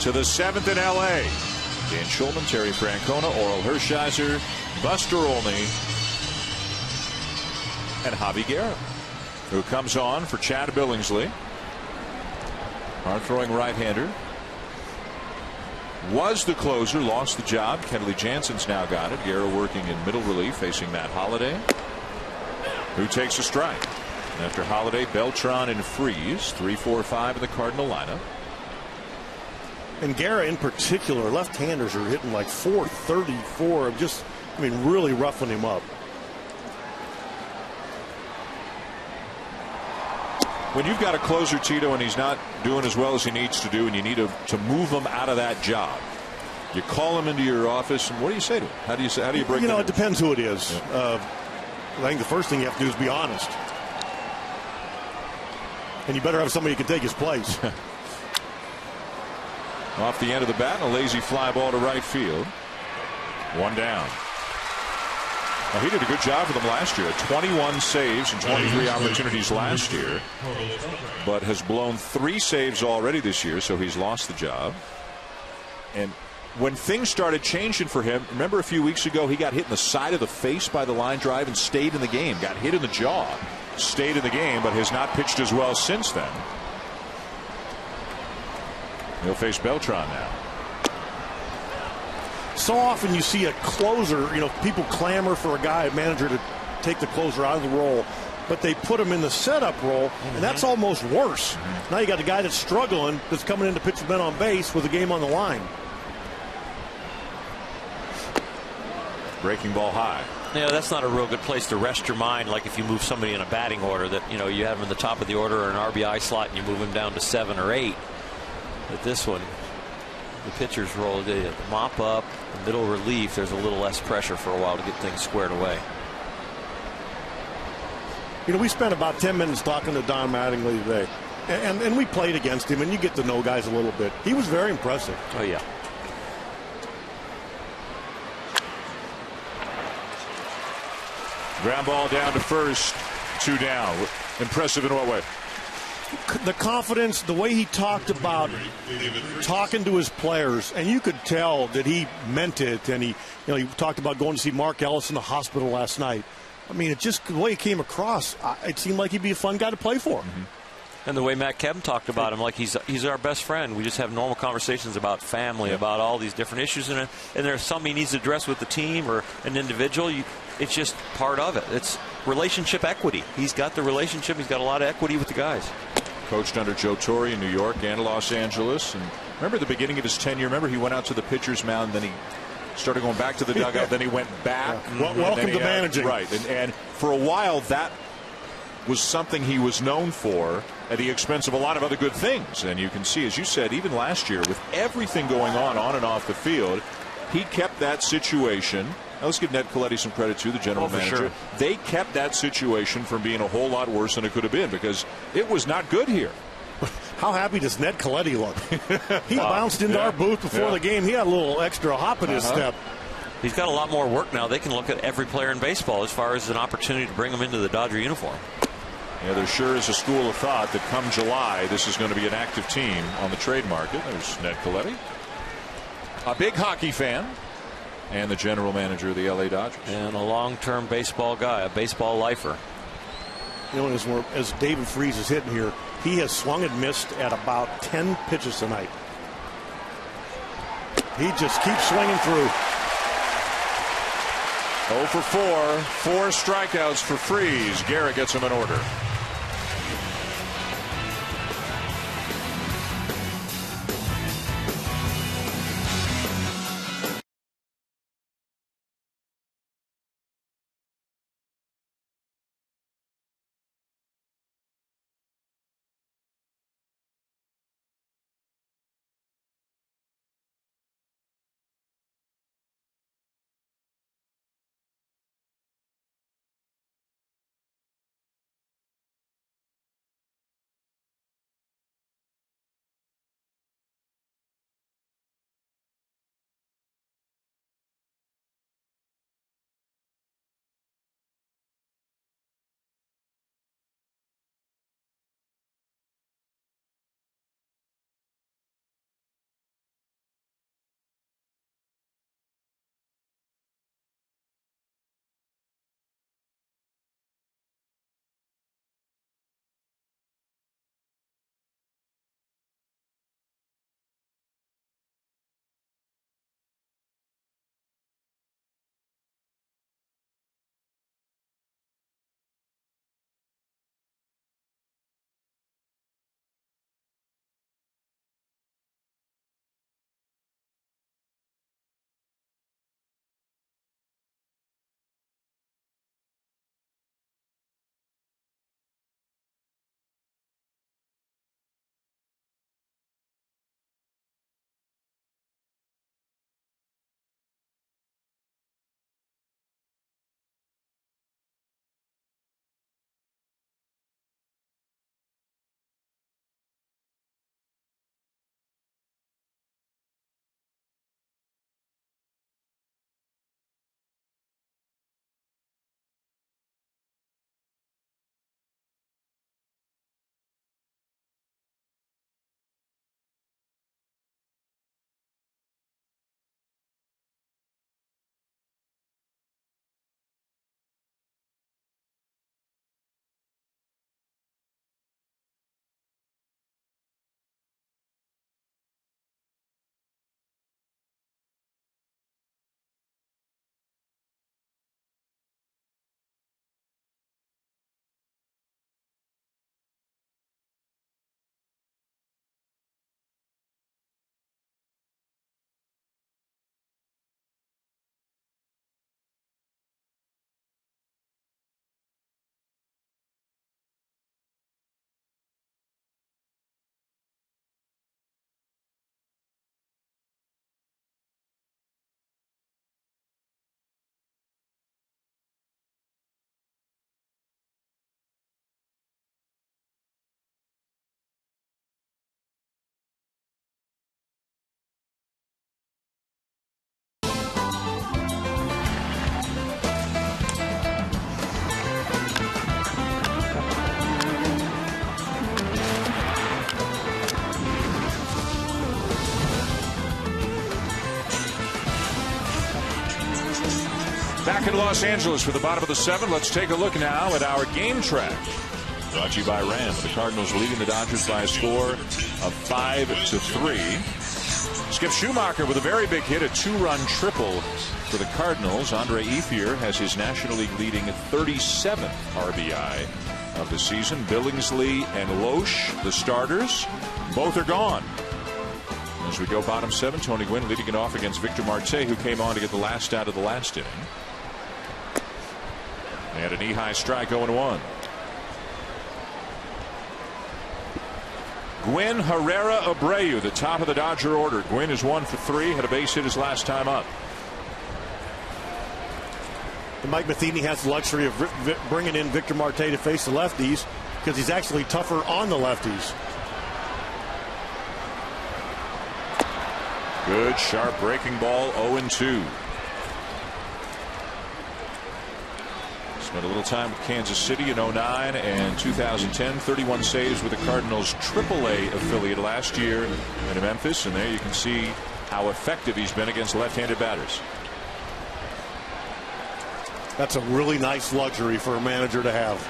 To the 7th in L.A. Dan Schulman, Terry Francona, Orel Hershiser, Buster Olney, and Javi Guerra, who comes on for Chad Billingsley. Hard-throwing right-hander. Was the closer, lost the job. Kenley Jansen's now got it. Guerra working in middle relief, facing Matt Holliday, who takes a strike. And after Holliday, Beltran and Freeze, 3-4-5 in the Cardinal lineup. And Guerra in particular, left-handers are hitting like 434. Just, I mean, really roughing him up. When you've got a closer, Tito, and he's not doing as well as he needs to do, and you need to move him out of that job, you call him into your office, and what do you say to him? How do you break? You know, it depends who it is. Yeah. I think the first thing you have to do is be honest, and you better have somebody who can take his place. Off the end of the bat, a lazy fly ball to right field. One down. Well, he did a good job for them last year. 21 saves and 23 opportunities last year, but has blown 3 saves already this year, so he's lost the job. And when things started changing for him, remember a few weeks ago he got hit in the side of the face by the line drive and stayed in the game. Got hit in the jaw, stayed in the game, but has not pitched as well since then. He'll face Beltran now. So often you see a closer, people clamor for a manager to take the closer out of the role, but they put him in the setup role, and that's almost worse. Now you got a guy that's struggling, that's coming in to pitch the men on base with the game on the line. Breaking ball high. Yeah, that's not a real good place to rest your mind, like if you move somebody in a batting order that, you have him in the top of the order or an RBI slot and you move him down to 7 or 8. But this one, the pitcher's role, the mop up, the middle relief, there's a little less pressure for a while to get things squared away. We spent about 10 minutes talking to Don Mattingly today, and we played against him, and you get to know guys a little bit. He was very impressive. Oh, yeah. Ground ball down to first, 2 down. Impressive in what way? The confidence, the way he talked about talking to his players, and you could tell that he meant it. And he talked about going to see Mark Ellis in the hospital last night. I mean, the way he came across, it seemed like he'd be a fun guy to play for. And the way Matt Kevin talked about him, like he's our best friend. We just have normal conversations about family, about all these different issues, and there's something he needs to address with the team or an individual. It's just part of it. It's relationship equity. He's got the relationship. He's got a lot of equity with the guys. Coached under Joe Torre in New York and Los Angeles. And remember the beginning of his tenure, he went out to the pitcher's mound, then he started going back to the dugout, then he went back. Welcome to managing. Right. And for a while, that was something he was known for at the expense of a lot of other good things. And you can see, as you said, even last year, with everything going on and off the field, he kept that situation. Now let's give Ned Colletti some credit too, the general manager. Sure. They kept that situation from being a whole lot worse than it could have been, because it was not good here. How happy does Ned Colletti look? He bounced into our booth before the game. He had a little extra hop in his step. He's got a lot more work now. They can look at every player in baseball as far as an opportunity to bring him into the Dodger uniform. Yeah, there sure is a school of thought that come July, this is going to be an active team on the trade market. There's Ned Colletti, a big hockey fan, and the general manager of the LA Dodgers. And a long-term baseball guy, a baseball lifer. As David Freese is hitting here, he has swung and missed at about 10 pitches tonight. He just keeps swinging through. 0 for 4 strikeouts for Freese. Garrett gets him in order. in Los Angeles for the bottom of the 7th. Let's take a look now at our game track. Brought to you by Ram. The Cardinals leading the Dodgers by a score of 5-3. Skip Schumacher with a very big hit, a 2-run triple for the Cardinals. Andre Ethier has his National League leading 37th RBI of the season. Billingsley and Loesch, the starters, both are gone. As we go bottom 7, Tony Gwynn leading it off against Victor Marte, who came on to get the last out of the last inning. They had a knee-high strike, 0-1. Gwynn, Herrera, Abreu, the top of the Dodger order. Gwynn is 1 for 3, had a base hit his last time up. And Mike Matheny has the luxury of bringing in Victor Marte to face the lefties because he's actually tougher on the lefties. Good, sharp breaking ball, 0-2. Spent a little time with Kansas City in 09 and 2010. 31 saves with the Cardinals' AAA affiliate last year in Memphis. And there you can see how effective he's been against left-handed batters. That's a really nice luxury for a manager to have.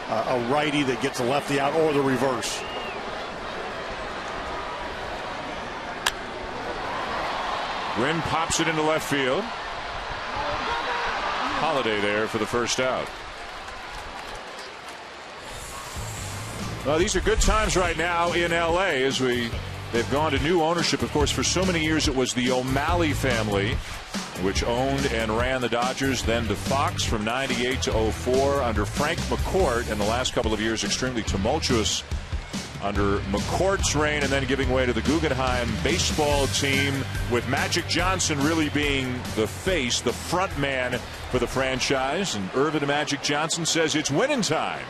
A righty that gets a lefty out or the reverse. Gwynn pops it into left field. Holiday there for the first out. Well, these are good times right now in L.A. as they've gone to new ownership. Of course, for so many years it was the O'Malley family which owned and ran the Dodgers, then to Fox from 98 to 04 under Frank McCourt, and the last couple of years extremely tumultuous under McCourt's reign, and then giving way to the Guggenheim baseball team, with Magic Johnson really being the face, the front man for the franchise. And Irvin Magic Johnson says it's winning time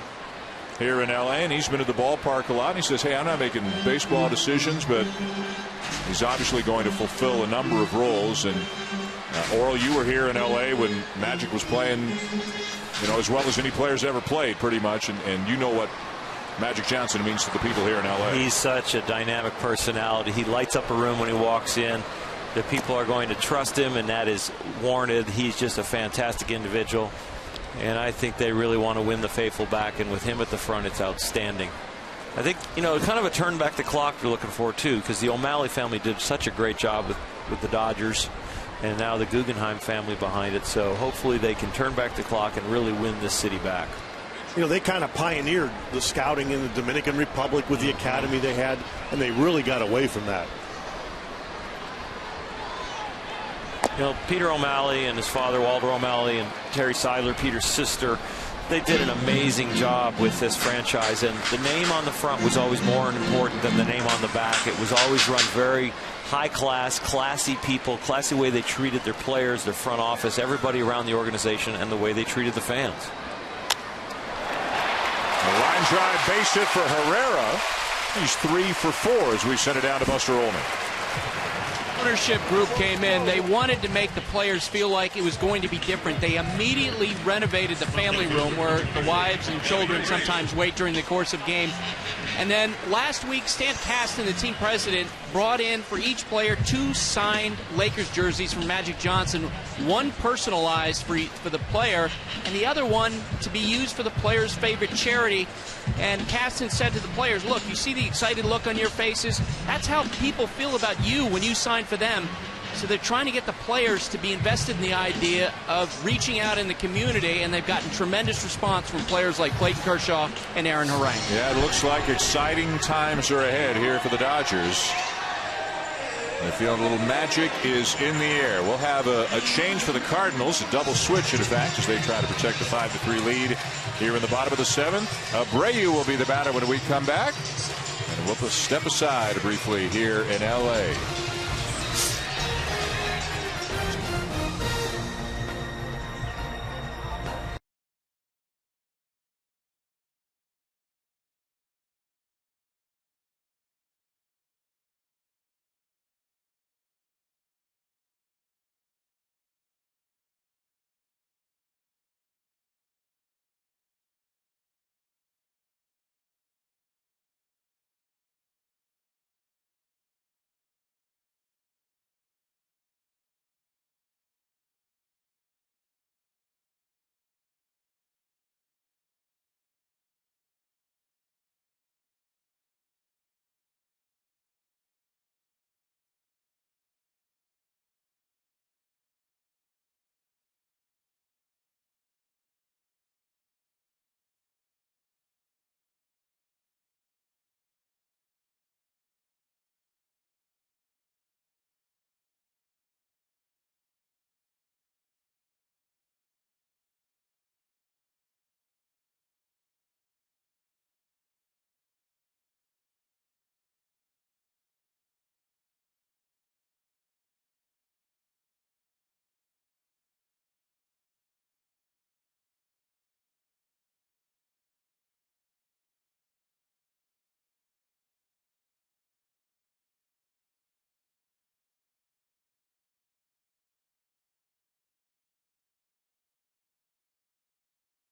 here in LA, and he's been at the ballpark a lot. And he says, hey, I'm not making baseball decisions, but he's obviously going to fulfill a number of roles. And Oral, you were here in LA when Magic was playing, as well as any players ever played, pretty much, and you know what Magic Johnson means to the people here in LA. He's such a dynamic personality. He lights up a room when he walks in. The people are going to trust him, and that is warranted. He's just a fantastic individual, and I think they really want to win the faithful back, and with him at the front, it's outstanding. I think, kind of a turn back the clock you're looking for, too, because the O'Malley family did such a great job with the Dodgers, and now the Guggenheim family behind it. So hopefully they can turn back the clock and really win this city back. They kind of pioneered the scouting in the Dominican Republic with the academy they had, and they really got away from that. Peter O'Malley and his father, Walter O'Malley, and Terry Seidler, Peter's sister, they did an amazing job with this franchise, and the name on the front was always more important than the name on the back. It was always run very high class, classy people, classy way they treated their players, their front office, everybody around the organization, and the way they treated the fans. A line drive base hit for Herrera. He's 3 for 4 as we send it down to Buster Olney. Ownership group came in. They wanted to make the players feel like it was going to be different. They immediately renovated the family room where the wives and children sometimes wait during the course of game. And then last week, Stan Kasten, the team president, brought in for each player 2 signed Lakers jerseys from Magic Johnson, one personalized for the player, and the other one to be used for the player's favorite charity. And Kasten said to the players, look, you see the excited look on your faces? That's how people feel about you when you sign for them. So they're trying to get the players to be invested in the idea of reaching out in the community, and they've gotten tremendous response from players like Clayton Kershaw and Aaron Harang. Yeah, it looks like exciting times are ahead here for the Dodgers. They feel a little magic is in the air. We'll have a change for the Cardinals, a double switch, in fact, as they try to protect the 5-3 lead here in the bottom of the 7th. Abreu will be the batter when we come back. And we'll step aside briefly here in L.A.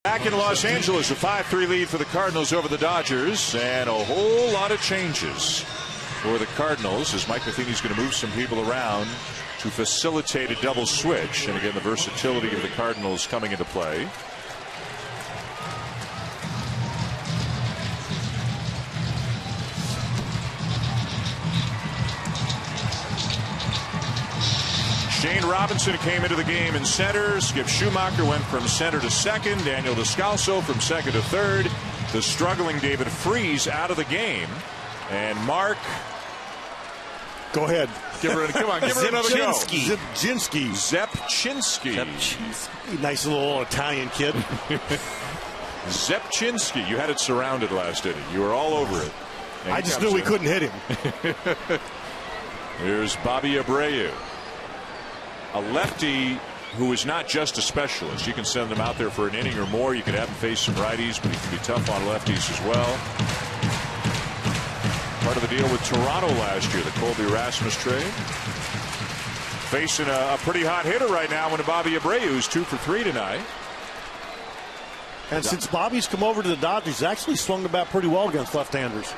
Back in Los Angeles, a 5-3 lead for the Cardinals over the Dodgers, and a whole lot of changes for the Cardinals as Mike Matheny's going to move some people around to facilitate a double switch. And again, the versatility of the Cardinals coming into play. Shane Robinson came into the game in center. Skip Schumacher went from center to second. Daniel Descalso from second to third. The struggling David Freese out of the game. And Mark. Go ahead. Give her another go. Zepchinski. Nice little Italian kid. Zepchinski. You had it surrounded last inning. You were all over it. And I just knew we couldn't hit him. Here's Bobby Abreu. A lefty who is not just a specialist. You can send him out there for an inning or more. You could have him face some righties, but he can be tough on lefties as well. Part of the deal with Toronto last year, the Colby Rasmus trade. Facing a pretty hot hitter right now in Bobby Abreu, who's 2 for 3 tonight. And since Bobby's come over to the Dodgers, he's actually swung the bat pretty well against left-handers.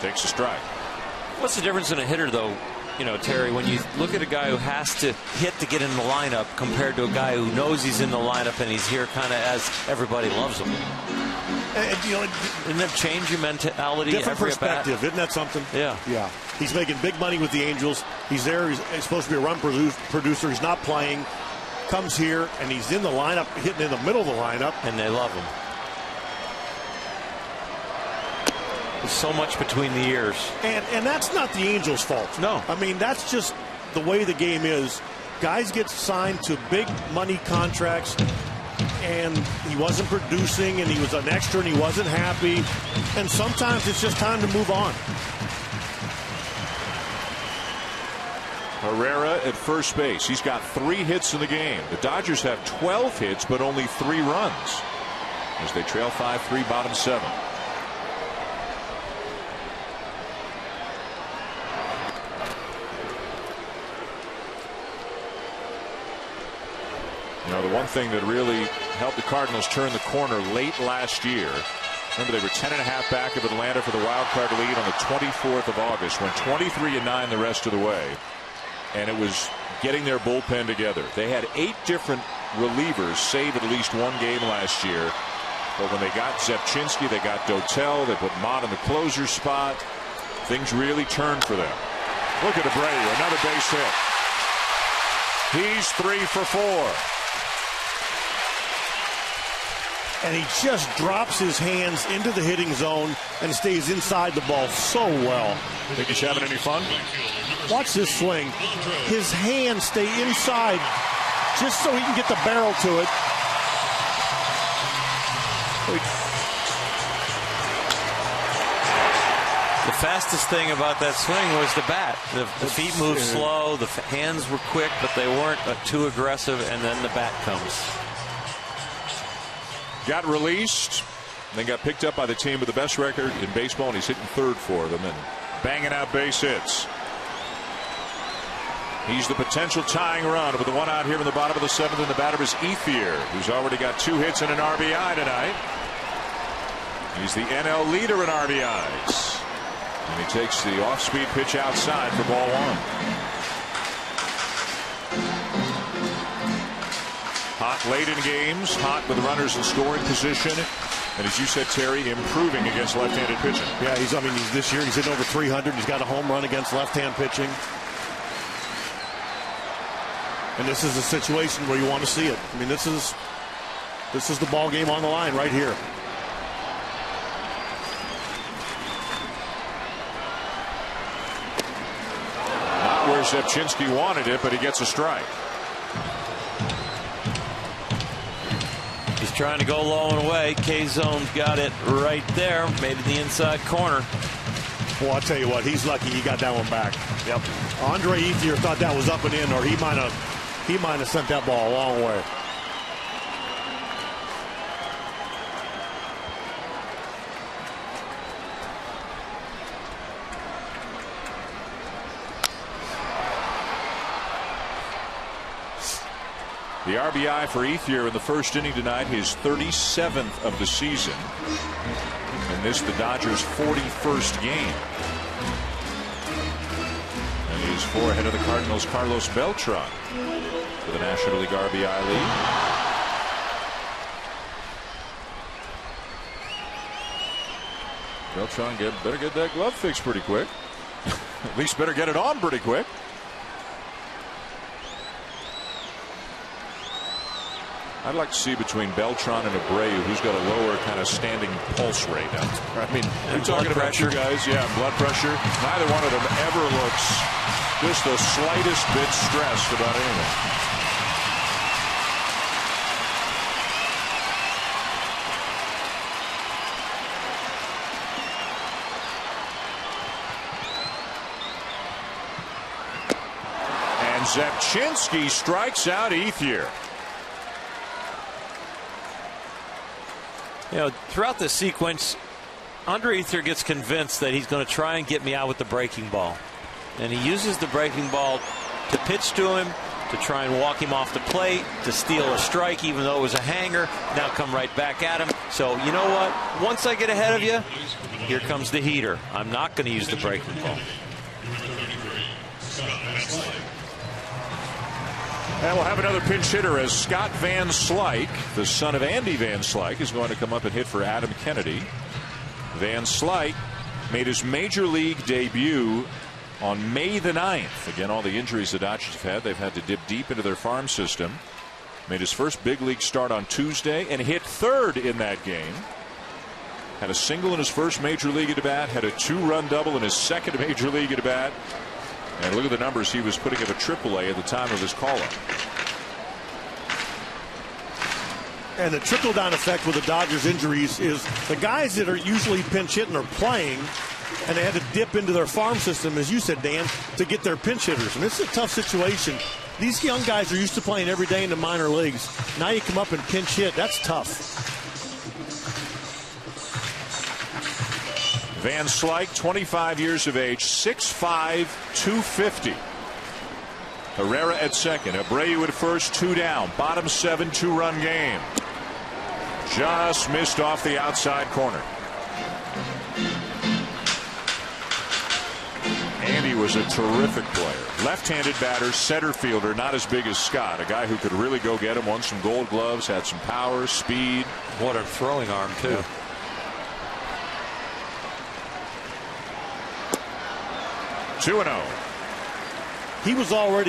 Takes a strike. What's the difference in a hitter, though, you know, Terry, when you look at a guy who has to hit to get in the lineup compared to a guy who knows he's in the lineup and he's here kind of as everybody loves him? You know, doesn't that change your mentality? Different perspective, isn't that something? Yeah. Yeah. He's making big money with the Angels. He's there. He's supposed to be a run producer. He's not playing. Comes here, and he's in the lineup, hitting in the middle of the lineup. And they love him. There's so much between the ears. And that's not the Angels' fault. No. I mean, that's just the way the game is. Guys get signed to big money contracts, and he wasn't producing, and he was an extra, and he wasn't happy. And sometimes it's just time to move on. Herrera at first base. He's got 3 hits in the game. The Dodgers have 12 hits, but only 3 runs as they trail 5-3, bottom 7. You know, the one thing that really helped the Cardinals turn the corner late last year, remember they were 10.5 back of Atlanta for the wild card lead on the 24th of August, went 23-9 the rest of the way, and it was getting their bullpen together. They had 8 different relievers save at least one game last year, but when they got Zepchinski, they got Dotel, they put Mott in the closer spot, things really turned for them. Look at Abreu, another base hit. He's 3 for 4. And he just drops his hands into the hitting zone and stays inside the ball so well. Think he's having any fun? Watch this swing. His hands stay inside just so he can get the barrel to it. The fastest thing about that swing was the bat. The feet moved slow, the hands were quick, but they weren't too aggressive, and then the bat comes. Got released, then got picked up by the team with the best record in baseball, and he's hitting 3rd for them and banging out base hits. He's the potential tying run with the one out here in the bottom of the 7th, and the batter is Ethier, who's already got 2 hits and an RBI tonight. He's the NL leader in RBIs. And he takes the off-speed pitch outside for ball 1. Hot late in games, hot with runners in scoring position, and as you said, Terry, improving against left-handed pitching. Yeah, this year he's hitting over 300. He's got a home run against left-hand pitching. And this is a situation where you want to see it. I mean, this is the ball game on the line right here. Not where Zepchinski wanted it, but he gets a strike. He's trying to go low and away. K-Zone got it right there. Made it the inside corner. Well, I'll tell you what, he's lucky he got that one back. Yep. Andre Ethier thought that was up and in, or he might have sent that ball a long way. The RBI for Ethier in the first inning tonight, his 37th of the season. And this the Dodgers' 41st game. And he's 4 ahead of the Cardinals' Carlos Beltran for the National League RBI lead. Beltran better get that glove fixed pretty quick. At least better get it on pretty quick. I'd like to see between Beltran and Abreu who's got a lower kind of standing pulse rate out there. I mean, we're talking about you guys, yeah, blood pressure. Neither one of them ever looks just the slightest bit stressed about anything. And Zepchinski strikes out Ethier. You know, throughout the sequence, Andre Ethier gets convinced that he's going to try and get me out with the breaking ball. And he uses the breaking ball to pitch to him, to try and walk him off the plate, to steal a strike, even though it was a hanger, now come right back at him. So, you know what? Once I get ahead of you, here comes the heater. I'm not going to use the breaking ball. And we'll have another pinch hitter as Scott Van Slyke, the son of Andy Van Slyke, is going to come up and hit for Adam Kennedy. Van Slyke made his major league debut on May the 9th. Again, all the injuries the Dodgers have had, they've had to dip deep into their farm system. Made his first big league start on Tuesday and hit third in that game. Had a single in his first major league at bat, had a 2-run double in his second major league at bat. And look at the numbers he was putting up at AAA at the time of his call-up. And the trickle-down effect with the Dodgers injuries is the guys that are usually pinch hitting are playing, and they had to dip into their farm system, as you said, Dan, to get their pinch hitters. And it's a tough situation. These young guys are used to playing every day in the minor leagues. Now you come up and pinch hit. That's tough. Van Slyke, 25 years of age, 6'5", 250. Herrera at second. Abreu at first, 2 down. Bottom 7, 2-run game. Just missed off the outside corner. Andy was a terrific player. Left-handed batter, center fielder, not as big as Scott. A guy who could really go get him. Won some Gold Gloves, had some power, speed. What a throwing arm, too. Yeah. 2-0.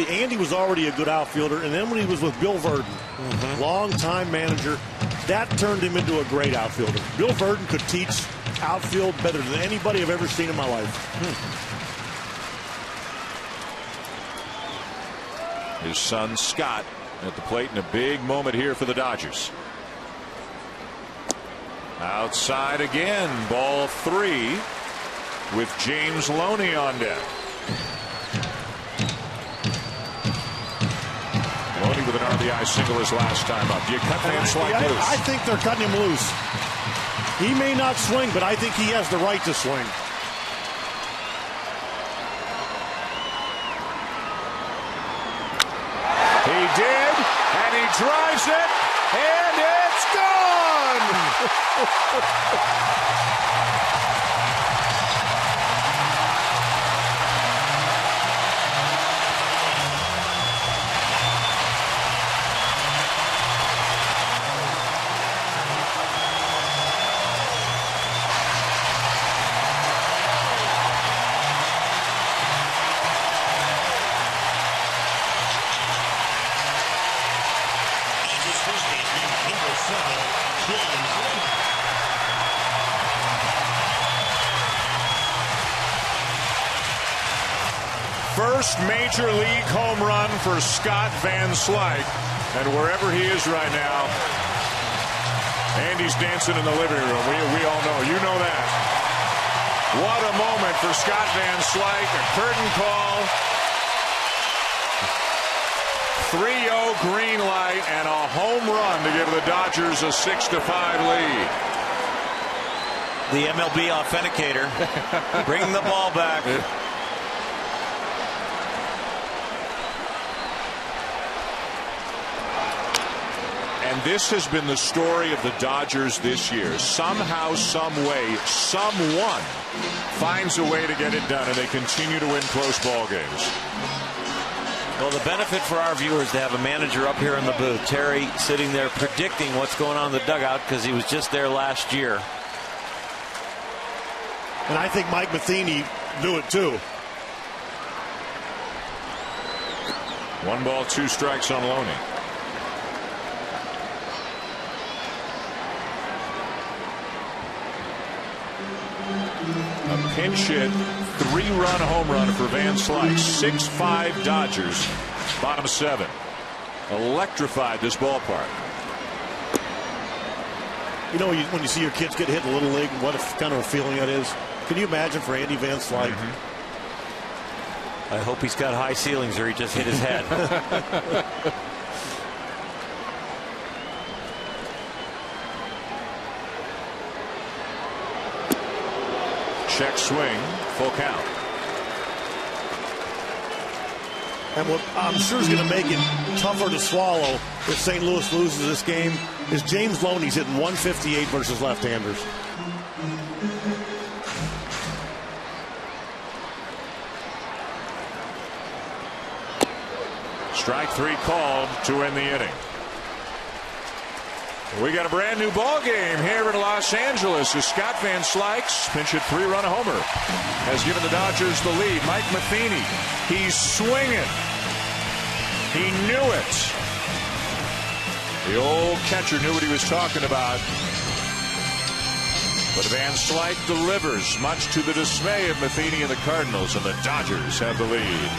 Andy was already a good outfielder, and then when he was with Bill Verdon, long-time manager, that turned him into a great outfielder. Bill Verdon could teach outfield better than anybody I've ever seen in my life. His son Scott at the plate in a big moment here for the Dodgers. Outside again, ball 3 with James Loney on deck. Loney with an RBI single his last time up. Do you cut Van Slyke loose? I think they're cutting him loose. He may not swing, but I think he has the right to swing. He did, and he drives it, and it's gone! First major league home run for Scott Van Slyke. And wherever he is right now, Andy's dancing in the living room. We all know. You know that. What a moment for Scott Van Slyke. A curtain call. 3-0 green light and a home run to give the Dodgers a 6-5 lead. The MLB authenticator. Bring the ball back. And this has been the story of the Dodgers this year. Somehow, some way, someone finds a way to get it done, and they continue to win close ball games. Well, the benefit for our viewers to have a manager up here in the booth, Terry, sitting there predicting what's going on in the dugout because he was just there last year. And I think Mike Matheny knew it too. 1 ball, 2 strikes on Loney. A pinch hit, 3-run home run for Van Slyke. 6-5 Dodgers, bottom 7. Electrified this ballpark. You know, when you see your kids get hit in Little League, what kind of a feeling that is? Can you imagine for Andy Van Slyke? I hope he's got high ceilings or he just hit his head. Check swing, full count. And what I'm sure is going to make it tougher to swallow if St. Louis loses this game is James Loney's hitting 158 versus left-handers. Strike 3 called to end the inning. We got a brand new ball game here in Los Angeles as Scott Van Slyke's pinch hit 3-run homer has given the Dodgers the lead. Mike Matheny, he's swinging. He knew it. The old catcher knew what he was talking about. But Van Slyke delivers, much to the dismay of Matheny and the Cardinals, and the Dodgers have the lead.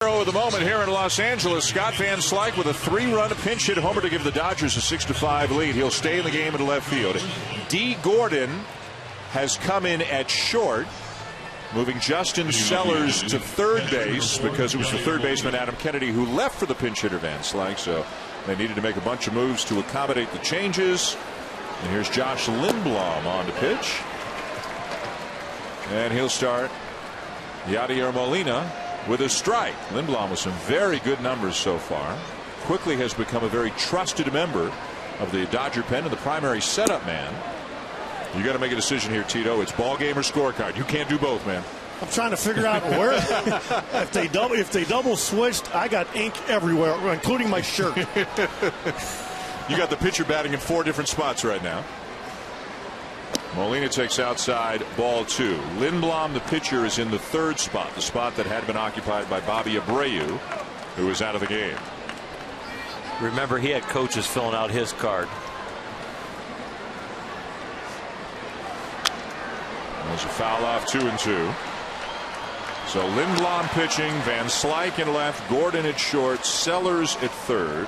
Of the moment here in Los Angeles, Scott Van Slyke with a 3-run pinch hit homer to give the Dodgers a 6-5 lead. He'll stay in the game in left field. D. Gordon has come in at short, moving Justin Sellers to third base because it was the third baseman Adam Kennedy who left for the pinch hitter Van Slyke. So they needed to make a bunch of moves to accommodate the changes. And here's Josh Lindblom on to pitch, and he'll start Yadier Molina with a strike. Lindblom with some very good numbers so far. Quickly has become a very trusted member of the Dodger pen and the primary setup man. You got to make a decision here, Tito. It's ball game or scorecard. You can't do both, man. I'm trying to figure out where if they double switched, I got ink everywhere, including my shirt. You got the pitcher batting in 4 different spots right now. Molina takes outside, ball 2. Lindblom, the pitcher, is in the third spot, the spot that had been occupied by Bobby Abreu, who is out of the game. Remember, he had coaches filling out his card. There's a foul off 2-2. So Lindblom pitching, Van Slyke in left, Gordon at short, Sellers at third.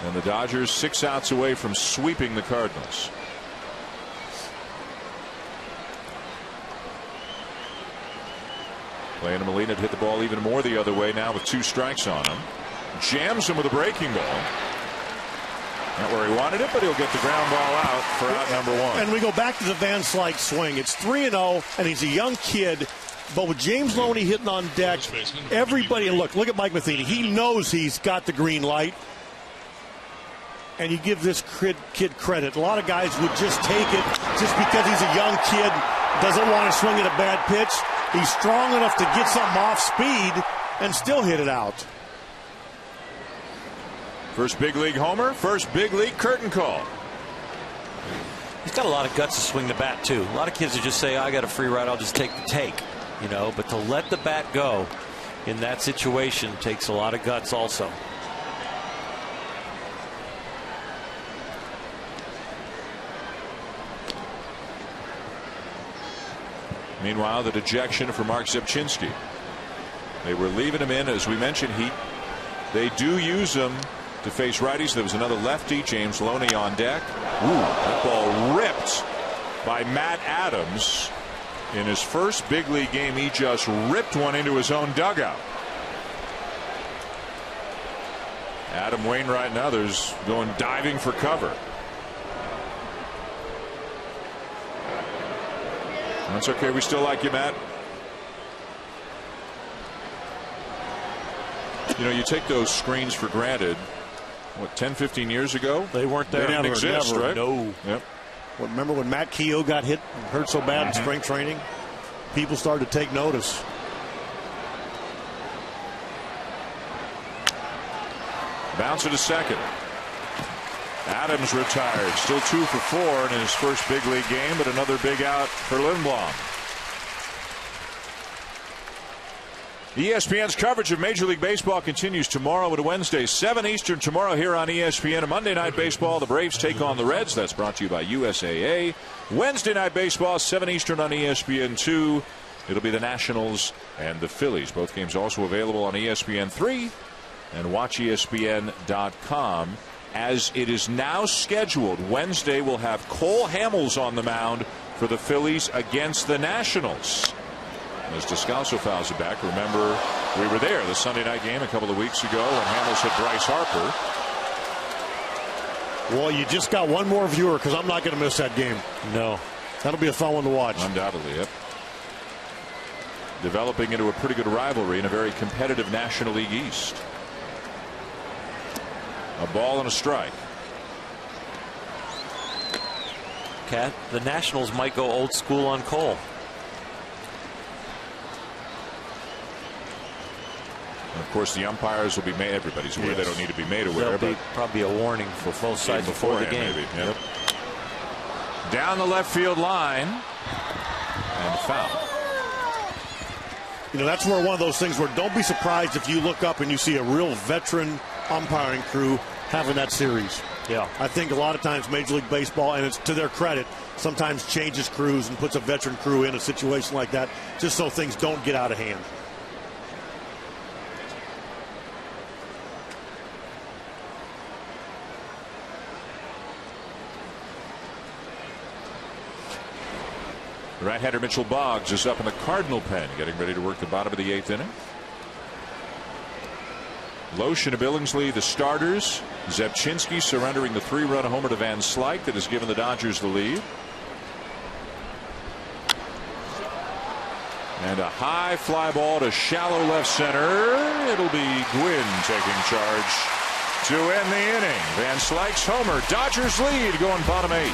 And the Dodgers 6 outs away from sweeping the Cardinals. Leonard Molina hit the ball even more the other way now with 2 strikes on him. Jams him with a breaking ball. Not where he wanted it, but he'll get the ground ball out for out number 1. And we go back to the Van Slyke swing. It's 3-0, and he's a young kid. But with James Loney hitting on deck, everybody, and look at Mike Matheny. He knows he's got the green light. And you give this kid credit. A lot of guys would just take it just because he's a young kid, doesn't want to swing at a bad pitch. He's strong enough to get something off speed and still hit it out. First big league homer, first big league curtain call. He's got a lot of guts to swing the bat, too. A lot of kids who just say, I got a free ride, I'll just take the take. You know, but to let the bat go in that situation takes a lot of guts also. Meanwhile, the dejection for Mark Zepchinski. They were leaving him in, as we mentioned. They do use him to face righties. There was another lefty, James Loney, on deck. Ooh, that ball ripped by Matt Adams. In his first big league game, he just ripped one into his own dugout. Adam Wainwright and others going diving for cover. That's okay. We still like you, Matt. You know, you take those screens for granted. What, 10, 15 years ago? They weren't there. They didn't exist, right? No. Yep. Well, remember when Matt Keogh got hit and hurt so bad in spring training? People started to take notice. Bounce to second. Adams retired. Still 2 for 4 in his first big league game, but another big out for Lindblom. ESPN's coverage of Major League Baseball continues tomorrow and Wednesday, 7 Eastern tomorrow here on ESPN. A Monday Night Baseball, the Braves take on the Reds. That's brought to you by USAA. Wednesday Night Baseball, 7 Eastern on ESPN2. It'll be the Nationals and the Phillies. Both games also available on ESPN3 and watchespn.com. As it is now scheduled, Wednesday we'll have Cole Hamels on the mound for the Phillies against the Nationals. As Descalso fouls it back, remember we were there the Sunday night game a couple of weeks ago when Hamels hit Bryce Harper. Well, you just got one more viewer because I'm not going to miss that game. No. That'll be a fun one to watch. Undoubtedly, yep. Developing into a pretty good rivalry in a very competitive National League East. A ball and a strike. Cat, the Nationals might go old school on Cole. And of course, the umpires will be made. Everybody's aware. Yes. They don't need to be made aware. There'll be probably a warning for both sides before the game. Maybe. Yep. Down the left field line and foul. You know, that's where one of those things where don't be surprised if you look up and you see a real veteran umpiring crew having that series. Yeah. I think a lot of times Major League Baseball, and it's to their credit, sometimes changes crews and puts a veteran crew in a situation like that just so things don't get out of hand. Right-hander Mitchell Boggs is up in the Cardinal pen, getting ready to work the bottom of the 8th inning. Loesch and Billingsley, the starters. Zepchinski surrendering the 3-run homer to Van Slyke that has given the Dodgers the lead. And a high fly ball to shallow left center. It'll be Gwynn taking charge to end the inning. Van Slyke's homer. Dodgers lead going bottom 8.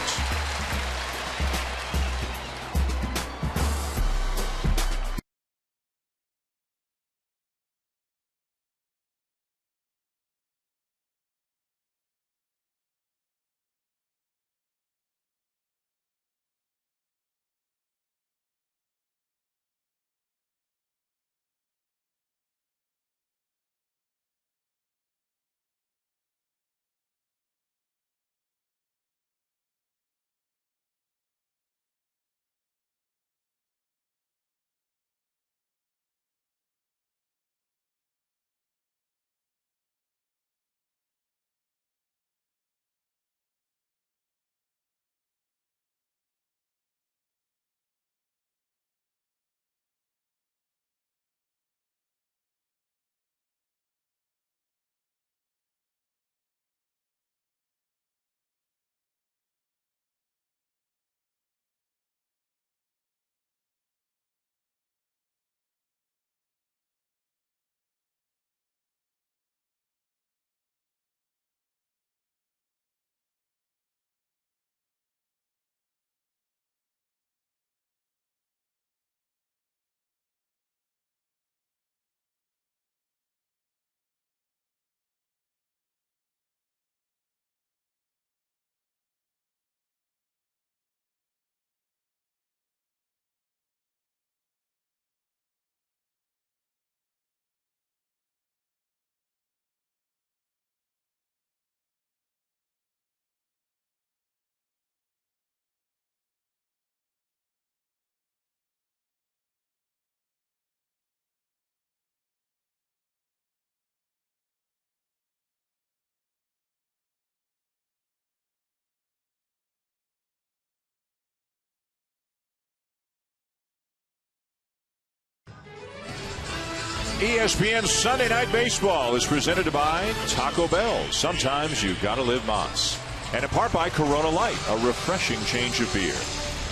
ESPN Sunday Night Baseball is presented by Taco Bell. Sometimes you gotta live Moss. And in part by Corona Light, a refreshing change of beer.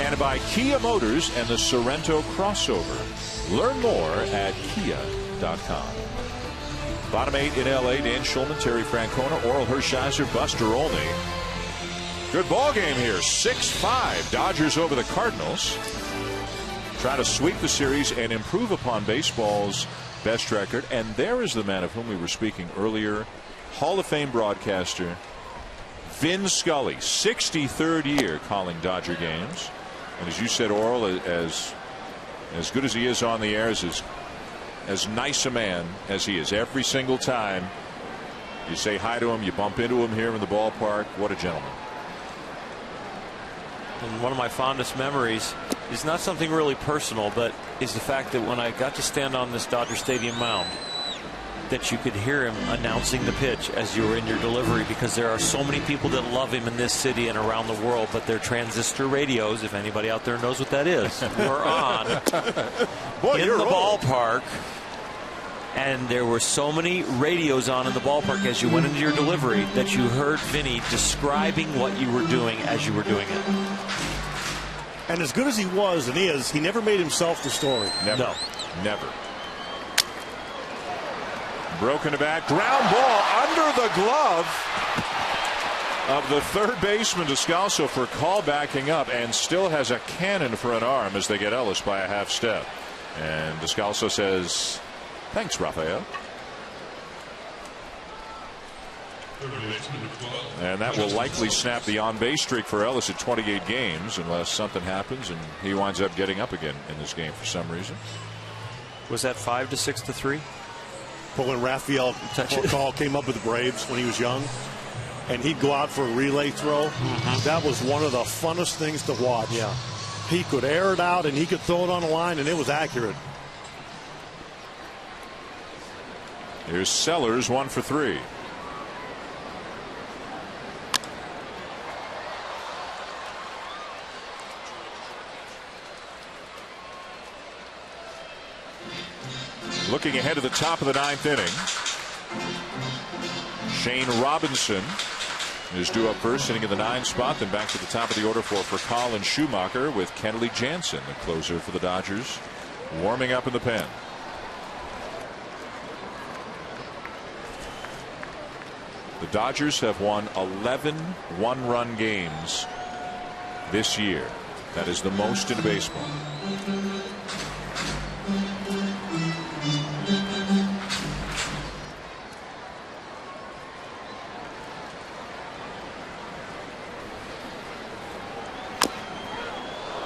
And by Kia Motors and the Sorrento crossover. Learn more at kia.com. Bottom 8 in L.A., Dan Schulman, Terry Francona, Oral Hershiser, Buster Olney. Good ball game here. 6-5. Dodgers over the Cardinals. Try to sweep the series and improve upon baseball's best record. And there is the man of whom we were speaking earlier, Hall of Fame broadcaster Vin Scully, 63rd year calling Dodger games. And as you said, Oral, as good as he is on the air, as nice a man as he is. Every single time you say hi to him, you bump into him here in the ballpark. What a gentleman. And one of my fondest memories is not something really personal, but is the fact that when I got to stand on this Dodger Stadium mound, that you could hear him announcing the pitch as you were in your delivery, because there are so many people that love him in this city and around the world, but their transistor radios, if anybody out there knows what that is, were on in the ballpark. And there were so many radios on in the ballpark as you went into your delivery that you heard Vinny describing what you were doing as you were doing it. And as good as he was and is, he never made himself the story. Never. No. Never. Broken to bat. Ground ball under the glove of the third baseman, Descalso, for call backing up, and still has a cannon for an arm as they get Ellis by a half step. And Descalso says, "Thanks, Rafael." And that will likely snap the on-base streak for Ellis at 28 games unless something happens and he winds up getting up again in this game for some reason. Was that 5 to 6 to 3? But when Rafael Porcal came up with the Braves when he was young, and he'd go out for a relay throw, that was one of the funnest things to watch. Yeah. He could air it out and he could throw it on the line, and it was accurate. Here's Sellers, 1 for 3. Looking ahead to the top of the 9th inning, Shane Robinson is due up first, sitting in the 9 spot, then back to the top of the order for Colin Schumacher, with Kenley Jansen, the closer for the Dodgers, warming up in the pen. The Dodgers have won 11 one-run games this year. That is the most in baseball.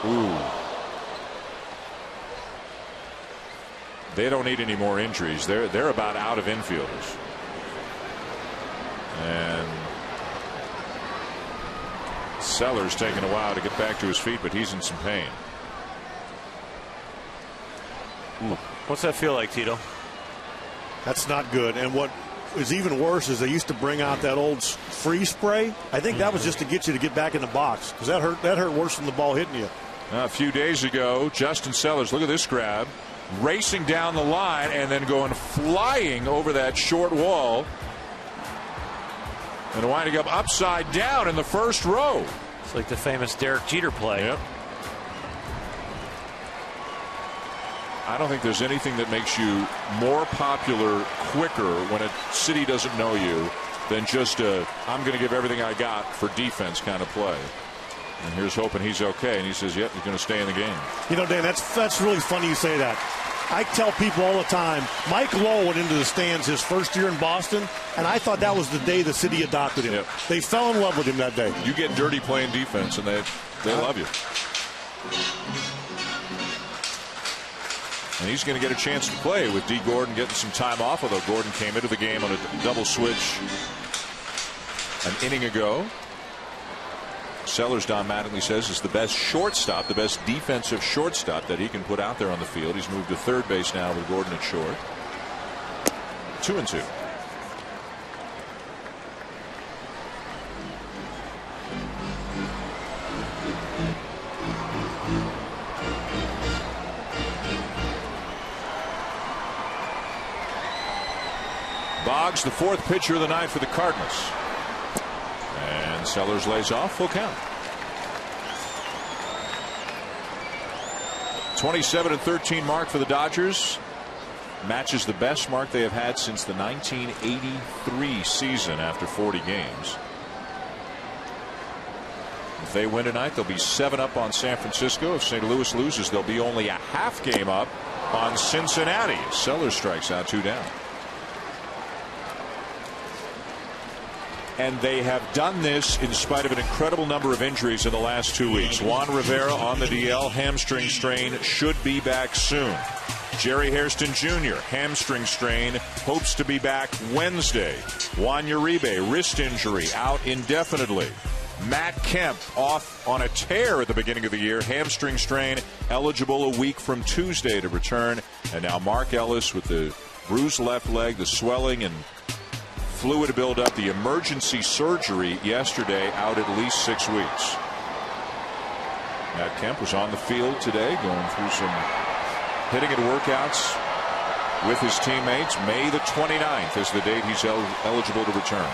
Ooh. They don't need any more injuries. They're about out of infielders. And Sellers taking a while to get back to his feet, but he's in some pain. Ooh. What's that feel like, Tito? That's not good. And what is even worse is they used to bring out that old freeze spray. I think that was just to get you to get back in the box, because that hurt worse than the ball hitting you. A few days ago, Justin Sellers, look at this grab, racing down the line and then going flying over that short wall and winding up upside down in the first row. It's like the famous Derek Jeter play. Yep. I don't think there's anything that makes you more popular quicker when a city doesn't know you than just a I'm going to give everything I got for defense kind of play. And here's hoping he's okay. And he says, yep, he's going to stay in the game. You know, Dan, that's really funny you say that. I tell people all the time, Mike Lowe went into the stands his first year in Boston, and I thought that was the day the city adopted him. Yep. They fell in love with him that day. You get dirty playing defense, and they love you. And he's going to get a chance to play with D. Gordon getting some time off, although Gordon came into the game on a double switch an inning ago. Sellers, Don Mattingly says, is the best shortstop, the best defensive shortstop that he can put out there on the field. He's moved to third base now with Gordon at short. 2-2. Boggs, the fourth pitcher of the night for the Cardinals. And Sellers lays off, full count. 27-13 mark for the Dodgers. Matches the best mark they have had since the 1983 season after 40 games. If they win tonight, they'll be 7 up on San Francisco. If St. Louis loses, they'll be only a half game up on Cincinnati. Sellers strikes out, 2 down. And they have done this in spite of an incredible number of injuries in the last 2 weeks. Juan Rivera on the DL, hamstring strain, should be back soon. Jerry Hairston Jr., hamstring strain, hopes to be back Wednesday. Juan Uribe, wrist injury, out indefinitely. Matt Kemp off on a tear at the beginning of the year, hamstring strain, eligible a week from Tuesday to return. And now Mark Ellis with the bruised left leg, the swelling and fluid buildup, the emergency surgery yesterday, out at least 6 weeks. Matt Kemp was on the field today going through some hitting and workouts with his teammates. May the 29th is the date he's eligible to return.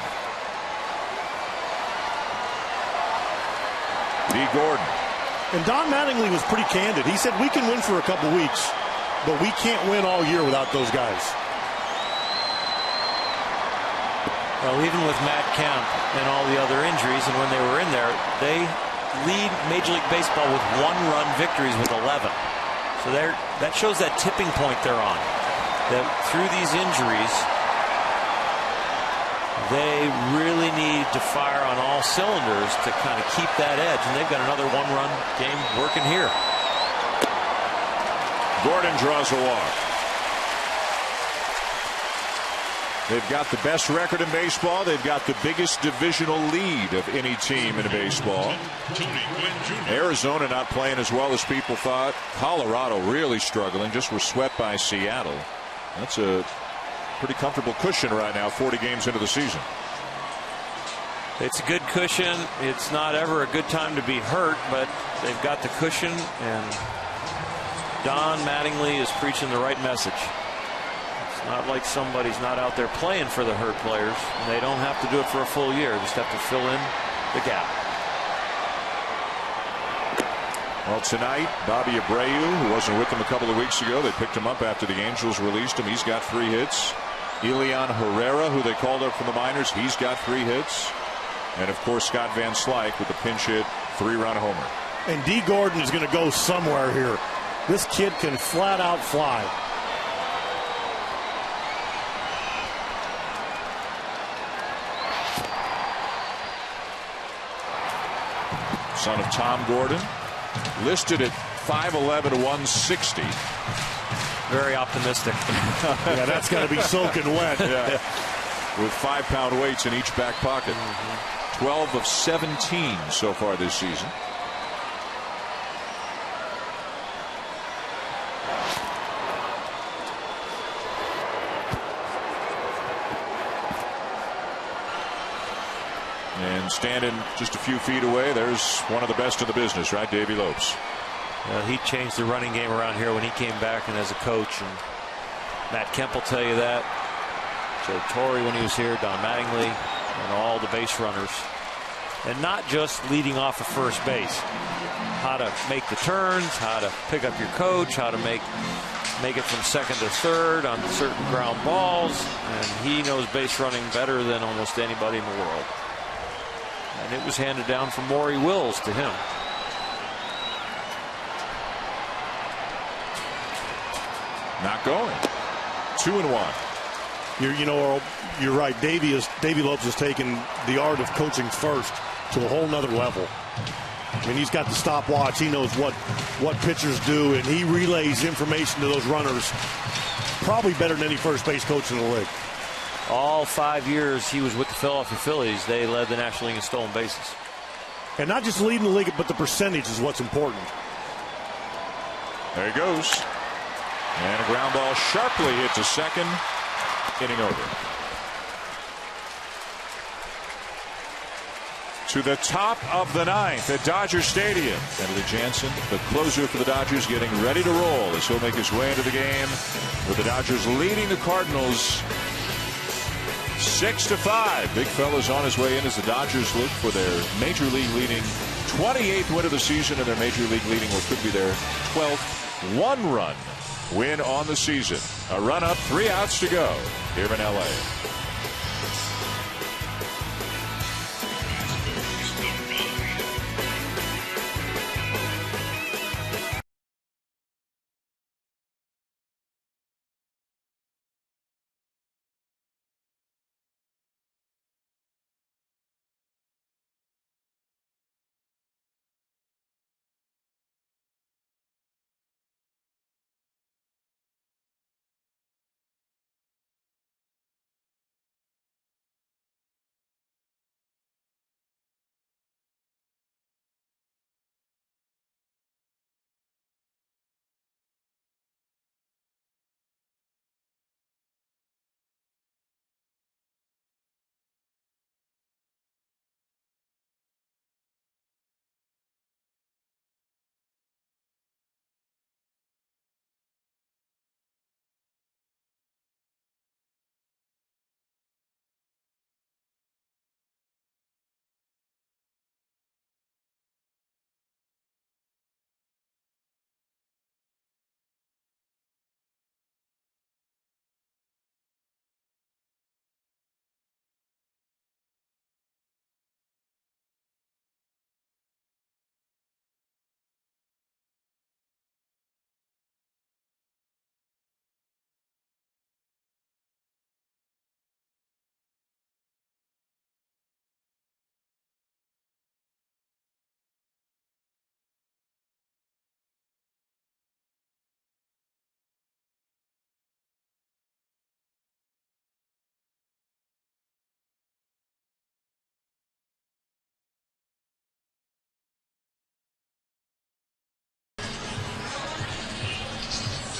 D. Gordon. And Don Mattingly was pretty candid. He said we can win for a couple weeks, but we can't win all year without those guys. Well, even with Matt Kemp and all the other injuries, and when they were in there, they lead Major League Baseball with 1-run victories with 11. So that shows that tipping point they're on. That through these injuries, they really need to fire on all cylinders to kind of keep that edge. And they've got another 1-run game working here. Gordon draws a walk. They've got the best record in baseball. They've got the biggest divisional lead of any team in baseball. Arizona not playing as well as people thought. Colorado really struggling. Just were swept by Seattle. That's a pretty comfortable cushion right now, 40 games into the season. It's a good cushion. It's not ever a good time to be hurt, but they've got the cushion, and Don Mattingly is preaching the right message. Not like somebody's not out there playing for the hurt players, and they don't have to do it for a full year. Just have to fill in the gap. Well, tonight, Bobby Abreu, who wasn't with them a couple of weeks ago, they picked him up after the Angels released him. He's got 3 hits. Elian Herrera, who they called up from the minors, he's got 3 hits. And, of course, Scott Van Slyke with the pinch hit 3-run homer. And D. Gordon is going to go somewhere here. This kid can flat out fly. Son of Tom Gordon, listed at 5'11", 160. Very optimistic. Yeah, that's got to be soaking wet. Yeah. With 5-pound weights in each back pocket. 12 of 17 so far this season. And standing just a few feet away, there's one of the best in the business, right? Davey Lopes. Well, he changed the running game around here when he came back and as a coach. And Matt Kemp will tell you that. Joe Torre when he was here, Don Mattingly, and all the base runners. And not just leading off of first base. How to make the turns, how to pick up your coach, how to make it from second to third on certain ground balls. And he knows base running better than almost anybody in the world. And it was handed down from Maury Wills to him. Not going. 2-1. You're right. Davey Lopes has taken the art of coaching first to a whole nother level. I mean, he's got the stopwatch. He knows what pitchers do, and he relays information to those runners probably better than any first base coach in the league. All 5 years he was with the Philadelphia Phillies, they led the National League in stolen bases. And not just leading the league, but the percentage is what's important. There he goes. And a ground ball sharply hit to second. Inning over. To the top of the ninth at Dodger Stadium. Kenley Jansen, the closer for the Dodgers, getting ready to roll as he'll make his way into the game with the Dodgers leading the Cardinals 6-5. Big fella's on his way in as the Dodgers look for their major league leading 28th win of the season and their major league leading what could be their 12th one-run win on the season. A run up, 3 outs to go here in L.A.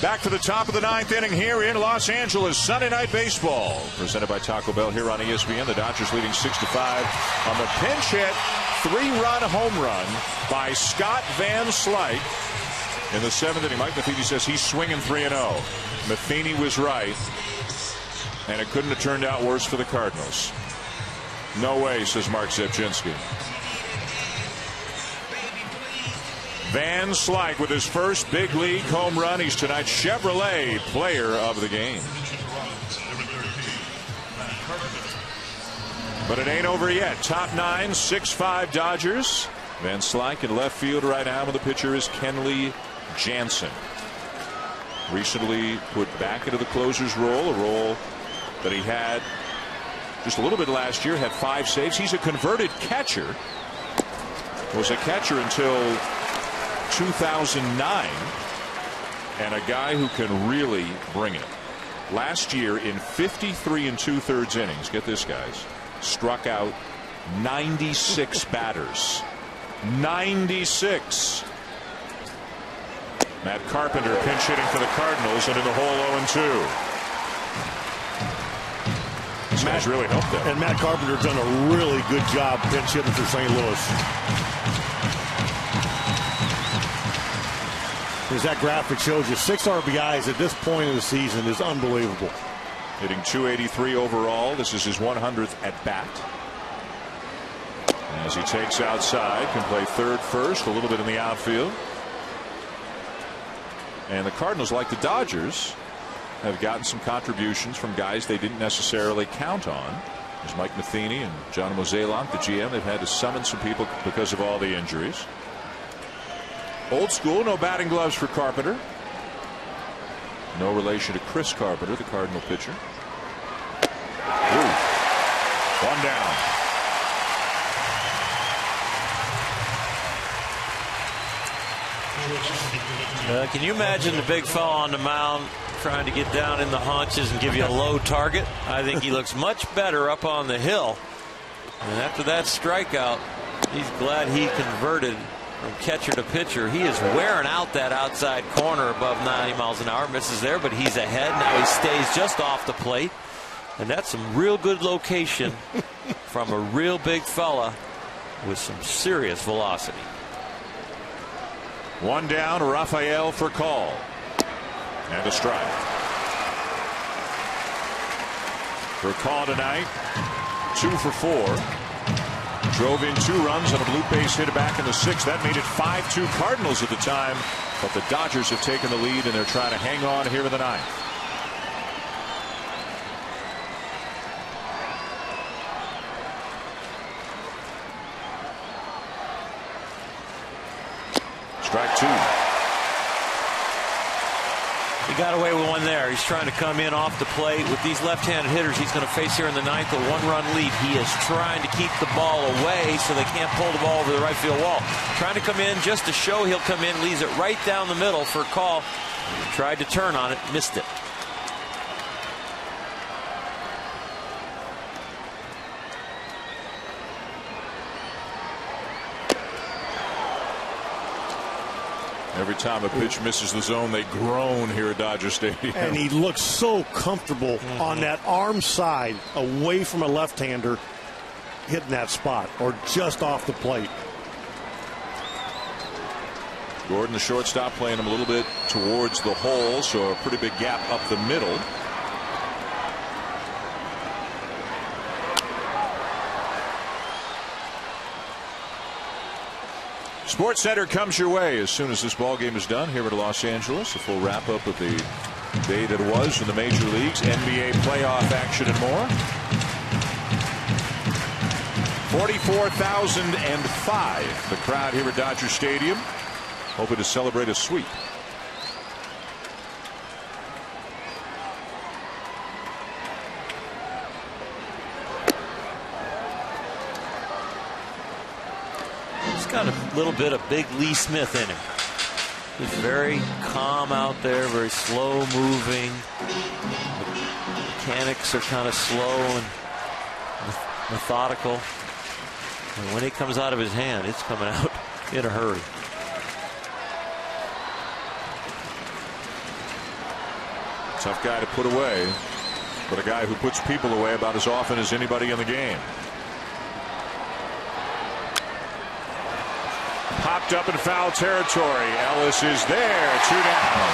Back to the top of the 9th inning here in Los Angeles. Sunday Night Baseball presented by Taco Bell here on ESPN. The Dodgers leading 6-5 on the pinch hit 3-run home run by Scott Van Slyke in the 7th inning. Mike Matheny says he's swinging 3-0. Matheny was right, and it couldn't have turned out worse for the Cardinals. No way, says Mark Zepchinski. Van Slyke with his first big league home run. He's tonight's Chevrolet Player of the Game. But it ain't over yet. Top 9, 6-5 Dodgers. Van Slyke in left field right now. The pitcher is Kenley Jansen. Recently put back into the closer's role, a role that he had just a little bit last year. Had 5 saves. He's a converted catcher. Was a catcher until 2009, and a guy who can really bring it. Last year in 53 2/3 innings, get this, guys, struck out 96 batters. 96. Matt Carpenter pinch hitting for the Cardinals and in the hole 0-2. This guy's really helped them. And Matt Carpenter's done a really good job pinch hitting for St. Louis. As that graphic shows you, 6 RBIs at this point of the season is unbelievable. Hitting .283 overall. This is his 100th at bat. As he takes outside, can play third, first, a little bit in the outfield. And the Cardinals, like the Dodgers, have gotten some contributions from guys they didn't necessarily count on. There's Mike Matheny and John Mozeliak, the GM. They've had to summon some people because of all the injuries. Old school, no batting gloves for Carpenter. No relation to Chris Carpenter, the Cardinal pitcher. Ooh. 1 down. Can you imagine the big fella on the mound trying to get down in the haunches and give you a low target? I think he looks much better up on the hill. And after that strikeout, he's glad he converted from catcher to pitcher. He is wearing out that outside corner above 90 miles an hour. Misses there, but he's ahead. Now he stays just off the plate. And that's some real good location from a real big fella with some serious velocity. 1 down, Rafael for call. And a strike. for a call tonight. 2 for 4. Drove in 2 runs on a blue base hit back in the 6th. That made it 5-2 Cardinals at the time. But the Dodgers have taken the lead, and they're trying to hang on here in the 9th. Strike 2. He got away with one there. He's trying to come in off the plate. With these left-handed hitters he's going to face here in the 9th, a 1-run lead. He is trying to keep the ball away so they can't pull the ball over the right field wall. Trying to come in just to show he'll come in, leaves it right down the middle for a call. Tried to turn on it, missed it. Every time a pitch misses the zone, they groan here at Dodger Stadium. And he looks so comfortable on that arm side, away from a left-hander, hitting that spot, or just off the plate. Gordon, the shortstop, playing him a little bit towards the hole, so a pretty big gap up the middle. Sports Center comes your way as soon as this ball game is done here at Los Angeles. A full wrap up of the day that was in the major leagues, NBA playoff action and more. 44,005 the crowd here at Dodger Stadium, hoping to celebrate a sweep. Got a little bit of big Lee Smith in him. He's very calm out there, very slow moving. Mechanics are kind of slow and methodical. And when it comes out of his hand, it's coming out in a hurry. Tough guy to put away, but a guy who puts people away about as often as anybody in the game. Popped up in foul territory. Ellis is there. 2 down.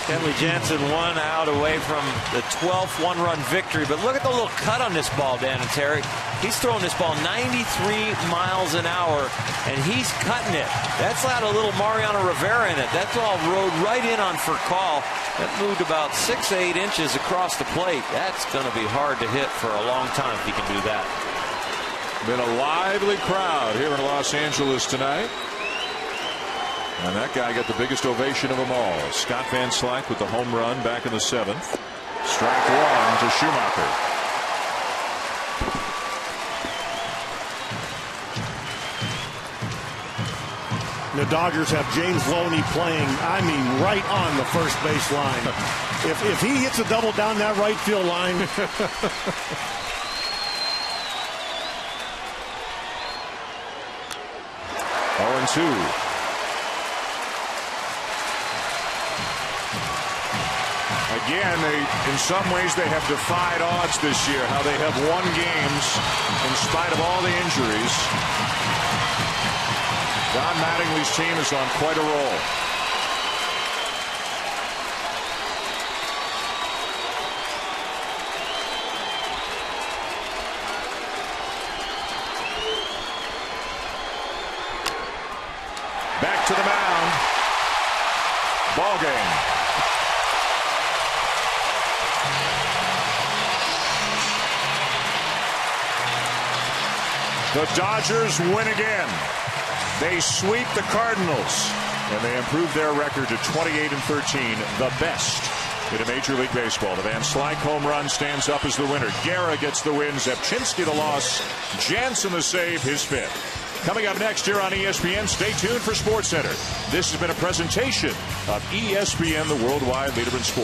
Kenley Jansen 1 out away from the 12th 1-run victory. But look at the little cut on this ball, Dan and Terry. He's throwing this ball 93 miles an hour, and he's cutting it. That's got a little Mariano Rivera in it. That ball rode right in on for call. That moved about 6-8 inches across the plate. That's going to be hard to hit for a long time if he can do that. Been a lively crowd here in Los Angeles tonight. And that guy got the biggest ovation of them all. Scott Van Slyke with the home run back in the 7th. Strike 1 to Schumacher. The Dodgers have James Loney playing, I mean, right on the first base line. If he hits a double down that right field line. 0-2. Again, in some ways they have defied odds this year, how they have won games in spite of all the injuries. Don Mattingly's team is on quite a roll. Back to the mound. Ball game. The Dodgers win again. They sweep the Cardinals, and they improve their record to 28-13, the best in a Major League Baseball. The Van Slyke home run stands up as the winner. Guerra gets the win. Zepchinski the loss. Jansen the save, his 5th. Coming up next here on ESPN, stay tuned for SportsCenter. This has been a presentation of ESPN, the worldwide leader in sports.